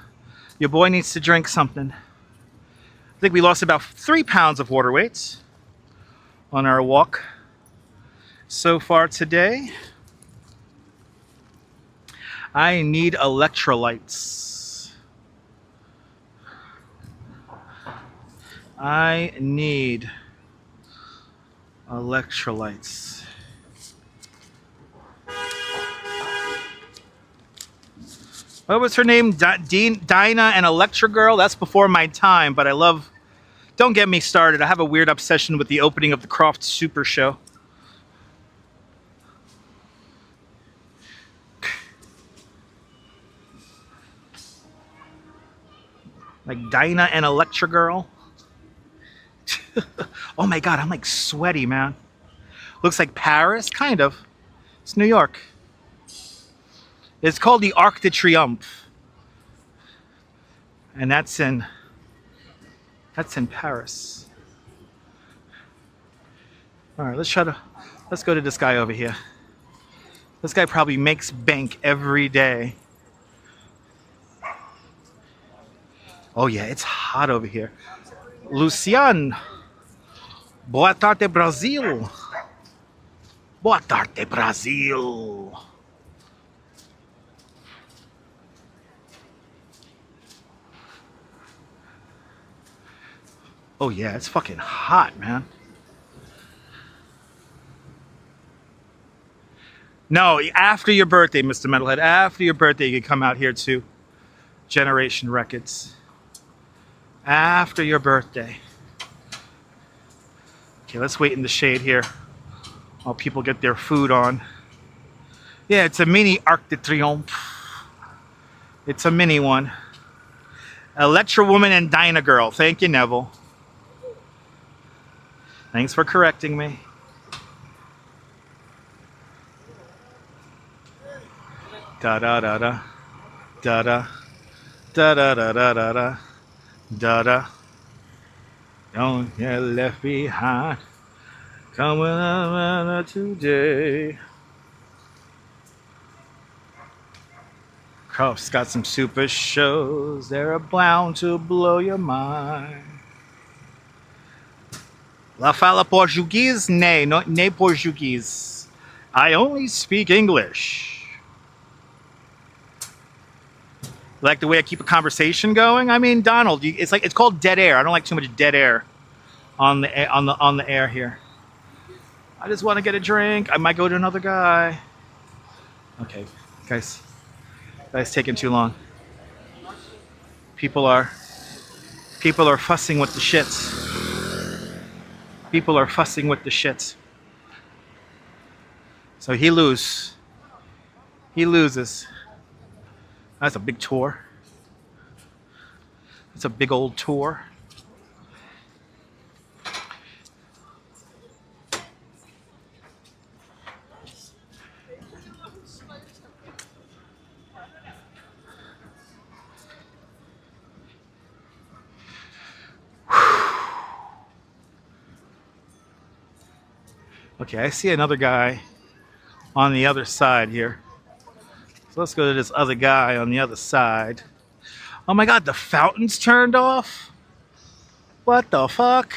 drink something. I think we lost about 3 pounds of water weight on our walk so far today. I need electrolytes. I need electrolytes. What was her name? Dinah and Electra Girl? That's before my time, but I love... Don't get me started. I have a weird obsession with the opening of the Croft Super Show. Like Dinah and Electra Girl. Oh my God, I'm like sweaty, man. Looks like Paris, kind of. It's New York. It's called the Arc de Triomphe. And that's in Paris. All right, let's go to this guy over here. This guy probably makes bank every day. Oh yeah, it's hot over here. Lucian. Boa tarde, Brasil. Boa tarde, Brasil. Oh yeah, it's fucking hot, man. No, after your birthday, Mr. Metalhead. After your birthday, you can come out here to Generation Records. After your birthday. Okay, let's wait in the shade here while people get their food on. Yeah, it's a mini Arc de Triomphe. It's a mini one. Electra Woman and Dinah Girl. Thank you, Neville. Thanks for correcting me. Da da da da da da da da da da da da da da. Don't get left behind. Coming up today. Crofts got some super shows. They're bound to blow your mind. La fala português? Nay, not nem Portuguese. I only speak English. Like the way I keep a conversation going? I mean, Donald, it's called dead air. I don't like too much dead air on the air here. I just want to get a drink. I might go to another guy. Okay, guys, taking too long. People are fussing with the shits. People are fussing with the shits. So he loses. That's a big tour. That's a big old tour. Okay, I see another guy on the other side here. So let's go to this other guy on the other side. Oh my god, the fountain's turned off? What the fuck?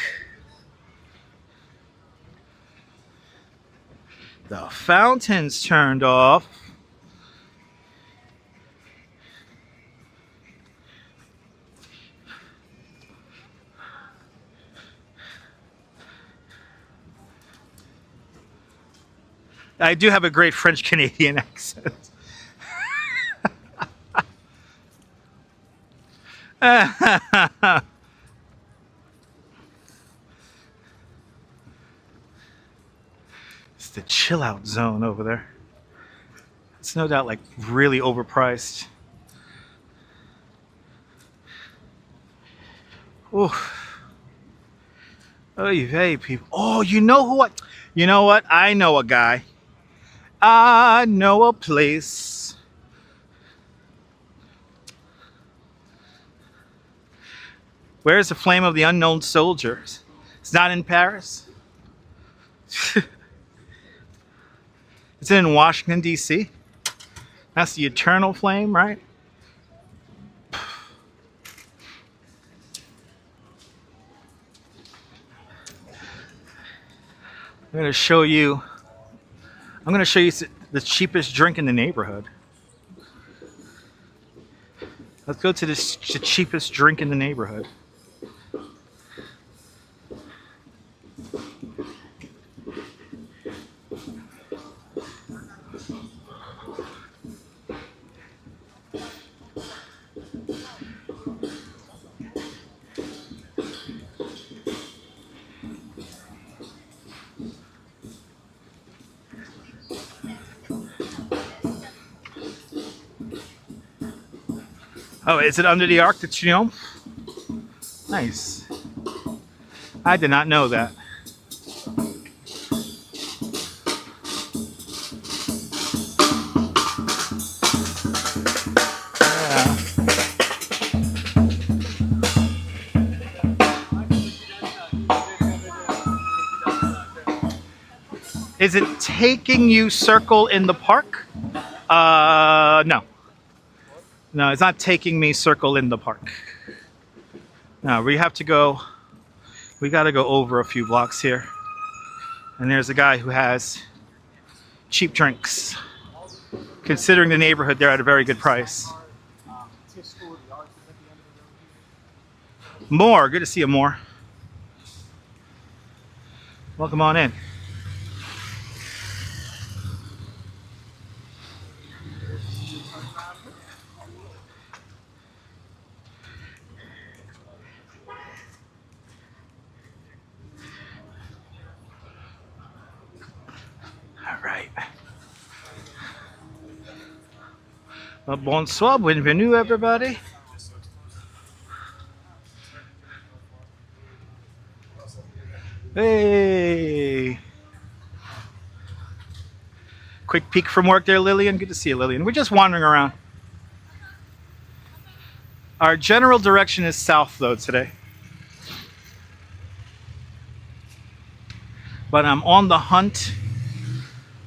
The fountain's turned off. I do have a great French Canadian accent. It's the chill out zone over there. It's no doubt like really overpriced. Ooh. Oh, hey people. Oh, you know who you know what? I know a guy. I know a place. Where's the flame of the unknown soldiers? It's not in Paris. It's in Washington, D.C. That's the eternal flame, right? I'm going to show you the cheapest drink in the neighborhood. Let's go to the cheapest drink in the neighborhood. Oh, is it under the Arc de Triomphe? Nice. I did not know that. Is it taking you circle in the park? No. No, it's not taking me circle in the park. No, we have to go. We got to go over a few blocks here. And there's a guy who has cheap drinks. Considering the neighborhood, they're at a very good price. More, good to see you, More. Welcome on in. Bonsoir, bienvenue everybody. Hey. Quick peek from work there, Lillian. Good to see you, Lillian. We're just wandering around. Our general direction is south, though, today. But I'm on the hunt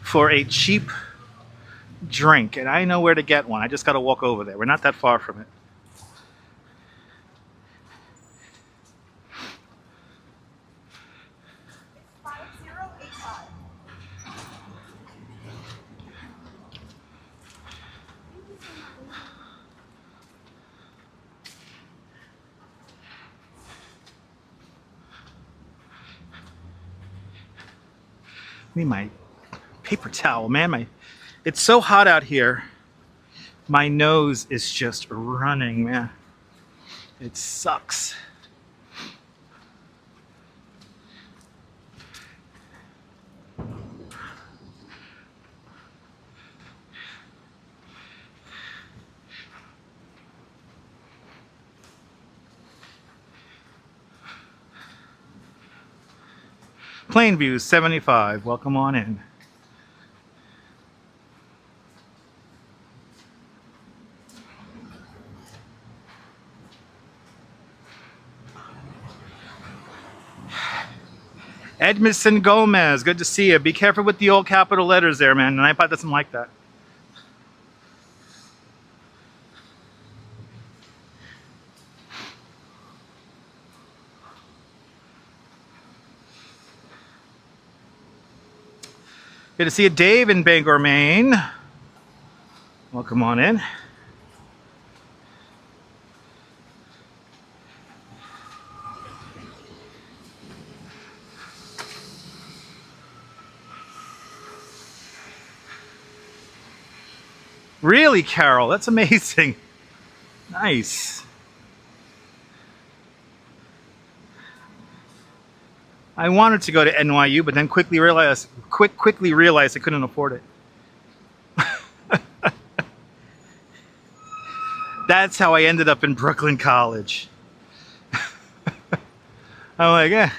for a cheap drink, and I know where to get one. I just got to walk over there. We're not that far from it. Need my paper towel, man. It's so hot out here. My nose is just running, man. It sucks. Plainview 75. Welcome on in. Edmondson Gomez, good to see you. Be careful with the old capital letters there, man. An iPod doesn't like that. Good to see you, Dave in Bangor, Maine. Welcome on in. Really, Carol? That's amazing. Nice. I wanted to go to NYU, but then quickly realized I couldn't afford it. That's how I ended up in Brooklyn College. I'm like,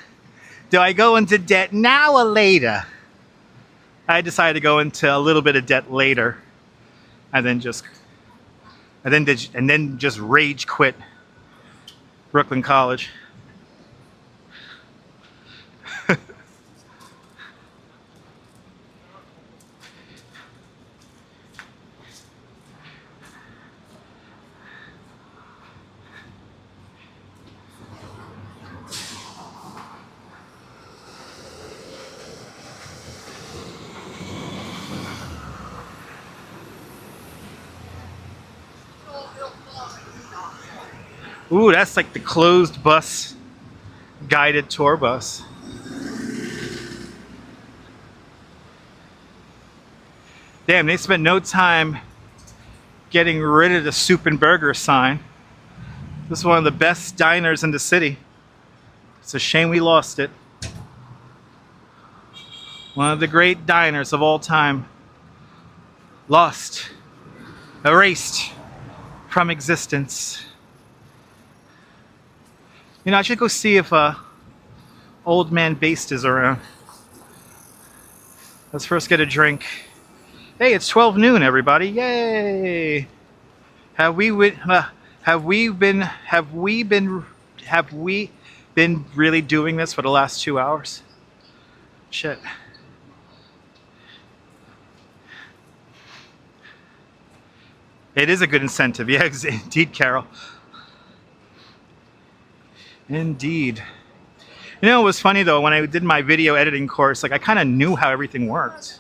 do I go into debt now or later? I decided to go into a little bit of debt later, and then just rage quit Brooklyn College. Ooh, that's like the closed bus, guided tour bus. Damn, they spent no time getting rid of the soup and burger sign. This is one of the best diners in the city. It's a shame we lost it. One of the great diners of all time. Lost, erased from existence. You know, I should go see if Old Man Based is around. Let's first get a drink. Hey, it's 12 noon, everybody! Yay! Have we been really doing this for the last 2 hours? Shit. It is a good incentive. Yeah, indeed, Carol. Indeed. You know, it was funny though, when I did my video editing course, like I kind of knew how everything worked.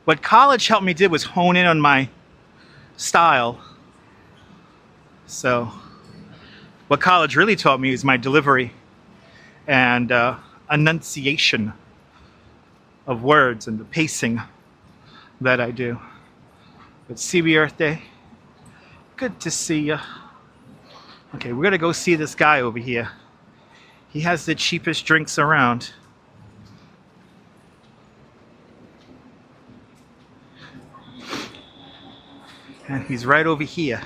What college helped me did was hone in on my style. So, what college really taught me is my delivery and enunciation of words and the pacing that I do. But CB Earth Day, good to see you. Okay, we're gonna go see this guy over here. He has the cheapest drinks around. And he's right over here.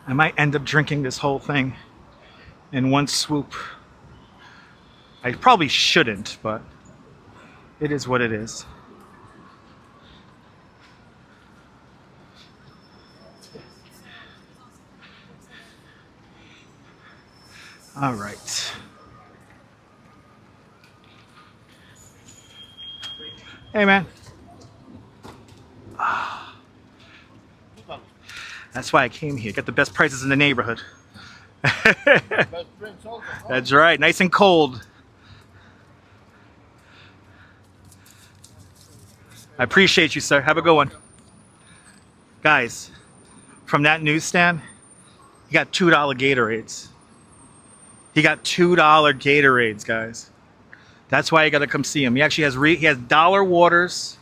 I might end up drinking this whole thing in one swoop. I probably shouldn't, but it is what it is. All right. Hey, man. That's why I came here. Got the best prices in the neighborhood. That's right. Nice and cold. I appreciate you, sir. Have a good one. Guys, from that newsstand, he got $2 Gatorades. He got $2 Gatorades, guys. That's why you gotta come see him. He actually has dollar waters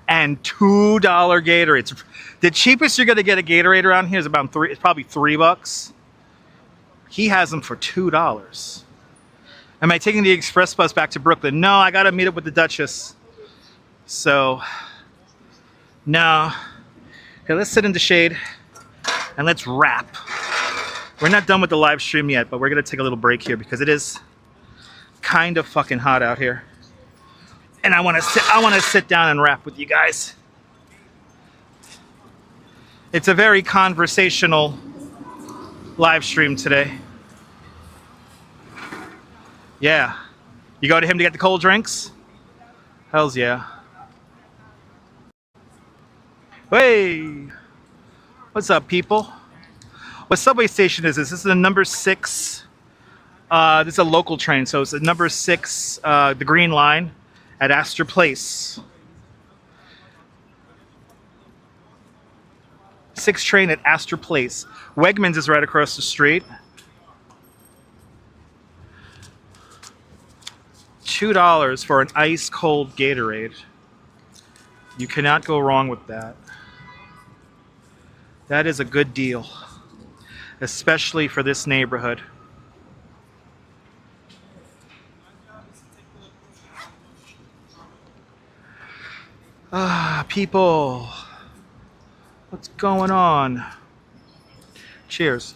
and $2 Gatorades. The cheapest you're gonna get a Gatorade around here is it's probably $3. He has them for $2. Am I taking the express bus back to Brooklyn? No, I gotta meet up with the Duchess. So, no. Okay, let's sit in the shade and let's wrap. We're not done with the live stream yet, but we're gonna take a little break here because it is kind of fucking hot out here. And I wanna sit down and rap with you guys. It's a very conversational live stream today. Yeah. You go to him to get the cold drinks? Hells yeah. Hey! What's up, people? What subway station is this? This is the number 6. This is a local train, so it's the number 6, the Green Line at Astor Place. 6 train at Astor Place. Wegmans is right across the street. $2 for an ice cold Gatorade. You cannot go wrong with that. That is a good deal, especially for this neighborhood. People, what's going on? Cheers.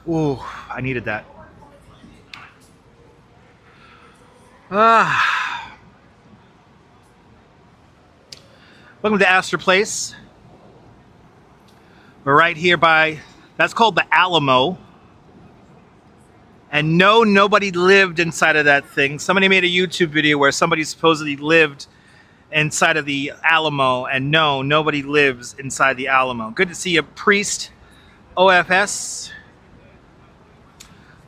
Ooh, I needed that. Welcome to Astor Place. We're right here by, that's called the Alamo. And no, nobody lived inside of that thing. Somebody made a YouTube video where somebody supposedly lived inside of the Alamo, and no, nobody lives inside the Alamo. Good to see you, Priest OFS.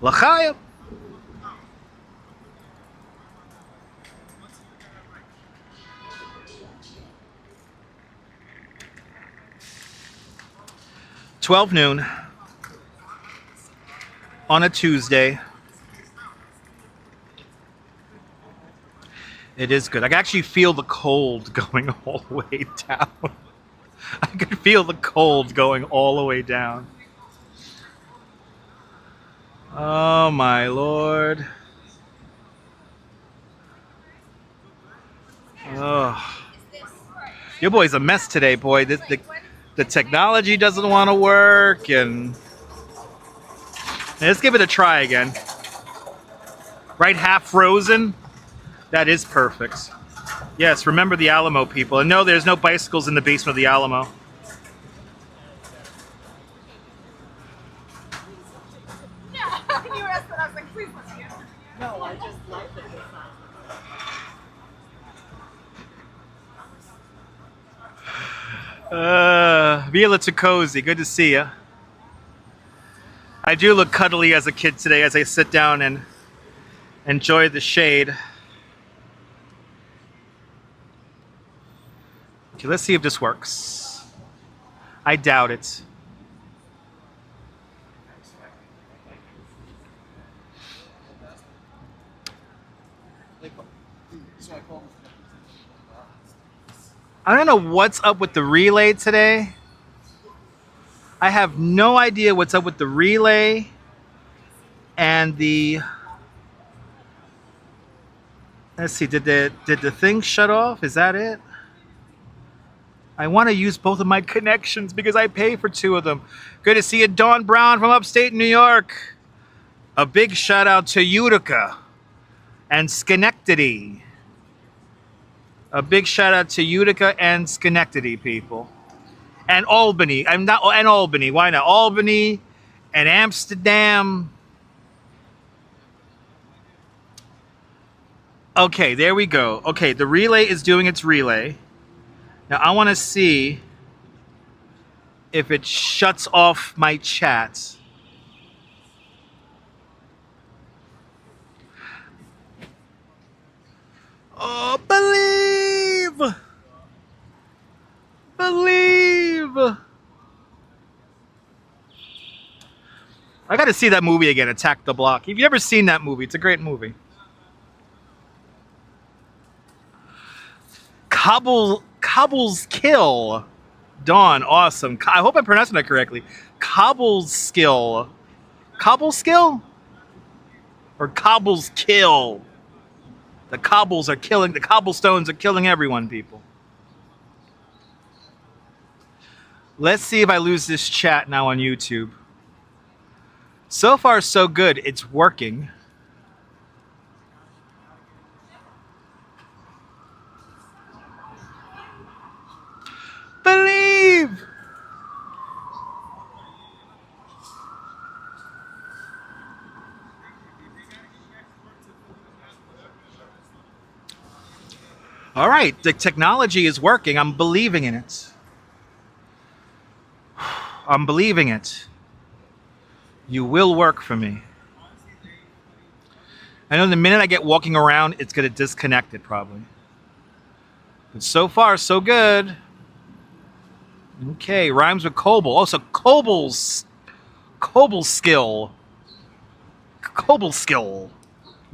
L'chaim. noon on a Tuesday. It is good. I can actually feel the cold going all the way down. I can feel the cold going all the way down. Oh my Lord. Oh. Your boy's a mess today, boy. The technology doesn't want to work, and let's give it a try again. Right, half frozen. That is perfect. Yes, remember the Alamo, people. And no, there's no bicycles in the basement of the Alamo. Yeah, you asked that. I was like, please let me go. No, I just like the design. Viola Cozy, good to see you. I do look cuddly as a kid today as I sit down and enjoy the shade. Okay, let's see if this works. I doubt it. I don't know what's up with the relay today. I have no idea what's up with the relay and the... Let's see, did the thing shut off? Is that it? I want to use both of my connections because I pay for 2 of them. Good to see you, Dawn Brown from upstate New York. A big shout out to Utica and Schenectady. A big shout out to Utica and Schenectady, people. And Albany. And Albany. Why not? Albany and Amsterdam. Okay, there we go. Okay, the relay is doing its relay. Now I want to see if it shuts off my chat. Oh, believe! Believe! I got to see that movie again, Attack the Block. If you've ever seen that movie, it's a great movie. Cobble's Kill. Dawn, awesome. I hope I'm pronouncing that correctly. Cobble's Skill. Cobble's Skill? Or Cobble's Kill? The cobbles are killing, the cobblestones are killing everyone, people. Let's see if I lose this chat now on YouTube. So far, so good. It's working. Believe! All right, the technology is working. I'm believing in it. I'm believing it. You will work for me. I know the minute I get walking around, it's going to disconnect it probably. But so far, so good. Okay, rhymes with Koble. Oh, so Koble's skill. Koble skill.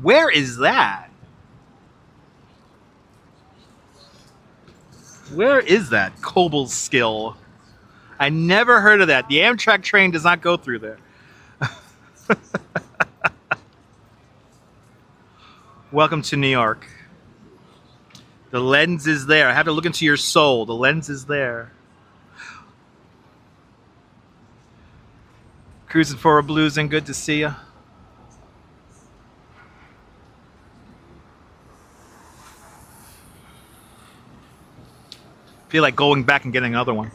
Where is that? Where is that Koble's skill? I never heard of that. The Amtrak train does not go through there. Welcome to New York. The lens is there. I have to look into your soul. The lens is there. Cruising for a blues and good to see you. Feel like going back and getting another one.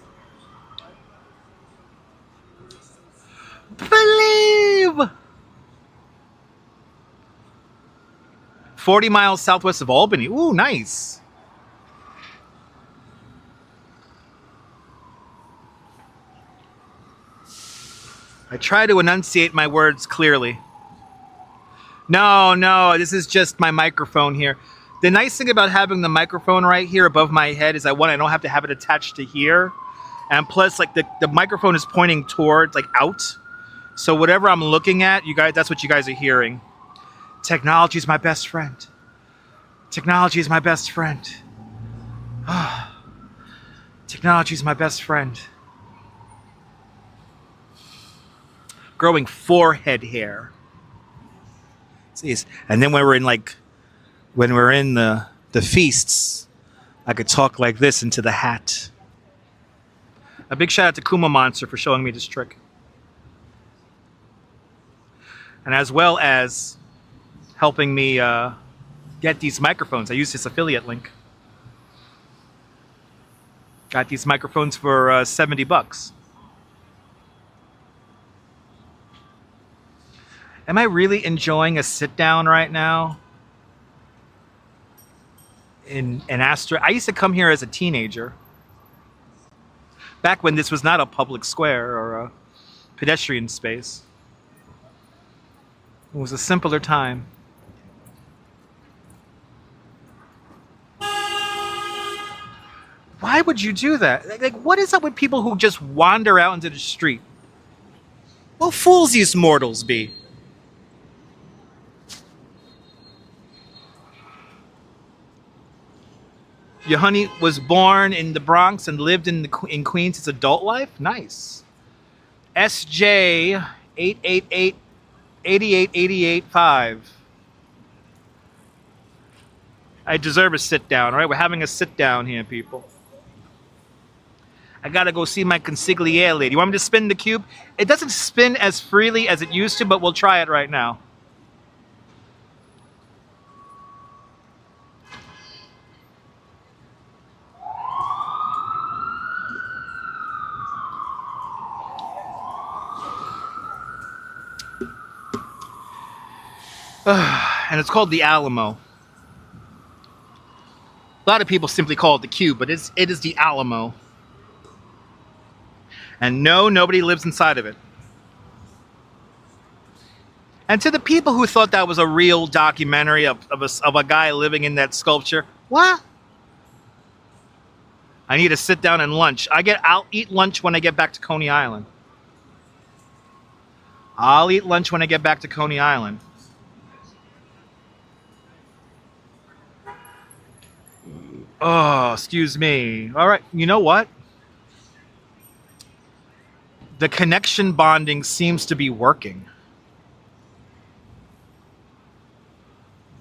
Believe! 40 miles southwest of Albany. Ooh, nice. I try to enunciate my words clearly. No, this is just my microphone here. The nice thing about having the microphone right here above my head is I don't have to have it attached to here. And plus, like, the microphone is pointing towards, like, out. So whatever I'm looking at, you guys, that's what you guys are hearing. Technology is my best friend. Technology is my best friend. Technology is my best friend. Growing forehead hair. See, and then when we're in the feasts, I could talk like this into the hat. A big shout out to Kuma Monster for showing me this trick. And as well as helping me get these microphones. I used his affiliate link. Got these microphones for $70. Am I really enjoying a sit down right now? In Astor, I used to come here as a teenager. Back when this was not a public square or a pedestrian space. It was a simpler time. Why would you do that? Like, what is up with people who just wander out into the street? What fools these mortals be? Your honey was born in the Bronx and lived in Queens his adult life? Nice. SJ 888-88885. I deserve a sit down, all right? We're having a sit down here, people. I gotta go see my consigliere lady. You want me to spin the cube? It doesn't spin as freely as it used to, but we'll try it right now. And it's called the Alamo. A lot of people simply call it the Cube, but it is the Alamo. And no, nobody lives inside of it. And to the people who thought that was a real documentary of a guy living in that sculpture, what? I need to sit down and lunch. I'll eat lunch when I get back to Coney Island. I'll eat lunch when I get back to Coney Island. Oh, excuse me. All right, you know what? The connection bonding seems to be working.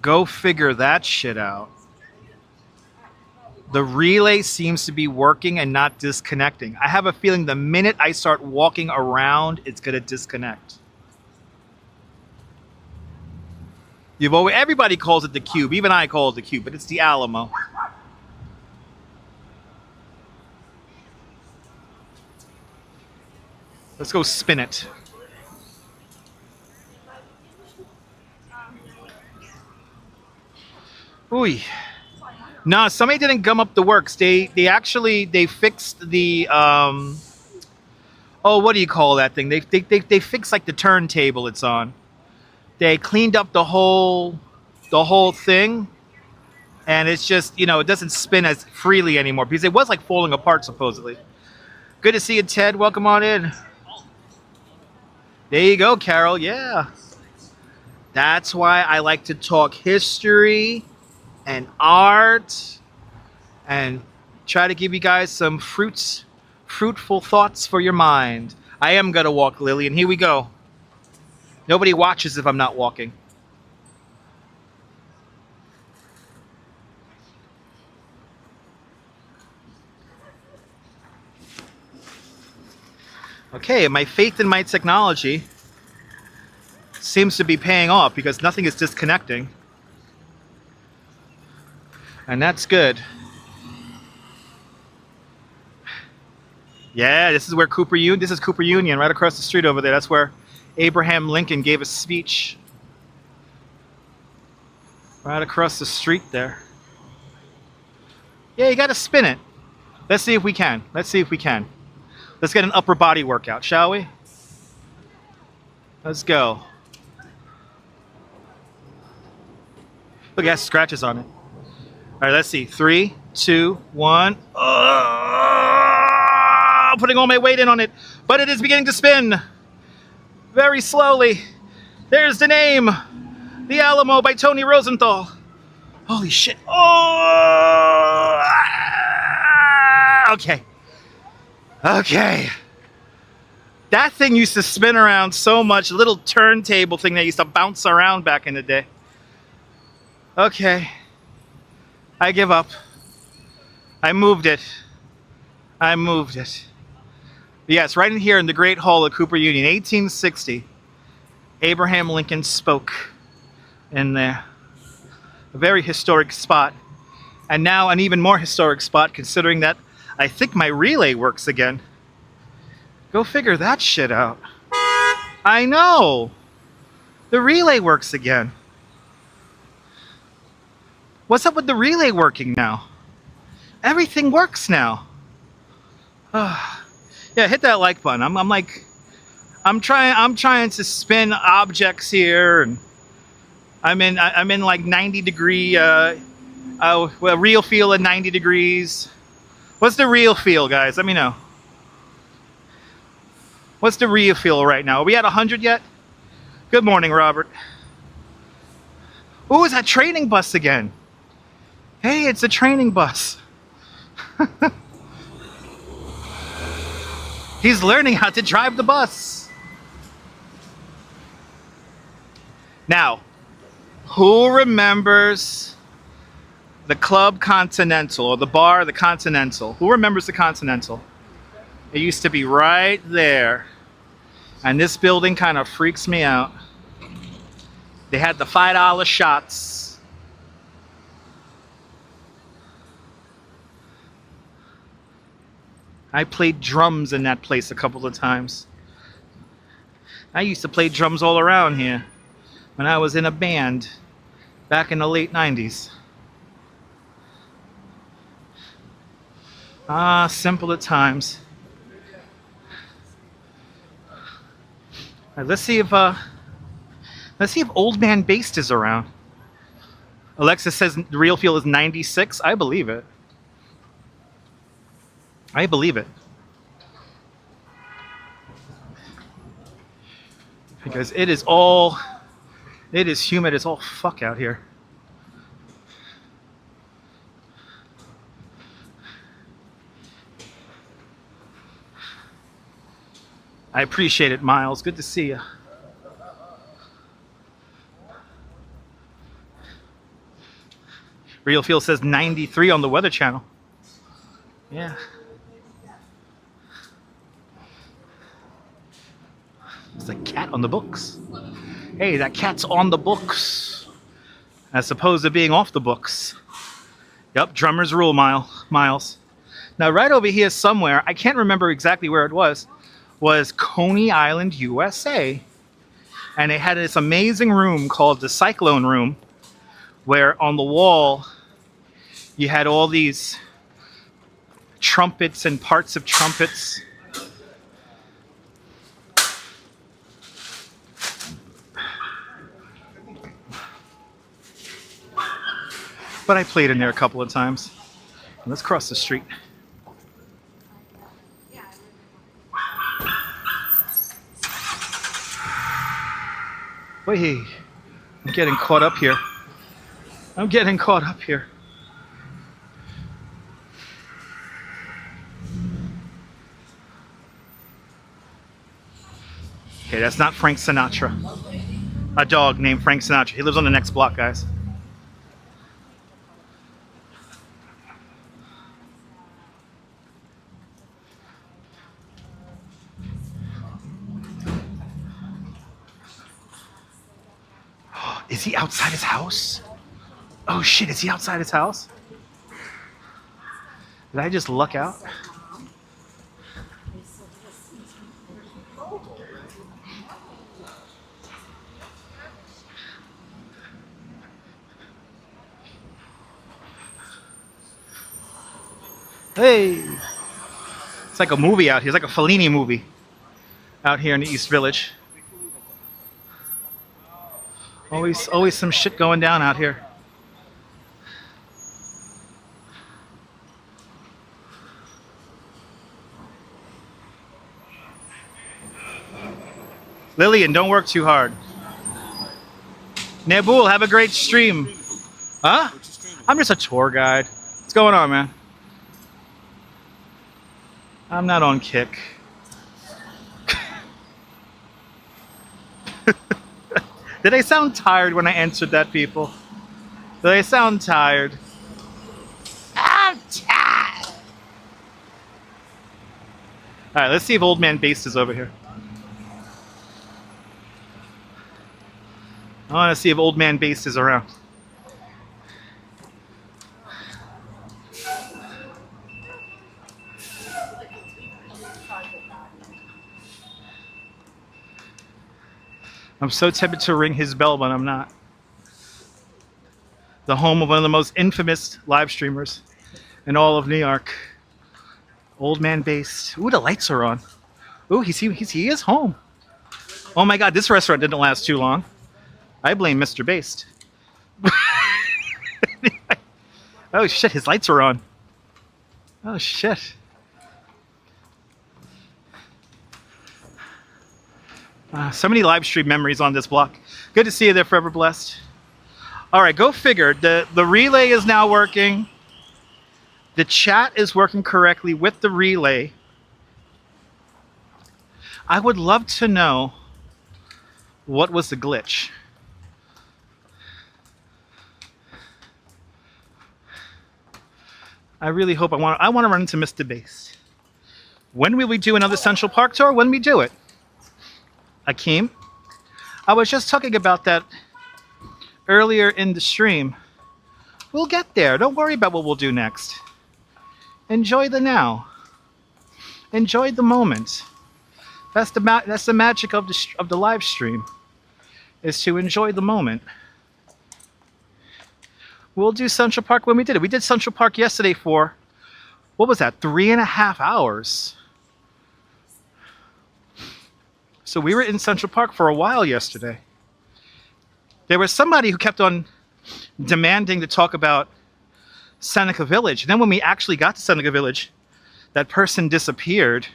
Go figure that shit out. The relay seems to be working and not disconnecting. I have a feeling the minute I start walking around, it's going to disconnect. Everybody calls it the Cube. Even I call it the Cube, but it's the Alamo. Let's go spin it. Ooh. No, somebody didn't gum up the works. They actually they fixed the oh, what do you call that thing? They fixed like the turntable it's on. They cleaned up the whole thing, and it's just, you know, it doesn't spin as freely anymore because it was like falling apart supposedly. Good to see you, Ted. Welcome on in. There you go, Carol. Yeah. That's why I like to talk history and art and try to give you guys some fruitful thoughts for your mind. I am gonna walk, Lily, and here we go. Nobody watches if I'm not walking. Okay, my faith in my technology seems to be paying off because nothing is disconnecting. And that's good. Yeah, this is where this is Cooper Union, right across the street over there. That's where Abraham Lincoln gave a speech. Right across the street there. Yeah, you gotta spin it. Let's see if we can. Let's see if we can. Let's get an upper body workout, shall we? Let's go. Look, it has scratches on it. All right, let's see. 3, 2, 1. Putting all my weight in on it, but it is beginning to spin very slowly. There's the name, The Alamo by Tony Rosenthal. Holy shit. Oh, okay. Okay. That thing used to spin around so much, little turntable thing that used to bounce around back in the day. Okay. I give up. I moved it. I moved it. Yes, right in here in the Great Hall of Cooper Union, 1860, Abraham Lincoln spoke in there. A very historic spot. And now an even more historic spot, considering that I think my relay works again. Go figure that shit out. I know! The relay works again. What's up with the relay working now? Everything works now. Yeah, hit that like button. I'm trying to spin objects here, and I'm in like 90 degree real feel at 90 degrees. What's the real feel, guys? Let me know. What's the real feel right now? Are we at 100 yet? Good morning, Robert. Ooh, is that training bus again? Hey, it's a training bus. He's learning how to drive the bus. Now, who remembers the Club Continental, or the bar, the Continental? Who remembers the Continental? It used to be right there. And this building kind of freaks me out. They had the $5 shots. I played drums in that place a couple of times. I used to play drums all around here when I was in a band back in the late 90s. Ah, simpler times. All right, let's see if Old Man Based is around. Alexa says the real feel is 96. I believe it. I believe it. Because it is humid as all fuck out here. I appreciate it, Miles. Good to see you. Real Feel says 93 on the Weather Channel. Yeah. There's a cat on the books. Hey, that cat's on the books. As opposed to being off the books. Yep, drummers rule, Miles. Now, right over here somewhere, I can't remember exactly where it was Coney Island, USA. And they had this amazing room called the Cyclone Room, where on the wall You had all these trumpets and parts of trumpets. But I played in there a couple of times. Let's cross the street. Wait, I'm getting caught up here. I'm getting caught up here. Okay, that's not Frank Sinatra. A dog named Frank Sinatra. He lives on the next block, guys. Is he outside his house? Oh shit, is he outside his house? Did I just luck out? Hey! It's like a movie out here. It's like a Fellini movie out here in the East Village. Always some shit going down out here. Lillian, don't work too hard. Nabul, have a great stream. Huh? I'm just a tour guide. What's going on, man? I'm not on Kick. Did I sound tired when I answered that, people? Did I sound tired? I'm tired. All right, let's see if Old Man Based is over here. I want to see if Old Man Based is around. I'm so tempted to ring his bell, but I'm not. The home of one of the most infamous live streamers in all of New York. Old Man Based. Ooh, the lights are on. Ooh, he is home. Oh my god, this restaurant didn't last too long. I blame Mr. Based. Oh shit, his lights are on. Oh shit. So many live stream memories on this block. Good to see you there, Forever Blessed. All right, go figure. The relay is now working. The chat is working correctly with the relay. I would love to know what was the glitch. I really hope I want to run into Mr. Based. When will we do another Central Park tour? When we do it? Akeem, I was just talking about that earlier in the stream. We'll get there. Don't worry about what we'll do next. Enjoy the now. Enjoy the moment. That's the magic of the live stream, is to enjoy the moment. We'll do Central Park when we did it. We did Central Park yesterday for, what was that, 3.5 hours. So we were in Central Park for a while yesterday. There was somebody who kept on demanding to talk about Seneca Village. And then when we actually got to Seneca Village, that person disappeared.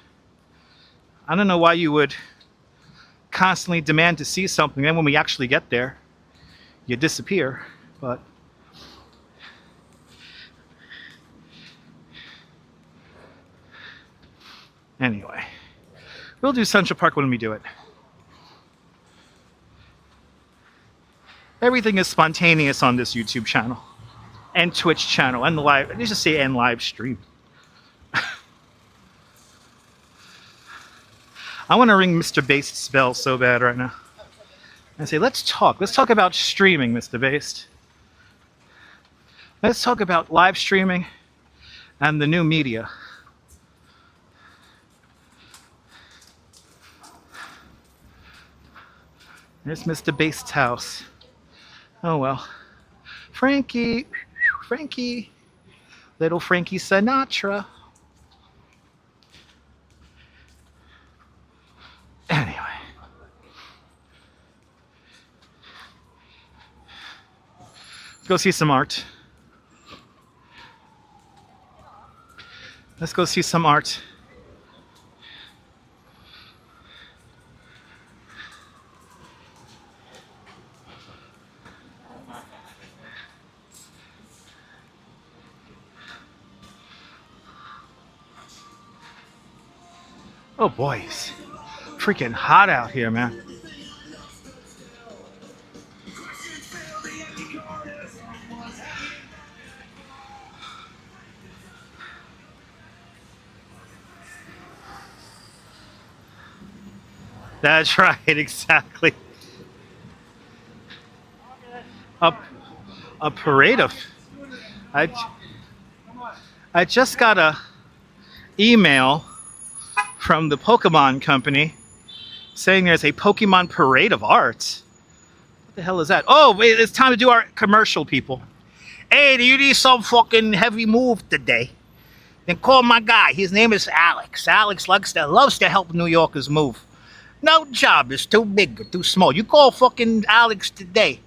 I don't know why you would constantly demand to see something, and then when we actually get there, you disappear. But anyway, we'll do Central Park when we do it. Everything is spontaneous on this YouTube channel and Twitch channel and the live. Let's just say and live stream. I want to ring Mr. Based bell so bad right now. I say, let's talk. Let's talk about streaming, Mr. Based. Let's talk about live streaming and the new media. There's Mr. Based's house. Oh well. Frankie. Frankie. Little Frankie Sinatra. Anyway. Let's go see some art. Let's go see some art. Oh boy, it's freaking hot out here, man. That's right, exactly. A parade of... I just got a email from the Pokemon company saying there's a Pokemon parade of art. What the hell is that? Oh, wait, it's time to do our commercial, people. Hey, do you need some fucking heavy move today? Then call my guy. His name is Alex. Alex loves to help New Yorkers move. No job is too big or too small. You call fucking Alex today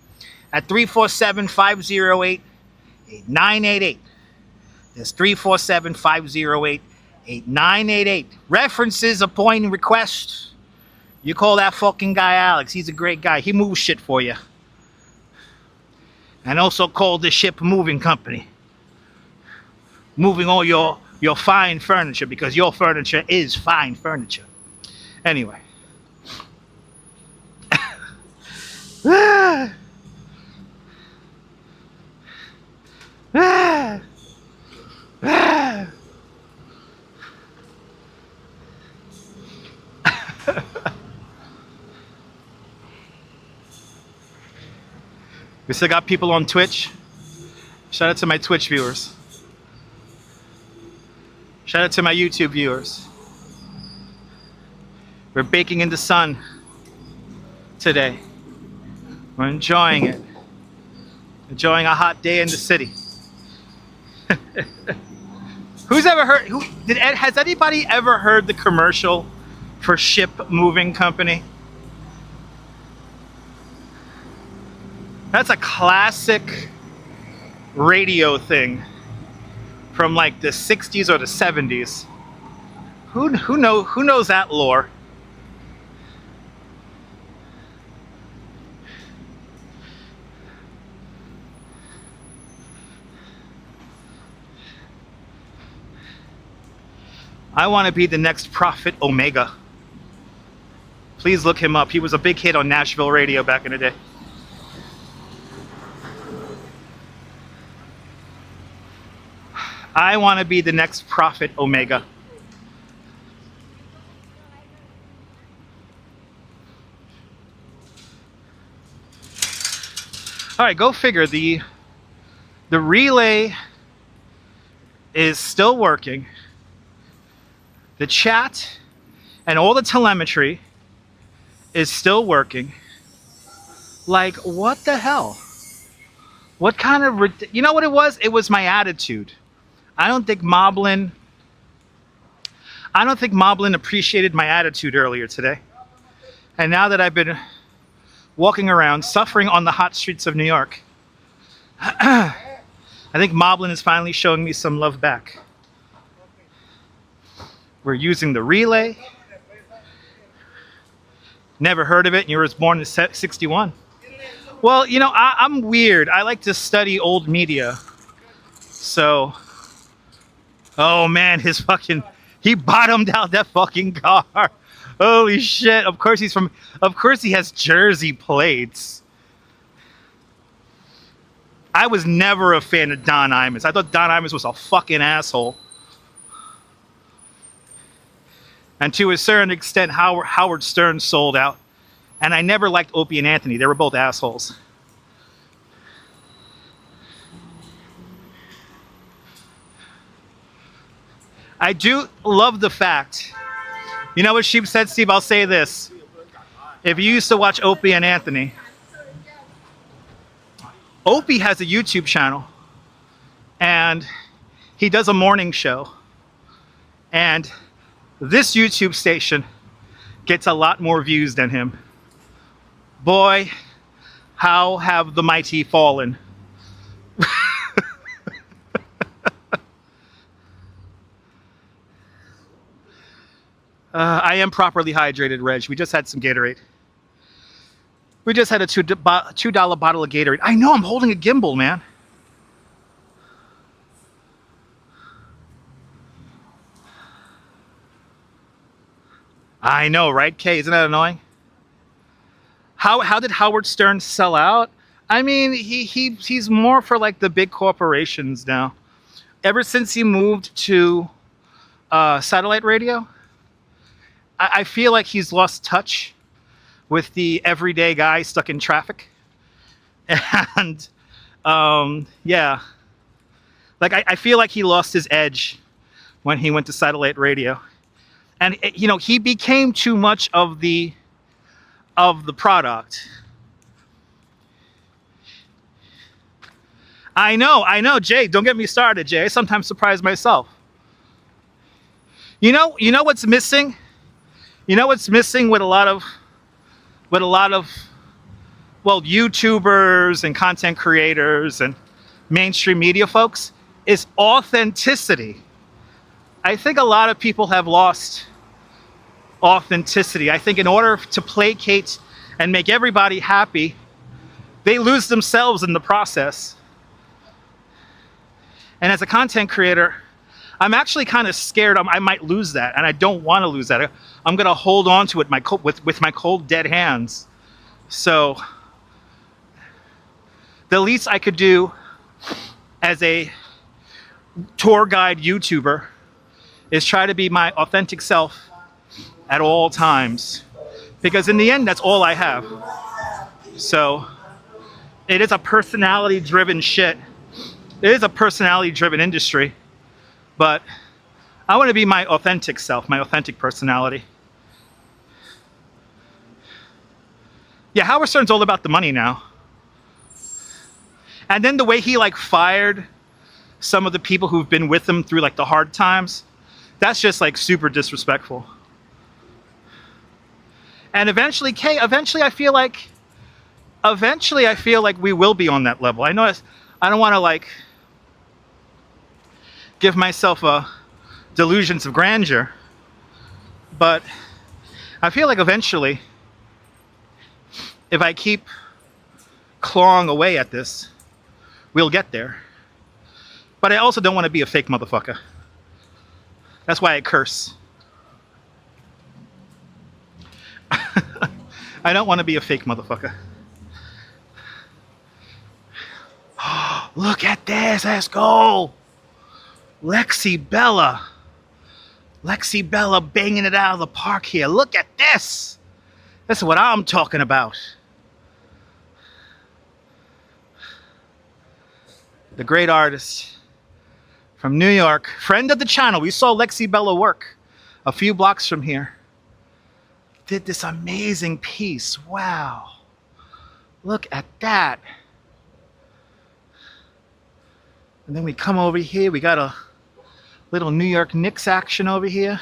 at 347-508-8988. That's 347-508-8988. References, appointing request. You call that fucking guy Alex. He's a great guy. He moves shit for you. And also call the ship moving company. Moving all your fine furniture, because your furniture is fine furniture. Anyway. Ah. Ah. Ah. We still got people on Twitch. Shout out to my Twitch viewers. Shout out to my YouTube viewers. We're baking in the sun today. We're enjoying it. Enjoying a hot day in the city. Who's ever heard? Has anybody ever heard the commercial for Ship Moving Company? That's a classic radio thing from like the 60s or the 70s. Who knows that lore? I want to be the next Prophet Omega. Please look him up. He was a big hit on Nashville radio back in the day. I want to be the next Prophet Omega. All right, go figure. The relay is still working. The chat and all the telemetry is still working. Like, what the hell? What kind of... You know what it was? It was my attitude. I don't think Moblin appreciated my attitude earlier today. And now that I've been walking around, suffering on the hot streets of New York, I think Moblin is finally showing me some love back. We're using the relay. Never heard of it, and you were born in 61. Well, you know, I'm weird. I like to study old media. So... Oh man, he bottomed out that fucking car. Holy shit. Of course he has Jersey plates. I was never a fan of Don Imus. I thought Don Imus was a fucking asshole. And to a certain extent, Howard Stern sold out. And I never liked Opie and Anthony. They were both assholes. I do love the fact, you know what she said, Steve? I'll say this. If you used to watch Opie and Anthony, Opie has a YouTube channel, and he does a morning show, and this YouTube station gets a lot more views than him. Boy, how have the mighty fallen. I am properly hydrated, Reg. We just had some Gatorade. We just had a $2 bottle of Gatorade. I know, I'm holding a gimbal, man. I know, right, Kay? Isn't that annoying? How did Howard Stern sell out? I mean, he's more for like the big corporations now. Ever since he moved to satellite radio, I feel like he's lost touch with the everyday guy stuck in traffic. And yeah, like I feel like he lost his edge when he went to satellite radio. And you know, he became too much of the product. I know, Jay. Don't get me started, Jay. I sometimes surprise myself. You know what's missing? You know what's missing with a lot of well, YouTubers and content creators and mainstream media folks is authenticity. I think a lot of people have lost authenticity. I think in order to placate and make everybody happy, they lose themselves in the process. And as a content creator, I'm actually kind of scared I might lose that, and I don't want to lose that. I'm going to hold on to it with my cold, dead hands. So the least I could do as a tour guide YouTuber is try to be my authentic self at all times, because in the end, that's all I have. So it is a personality-driven shit. It is a personality-driven industry, but I want to be my authentic self, my authentic personality. Yeah, Howard Stern's all about the money now. And then the way he like fired some of the people who've been with him through like the hard times, that's just like super disrespectful. And eventually, Kay, I feel like we will be on that level. I know I don't want to like give myself delusions of grandeur, but I feel like eventually, if I keep clawing away at this, we'll get there. But I also don't want to be a fake motherfucker. That's why I curse. I don't want to be a fake motherfucker. Look at this. Let's go. Lexi Bella banging it out of the park here. Look at this. That's what I'm talking about. The great artist from New York, friend of the channel. We saw Lexi Bella work a few blocks from here. Did this amazing piece. Wow. Look at that. And then we come over here. We got a little New York Knicks action over here.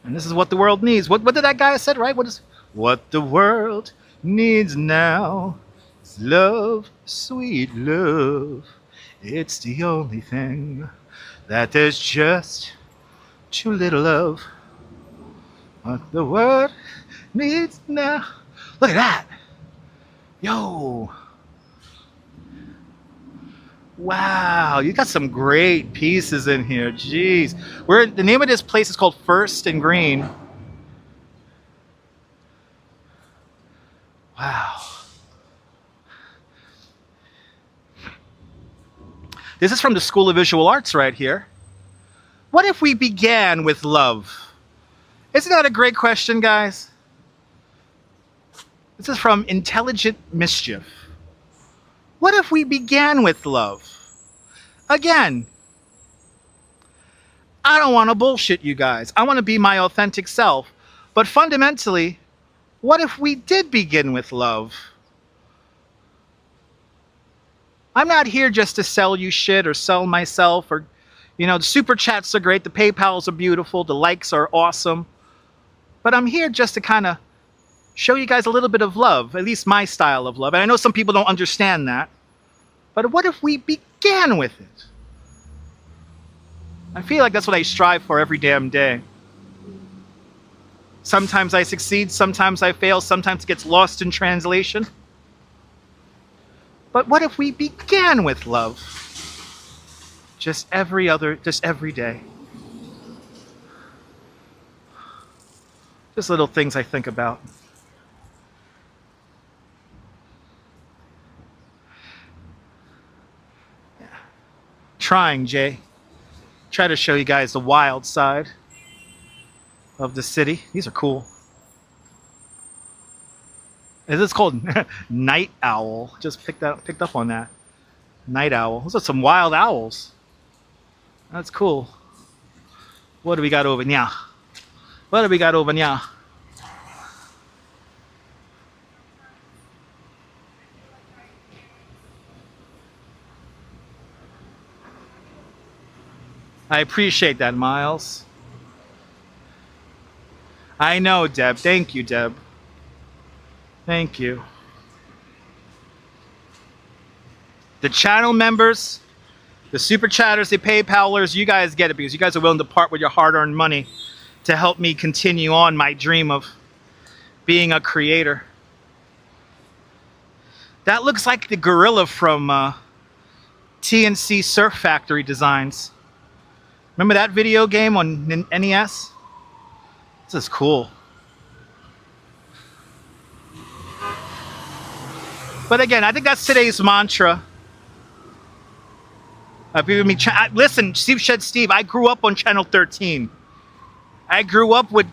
And this is what the world needs. What did that guy said, right? What the world needs now is love, sweet love. It's the only thing that there's just too little of. What the world needs now. Look at that. Yo. Wow, you got some great pieces in here. Jeez. The name of this place is called First and Green. Wow. This is from the School of Visual Arts right here. What if we began with love? Isn't that a great question, guys? This is from Intelligent Mischief. What if we began with love? Again, I don't want to bullshit you guys. I want to be my authentic self. But fundamentally, what if we did begin with love? I'm not here just to sell you shit or sell myself or, you know, the super chats are great, the PayPals are beautiful, the likes are awesome. But I'm here just to kind of show you guys a little bit of love, at least my style of love. And I know some people don't understand that. But what if we began with it? I feel like that's what I strive for every damn day. Sometimes I succeed, sometimes I fail, sometimes it gets lost in translation. But what if we began with love? Just every day. Just little things I think about. Yeah. Trying, Jay. Try to show you guys the wild side of the city. These are cool. Is this called Night Owl? Just picked up on that. Night Owl. Those are some wild owls. That's cool. What do we got over here? What do we got over here? I appreciate that, Miles. I know, Deb. Thank you, Deb. Thank you. The channel members, the super chatters, the PayPalers, you guys get it because you guys are willing to part with your hard-earned money to help me continue on my dream of being a creator. That looks like the gorilla from TNC Surf Factory Designs. Remember that video game on NES? This is cool. But again, I think that's today's mantra. Listen, Steve Shed Steve, I grew up on Channel 13. I grew up with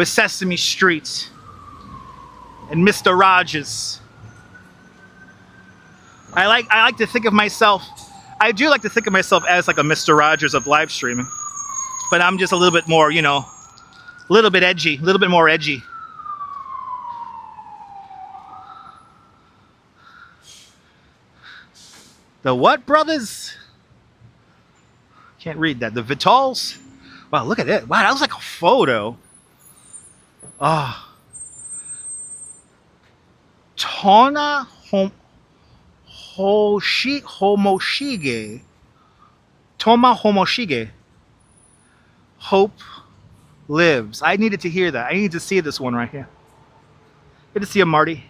Sesame Street and Mr. Rogers. I like to think of myself. I do like to think of myself as like a Mr. Rogers of live streaming, but I'm just a little bit more, you know, a little bit edgy, a little bit more edgy. The what brothers? Can't read that. The Vitals? Wow, look at it. Wow, that was like a photo. Ah. Tona Homoshige. Toma Homoshige. Hope lives. I needed to hear that. I need to see this one right here. Good to see you, Marty.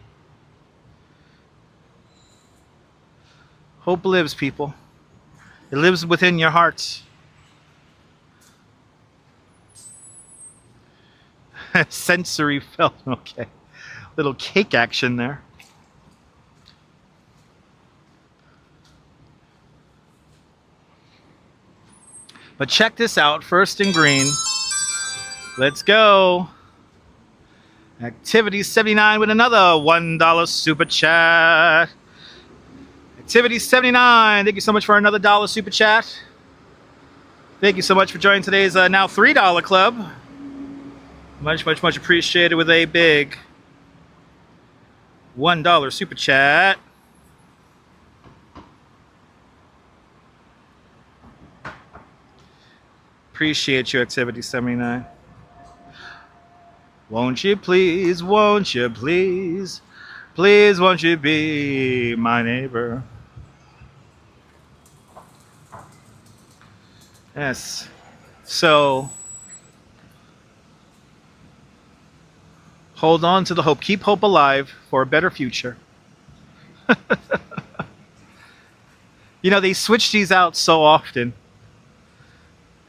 Hope lives, people. It lives within your hearts. Sensory felt. Okay. Little cake action there. But check this out. First in green. Let's go. Activity 79 with another $1 super chat. Activity 79. Thank you so much for another $1 super chat. Thank you so much for joining today's now $3 club. Much, much, much appreciated with a big $1 super chat. Appreciate you, Activity 79. Won't you please, won't you please, please won't you be my neighbor? Yes. So hold on to the hope. Keep hope alive for a better future. You know, they switch these out so often.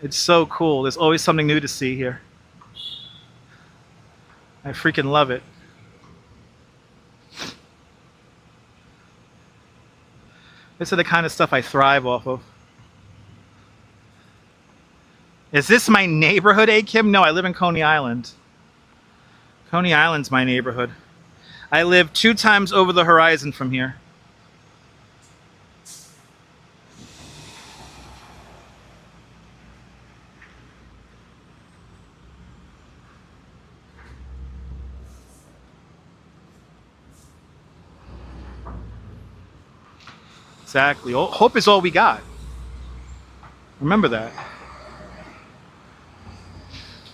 It's so cool. There's always something new to see here. I freaking love it. This is the kind of stuff I thrive off of. Is this my neighborhood, Kim? No, I live in Coney Island. Coney Island's my neighborhood. I live 2 times over the horizon from here. Exactly. Hope is all we got. Remember that.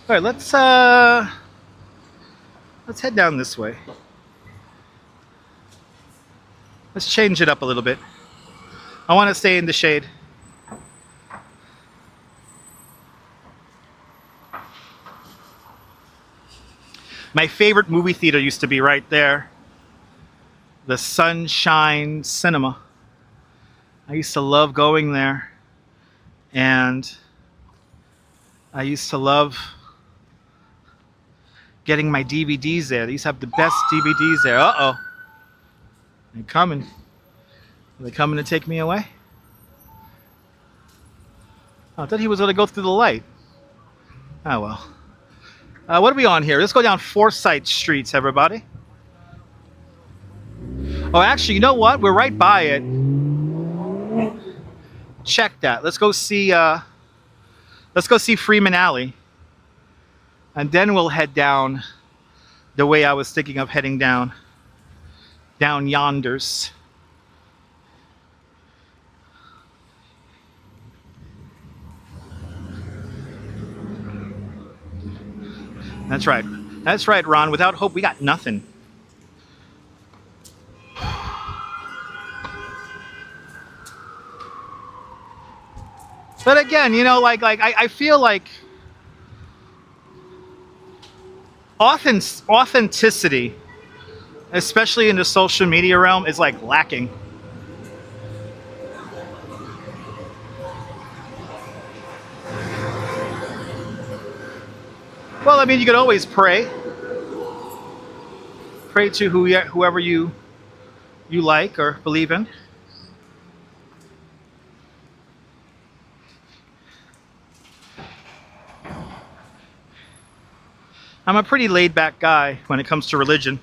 All right, let's head down this way. Let's change it up a little bit. I want to stay in the shade. My favorite movie theater used to be right there. The Sunshine Cinema. I used to love going there. And I used to love getting my DVDs there. They used to have the best DVDs there. Uh-oh. They're coming. Are they coming to take me away? Oh, I thought he was going to go through the light. Oh, well. What are we on here? Let's go down Forsyth Streets, everybody. Oh, actually, you know what? We're right by it. Check that. Let's go see Freeman Alley. And then we'll head down the way I was thinking of heading down. Down yonders. That's right. That's right, Ron. Without hope, we got nothing. But again, you know, I feel like authenticity, especially in the social media realm, is like lacking. Well, I mean, you could always pray. Pray to whoever you like or believe in. I'm a pretty laid-back guy when it comes to religion.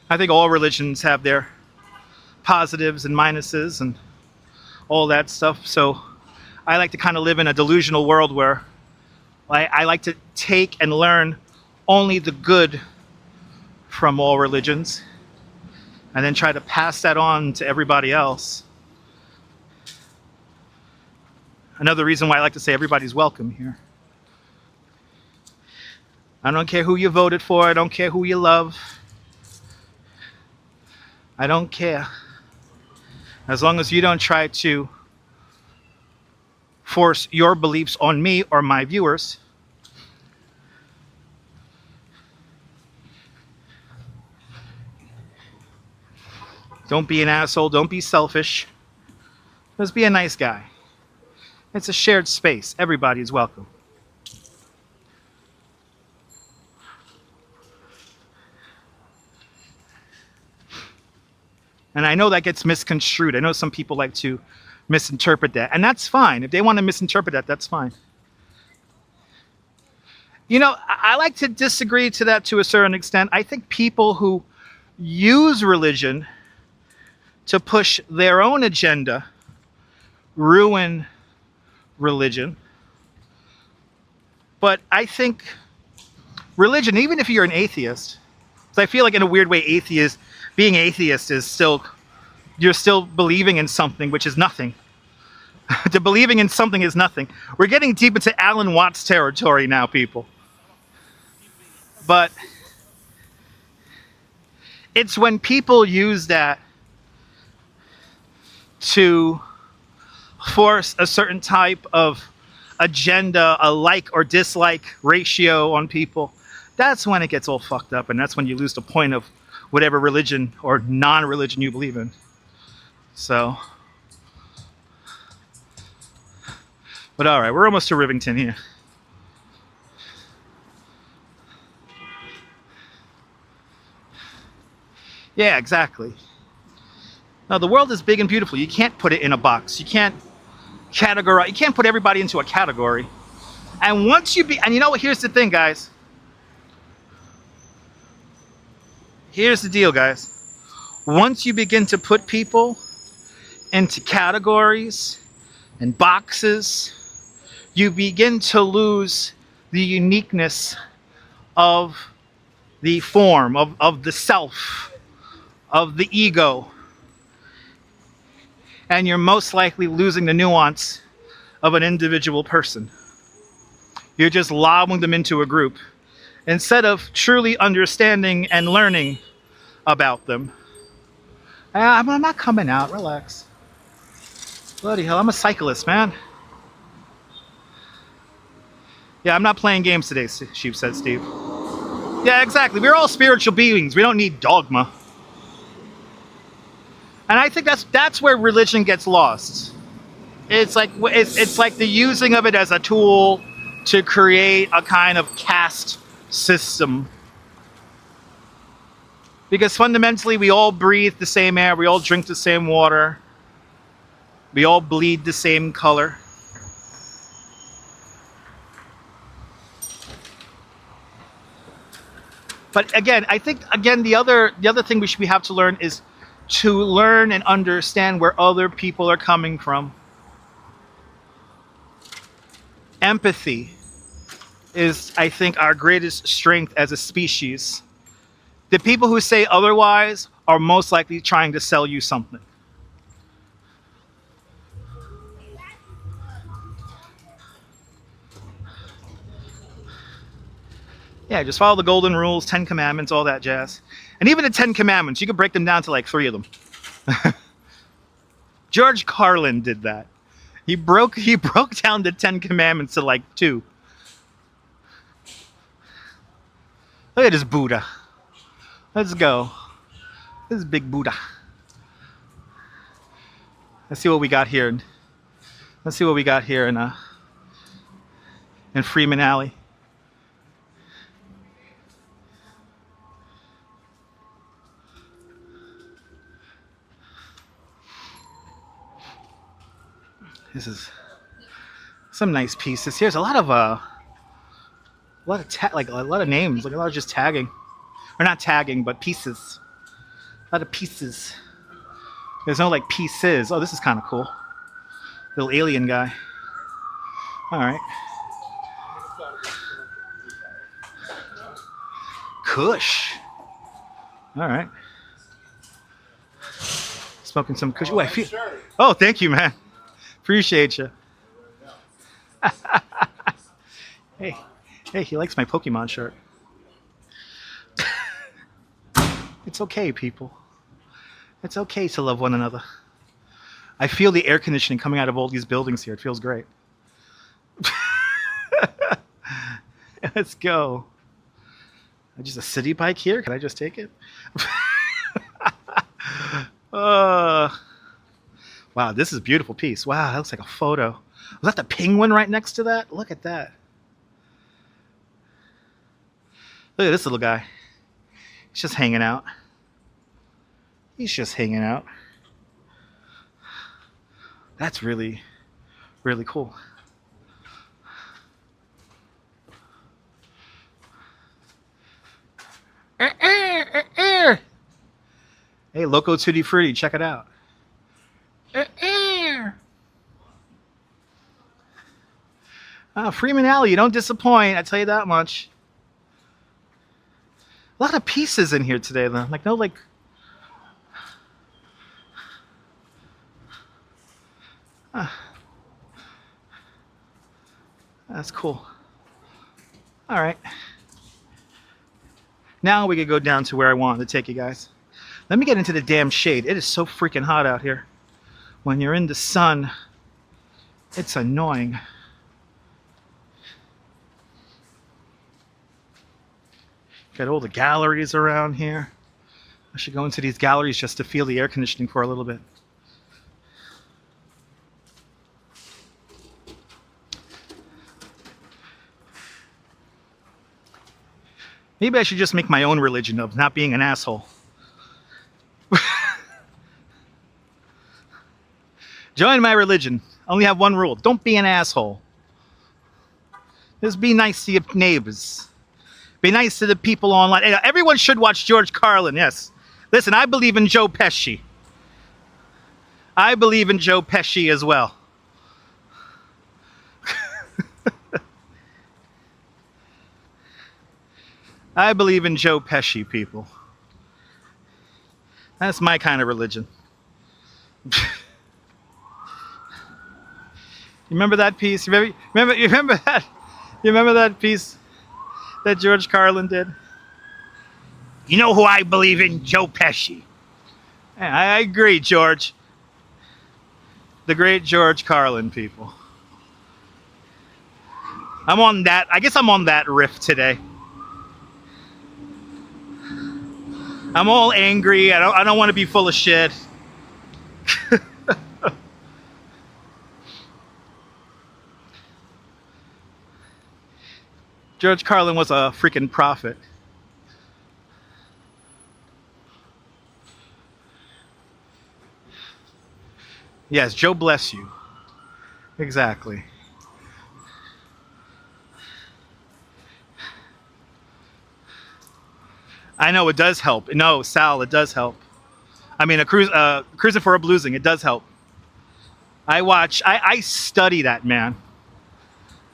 I think all religions have their positives and minuses and all that stuff. So I like to kind of live in a delusional world where I like to take and learn only the good from all religions and then try to pass that on to everybody else. Another reason why I like to say everybody's welcome here. I don't care who you voted for. I don't care who you love. I don't care. As long as you don't try to force your beliefs on me or my viewers. Don't be an asshole. Don't be selfish. Just be a nice guy. It's a shared space. Everybody is welcome. And I know that gets misconstrued. I know some people like to misinterpret that. And that's fine. If they want to misinterpret that, that's fine. You know, I like to disagree to that to a certain extent. I think people who use religion to push their own agenda ruin religion. But I think religion, even if you're an atheist, because I feel like in a weird way being atheist is still, you're still believing in something which is nothing. To believing in something is nothing. We're getting deep into Alan Watts territory now, people. But it's when people use that to force a certain type of agenda, a like or dislike ratio on people, that's when it gets all fucked up, and that's when you lose the point of whatever religion or non-religion you believe in. So, but all right, we're almost to Rivington here. Yeah, exactly. Now, the world is big and beautiful. You can't put it in a box. You can't categorize. You can't put everybody into a category. And once and you know what? Here's the thing, guys. Here's the deal, guys. Once you begin to put people into categories and boxes, you begin to lose the uniqueness of the form, of the self, of the ego. and you're most likely losing the nuance of an individual person. You're just lobbing them into a group instead of truly understanding and learning about them. I'm not coming out. Relax. Bloody hell, I'm a cyclist, man. Yeah, I'm not playing games today, Sheep said Steve. Yeah, exactly. We're all spiritual beings. We don't need dogma. And I think that's where religion gets lost. It's like the using of it as a tool to create a kind of caste system. Because fundamentally, we all breathe the same air, we all drink the same water, we all bleed the same color. But again, I think the other thing we have to learn is to learn and understand where other people are coming from. Empathy is, I think, our greatest strength as a species. The people who say otherwise are most likely trying to sell you something. Yeah, just follow the golden rules, 10 commandments, all that jazz. And even the 10 commandments, you could break them down to like 3 of them. George Carlin did that. He broke down the 10 commandments to like 2. Look at this Buddha. Let's go. This is big Buddha. Let's see what we got here. Let's see what we got here in Freeman Alley. This is some nice pieces. Here's a lot of names, like a lot of just tagging, or not tagging, but pieces. A lot of pieces. There's no like pieces. Oh, this is kind of cool. Little alien guy. All right. Kush. All right. Smoking some Kush. Ooh, I feel. Oh, thank you, man. Appreciate you. Hey, he likes my Pokemon shirt. It's okay, people. It's okay to love one another. I feel the air conditioning coming out of all these buildings here. It feels great. Let's go. Just a city bike here? Can I just take it? Wow, this is a beautiful piece. Wow, that looks like a photo. Was that the penguin right next to that? Look at that. Look at this little guy. He's just hanging out. He's just hanging out. That's really, really cool. Hey, Loco Tutti Frutti, check it out. Freeman Alley, you don't disappoint, I tell you that much. A lot of pieces in here today, though. Like, no, like... That's cool. All right. Now we can go down to where I wanted to take you guys. Let me get into the damn shade. It is so freaking hot out here. When you're in the sun, it's annoying. Got all the galleries around here. I should go into these galleries just to feel the air conditioning for a little bit. Maybe I should just make my own religion of not being an asshole. Join my religion. I only have one rule. Don't be an asshole. Just be nice to your neighbors. Be nice to the people online. Everyone should watch George Carlin, yes. Listen, I believe in Joe Pesci. I believe in Joe Pesci as well. I believe in Joe Pesci, people. That's my kind of religion. You remember that piece? You remember that? You remember that piece that George Carlin did? You know who I believe in? Joe Pesci. Yeah, I agree, George. The great George Carlin, people. I'm on that. I guess I'm on that riff today. I'm all angry. I don't want to be full of shit. George Carlin was a freaking prophet. Yes, Joe bless you. Exactly. I know it does help. No, Sal, it does help. I mean, cruising for a bluesing, it does help. I study that man.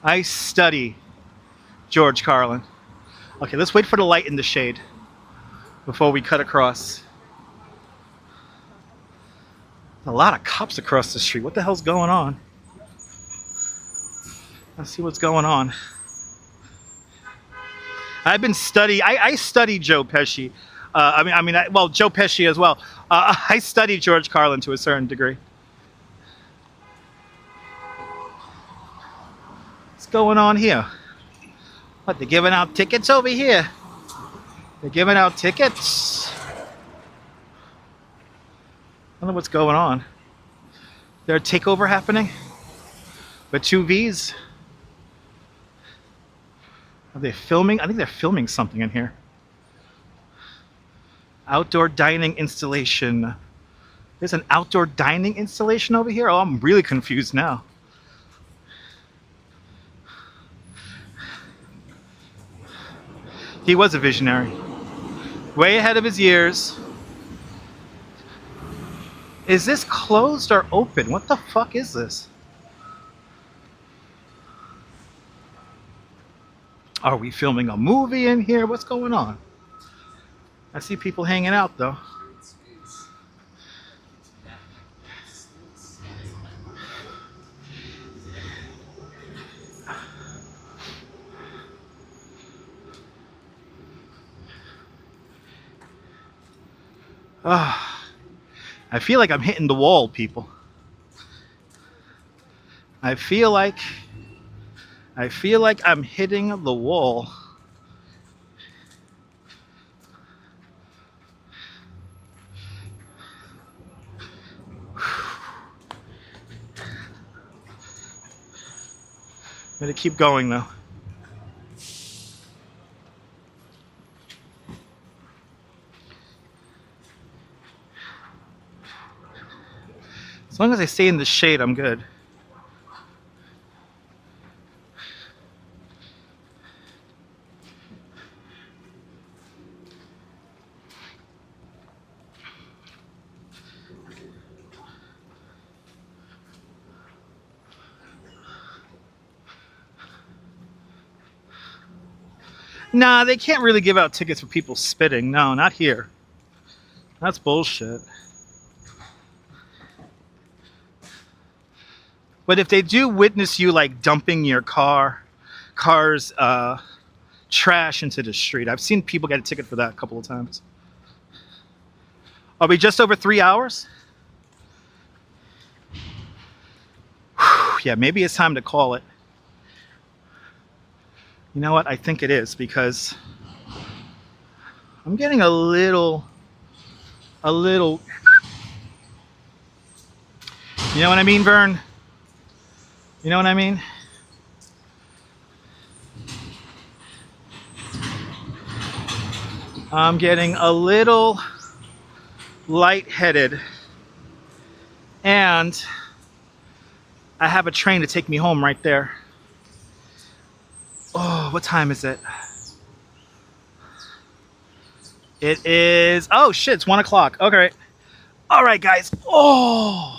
I study George Carlin. Okay, let's wait for the light in the shade before we cut across. A lot of cops across the street. What the hell's going on? Let's see what's going on. I've been studying. I study Joe Pesci. Well, Joe Pesci as well. I study George Carlin to a certain degree. What's going on here? What, they're giving out tickets over here? They're giving out tickets? I don't know what's going on. There a takeover happening? With 2 Vs? Are they filming? I think they're filming something in here. Outdoor dining installation. There's an outdoor dining installation over here? Oh, I'm really confused now. He was a visionary. Way ahead of his years. Is this closed or open? What the fuck is this? Are we filming a movie in here? What's going on? I see people hanging out though. I feel like I'm hitting the wall, people. I feel like I'm hitting the wall. I'm gonna keep going though. As long as I stay in the shade, I'm good. Nah, they can't really give out tickets for people spitting. No, not here. That's bullshit. But if they do witness you like dumping your car's trash into the street, I've seen people get a ticket for that a couple of times. Are we just over 3 hours? Whew, yeah, maybe it's time to call it. You know what? I think it is because I'm getting a little. You know what I mean, Vern? You know what I mean? I'm getting a little lightheaded, and I have a train to take me home right there. Oh, what time is it? It is, oh shit, it's 1 o'clock. Okay. All right, guys. Oh.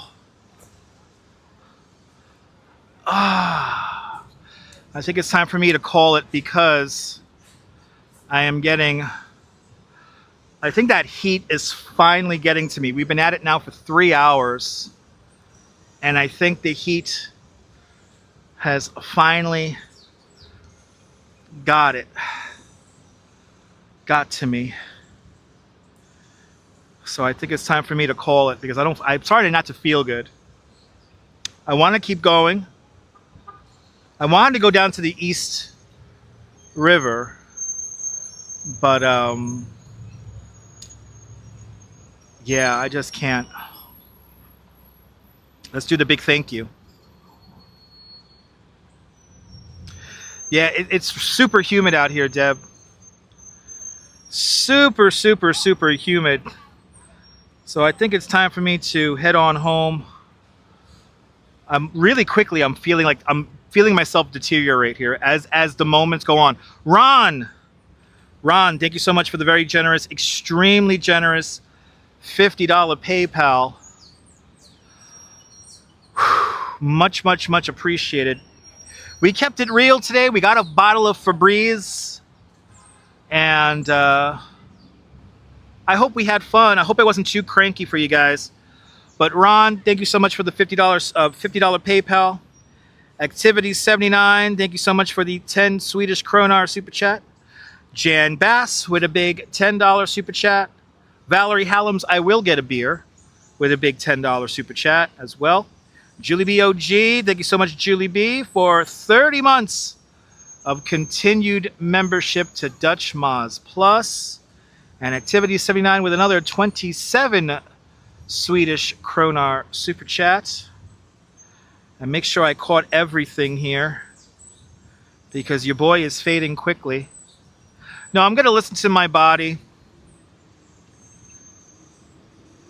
Ah. I think it's time for me to call it because I am getting, I think that heat is finally getting to me. We've been at it now for 3 hours. And I think the heat has finally got to me. So I think it's time for me to call it, because I'm starting not to feel good. I want to keep going. I wanted to go down to the East River, but yeah, I just can't. Let's do the big thank you. Yeah, it's super humid out here, Deb. Super, super, super humid. So I think it's time for me to head on home. Really quickly, I'm feeling myself deteriorate here as the moments go on. Ron, thank you so much for the very generous, extremely generous $50 PayPal. Much, much, much appreciated. We kept it real today. We got a bottle of Febreze, and I hope we had fun. I hope I wasn't too cranky for you guys. But Ron, thank you so much for the $50 PayPal. Activity 79, thank you so much for the 10 Swedish kronar super chat. Jan Bass with a big $10 super chat. Valerie Hallams, I will get a beer, with a big $10 super chat as well. Julie B. OG, thank you so much, Julie B, for 30 months of continued membership to Dutch Moz Plus. And Activity 79 with another 27 Swedish kronar super chat. And make sure I caught everything here, because your boy is fading quickly. No, I'm going to listen to my body.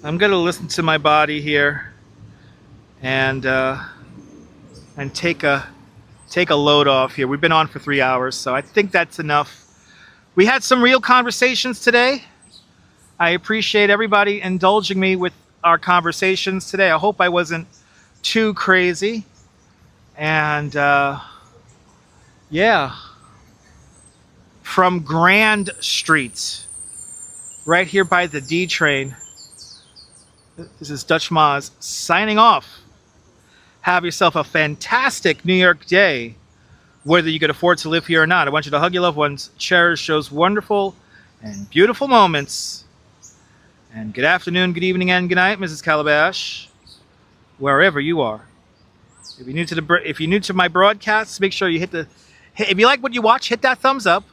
I'm going to listen to my body here. And take a load off here. We've been on for 3 hours, so I think that's enough. We had some real conversations today. I appreciate everybody indulging me with our conversations today. I hope I wasn't too crazy. And yeah, from Grand Street, right here by the D train, this is Dutch Moz signing off. Have yourself a fantastic New York day, whether you can afford to live here or not. I want you to hug your loved ones, cherish those wonderful and beautiful moments. And good afternoon, good evening, and good night, Mrs. Calabash, wherever you are. If you're new to my broadcasts, make sure you if you like what you watch, hit that thumbs up.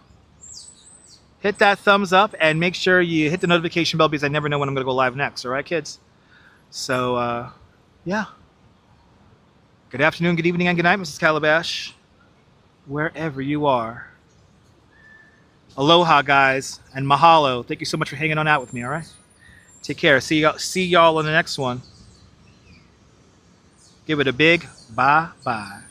Hit that thumbs up, and make sure you hit the notification bell, because I never know when I'm going to go live next. All right, kids? So, yeah. Good afternoon, good evening, and good night, Mrs. Calabash, wherever you are. Aloha, guys, and mahalo. Thank you so much for hanging on out with me, all right? Take care. See y'all on the next one. Give it a big bye-bye.